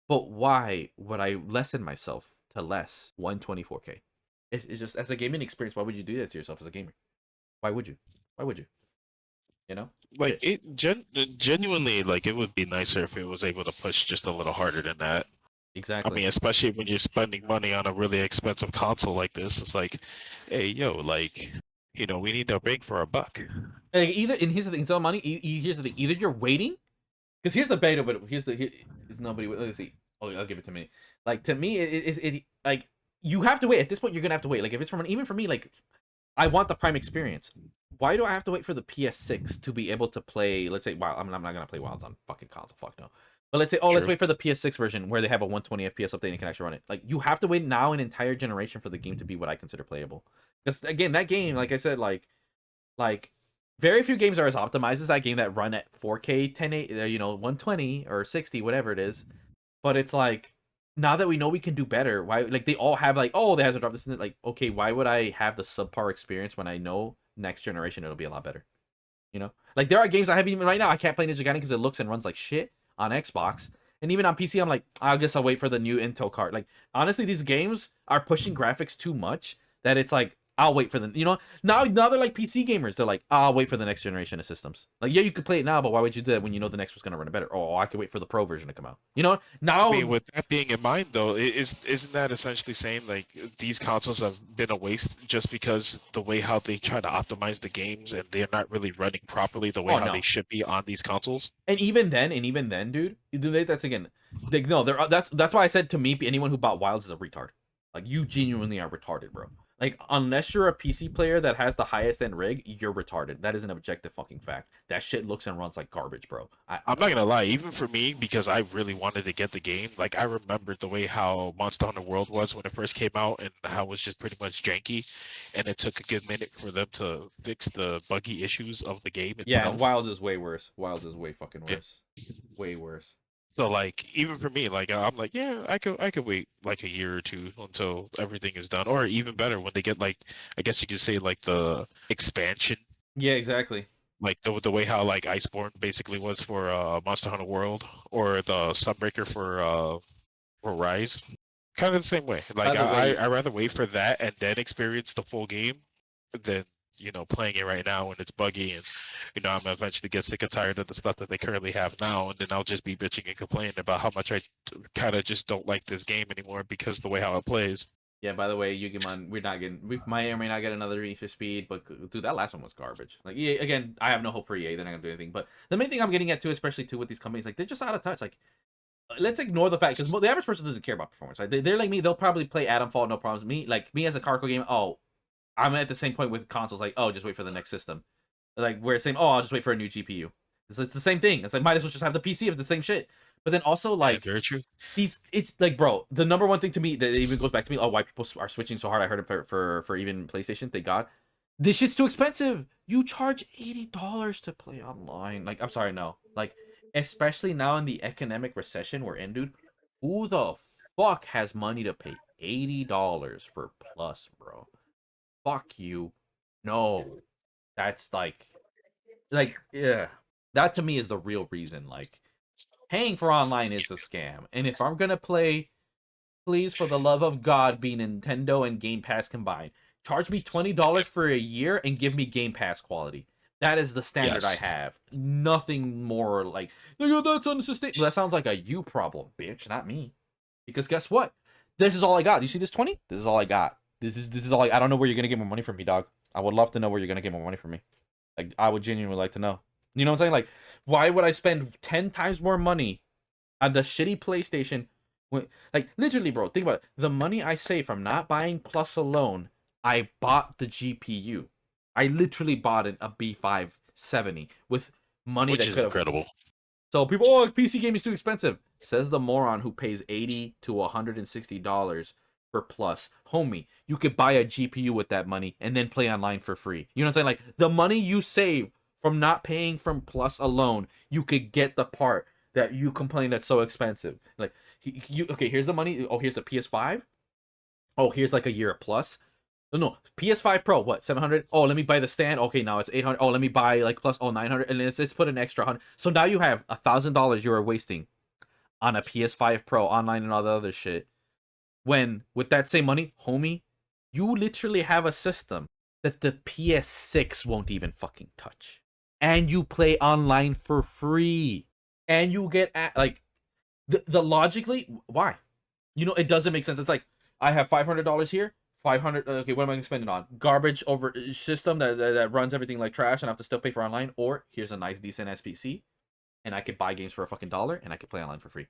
But why would I lessen myself to less 124K? It's just, as a gaming experience, why would you do that to yourself as a gamer? Why would you? You know? like genuinely, like, it would be nicer if it was able to push just a little harder than that. Exactly. I mean, especially when you're spending money on a really expensive console like this, it's like, hey, yo, like, we need a bang for our buck. Like either, and here's the thing, so money. Here's the thing. Either you're waiting, because here's the beta, but is nobody. Let's see. Oh, I'll give it to me. Like to me, it like you have to wait. At this point, you're gonna have to wait. Like if it's even for me, like I want the Prime experience. Why do I have to wait for the PS6 to be able to play? Let's say, wow, I'm not gonna play Wilds on fucking console. Fuck no. But let's say, let's wait for the PS6 version where they have a 120 FPS update and you can actually run it. Like you have to wait now an entire generation for the game to be what I consider playable. Because again, that game, like I said, like very few games are as optimized as that game that run at 4K, 1080, 120 or 60, whatever it is. But it's like now that we know we can do better, why like they all have like, oh, they have to drop this and that. Like, okay, why would I have the subpar experience when I know next generation it'll be a lot better? Like there are games I haven't even right now. I can't play Ninja Gaiden because it looks and runs like shit on Xbox. And even on PC, I'm like, I guess I'll wait for the new Intel card. Like, honestly, these games are pushing graphics too much that it's like, I'll wait for them. Now they're like PC gamers. They're like, I'll wait for the next generation of systems. Like, yeah, you could play it now, but why would you do that when you know the next one's going to run it better? Oh, I could wait for the Pro version to come out. Now... I mean, with that being in mind, though, isn't that essentially saying, like, these consoles have been a waste just because the way how they try to optimize the games and they're not really running properly the way how they should be on these consoles? And even then, dude, that's again... that's why I said to me, anyone who bought Wilds is a retard. Like, you genuinely are retarded, bro. Like, unless you're a PC player that has the highest end rig, you're retarded. That is an objective fucking fact. That shit looks and runs like garbage, bro. I'm not gonna lie, even for me, because I really wanted to get the game, like, I remembered the way how Monster Hunter World was when it first came out and how it was just pretty much janky, and it took a good minute for them to fix the buggy issues of the game itself. Yeah, Wilds is way worse. Wilds is way fucking worse. Yeah. Way worse. So like even for me, like I'm like, yeah, I could wait like a year or two until everything is done, or even better when they get like, I guess you could say like the expansion. Yeah, exactly. Like the way how like Iceborne basically was for Monster Hunter World, or the Sunbreaker for Rise, kind of the same way. Like I rather wait for that and then experience the full game than playing it right now when it's buggy and I'm eventually get sick and tired of the stuff that they currently have now, and then I'll just be bitching and complaining about how much I kind of just don't like this game anymore because the way how it plays. Yeah, by the way, Yugemon, we may or may not get another Need for Speed, but dude, that last one was garbage. Like, EA, again, I have no hope for EA. They're not gonna do anything. But the main thing I'm getting at too, especially too with these companies, like they're just out of touch. Like, let's ignore the fact because the average person doesn't care about performance. Like, they're like me; they'll probably play Atomfall, no problems. Me as a cargo game, I'm at the same point with consoles. Like, just wait for the next system. Like, we're saying, I'll just wait for a new GPU. It's the same thing. It's like, might as well just have the PC if it's the same shit. But then also, like, very true. It's like, bro, the number one thing to me that even goes back to me, why people are switching so hard. I heard it for even PlayStation. Thank God. This shit's too expensive. You charge $80 to play online. Like, I'm sorry, no. Like, especially now in the economic recession we're in, dude. Who the fuck has money to pay $80 for Plus, bro? Fuck you. No. That's like, yeah. That to me is the real reason. Like, paying for online is a scam. And if I'm gonna play, please, for the love of God, be Nintendo and Game Pass combined. Charge me $20 for a year and give me Game Pass quality. That is the standard I have. Nothing more like, that's unsustainable. That sounds like a you problem, bitch, not me. Because guess what? This is all I got. You see this 20? This is all I got. This is all I don't know where you're gonna get more money from me, dog. I would love to know where you're gonna get more money from me. Like, I would genuinely like to know. You know what I'm saying? Like, why would I spend 10 times more money on the shitty PlayStation? Like, literally, bro, think about it. The money I save from not buying Plus alone, I bought the GPU. I literally bought a B570 with money Which that is could have... incredible. So people, PC game is too expensive. Says the moron who pays $80 to $160 for Plus. Homie, you could buy a GPU with that money and then play online for free. You know what I'm saying? Like, the money you save from not paying from Plus alone, you could get the part that you complain that's so expensive. Like, okay, here's the money. Oh, here's the PS5. Oh, here's like a year of Plus. No, PS5 Pro, what, 700? Oh, let me buy the stand. Okay, now it's 800. Oh, let me buy like Plus, 900. And let's put an extra 100. So now you have $1,000 you are wasting on a PS5 Pro online and all the other shit. When, with that same money, homie, you literally have a system that the PS6 won't even fucking touch. And you play online for free. And you get, like, the logically, why? You know, it doesn't make sense. It's like I have $500 here. 500. Okay, what am I gonna spend it on? Garbage over system that runs everything like trash, and I have to still pay for online. Or here's a nice decent SPC, and I could buy games for a fucking $1, and I could play online for free.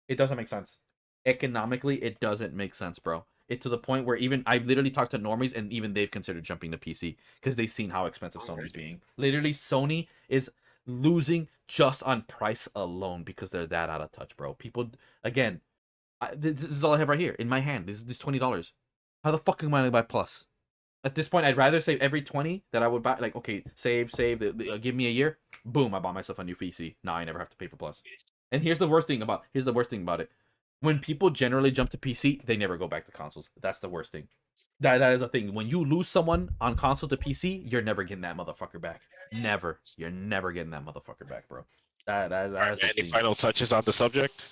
It doesn't make sense. Economically, it doesn't make sense, bro. It to the point where even I've literally talked to normies, and even they've considered jumping to PC because they've seen how expensive Sony's being. Literally, Sony is losing just on price alone because they're that out of touch, bro. People, again, this is all I have right here in my hand. This $20. How the fuck am I gonna buy Plus? At this point, I'd rather save every 20 that I would buy. Like, okay, save, give me a year. Boom, I bought myself a new PC. Now I never have to pay for Plus. And here's the worst thing about it. When people generally jump to PC, they never go back to consoles. That's the worst thing. That is the thing. When you lose someone on console to PC, you're never getting that motherfucker back. Never. You're never getting that motherfucker back, bro. That's the Any thing. final touches on the subject?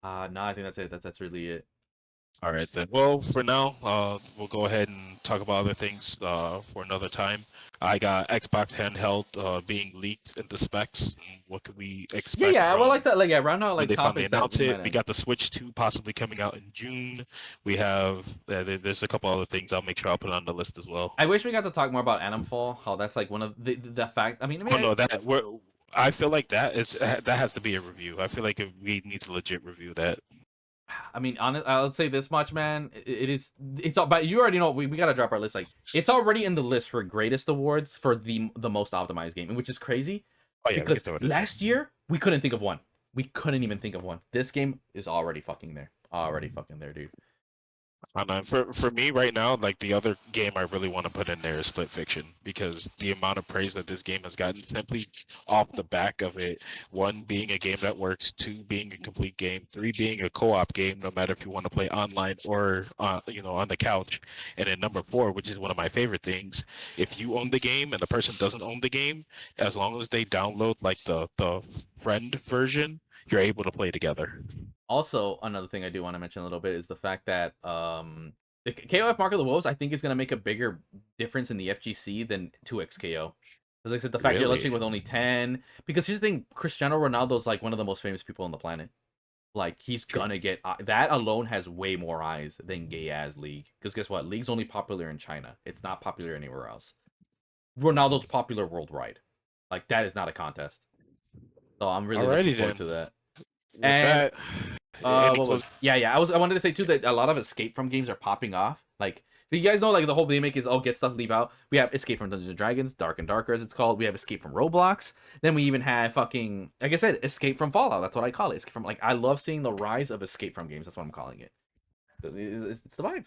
No, I think that's it. That's really it. All right then. Well, for now, we'll go ahead and talk about other things for another time. I got Xbox handheld being leaked into specs. What could we expect? Yeah, I would like to round out when they finally topics that announce we it. might We got the Switch 2 possibly coming out in June. We have there's a couple other things. I'll make sure I'll put it on the list as well. I wish we got to talk more about Atomfall. How that's like one of the fact. I mean, Oh no, I feel like that has to be a review. I feel like we need to legit review that. I mean, I'll say this much, man. It's all, but you already know we gotta drop our list. Like, it's already in the list for greatest awards for the most optimized game, which is crazy. Oh yeah, because last year we couldn't think of one. We couldn't even think of one. This game is already fucking there. Already fucking there, dude. For me right now, like the other game I really want to put in there is Split Fiction because the amount of praise that this game has gotten simply off the back of it, one being a game that works, two being a complete game, three being a co-op game, no matter if you want to play online or on the couch, and then number four, which is one of my favorite things, if you own the game and the person doesn't own the game, as long as they download like the friend version, you're able to play together. Also, another thing I do want to mention a little bit is the fact that the KOF Mark of the Wolves I think is going to make a bigger difference in the FGC than 2xKO. As I said, the fact you're launching with only 10, because here's the thing: Cristiano Ronaldo's like one of the most famous people on the planet. Like, he's gonna get that alone has way more eyes than gay ass League. Because guess what? League's only popular in China. It's not popular anywhere else. Ronaldo's popular worldwide. Like, that is not a contest. So I'm really looking forward to that. And I wanted to say too that a lot of escape from games are popping off. Like, you guys know, like the whole remake is get stuff, leave out. We have Escape from Dungeons and Dragons, Dark and Darker as it's called. We have Escape from Roblox. Then we even have fucking, like I said, Escape from Fallout. That's what I call it. Escape from, like, I love seeing the rise of escape from games. That's what I'm calling it. It's the vibe.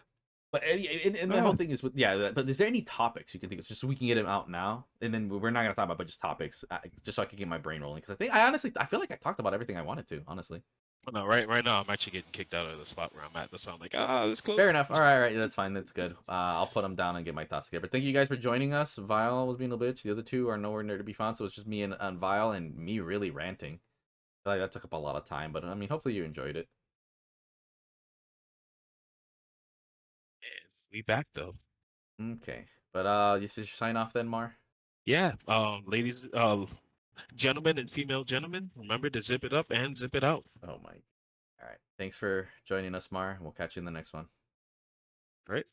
But and the whole thing is with But is there any topics you can think of just so we can get them out now, and then we're not gonna talk about, but just topics, just so I can get my brain rolling? Because I feel like I talked about everything I wanted to, honestly. No, right now I'm actually getting kicked out of the spot where I'm at. So I'm like, this close. Fair enough. All right, that's fine. That's good. I'll put them down and get my thoughts together. Thank you guys for joining us. Vile was being a bitch. The other two are nowhere near to be found, so it's just me and Vile and me really ranting. I feel like that took up a lot of time, but I mean, hopefully you enjoyed it. We back though. Okay, but you should sign off then, Mar. Yeah, ladies, gentlemen and female gentlemen, remember to zip it up and zip it out. Oh my. All right. Thanks for joining us, Mar. We'll catch you in the next one. All right.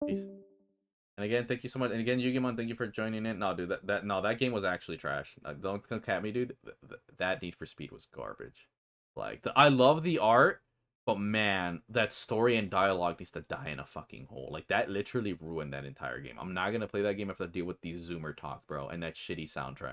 Peace. And again, thank you so much. And again, Yugimon, thank you for joining in. No, dude, that game was actually trash. Don't come at me, dude. That Need for Speed was garbage. Like, I love the art, but man, that story and dialogue needs to die in a fucking hole. Like, that literally ruined that entire game. I'm not gonna play that game if I deal with these Zoomer talk, bro, and that shitty soundtrack.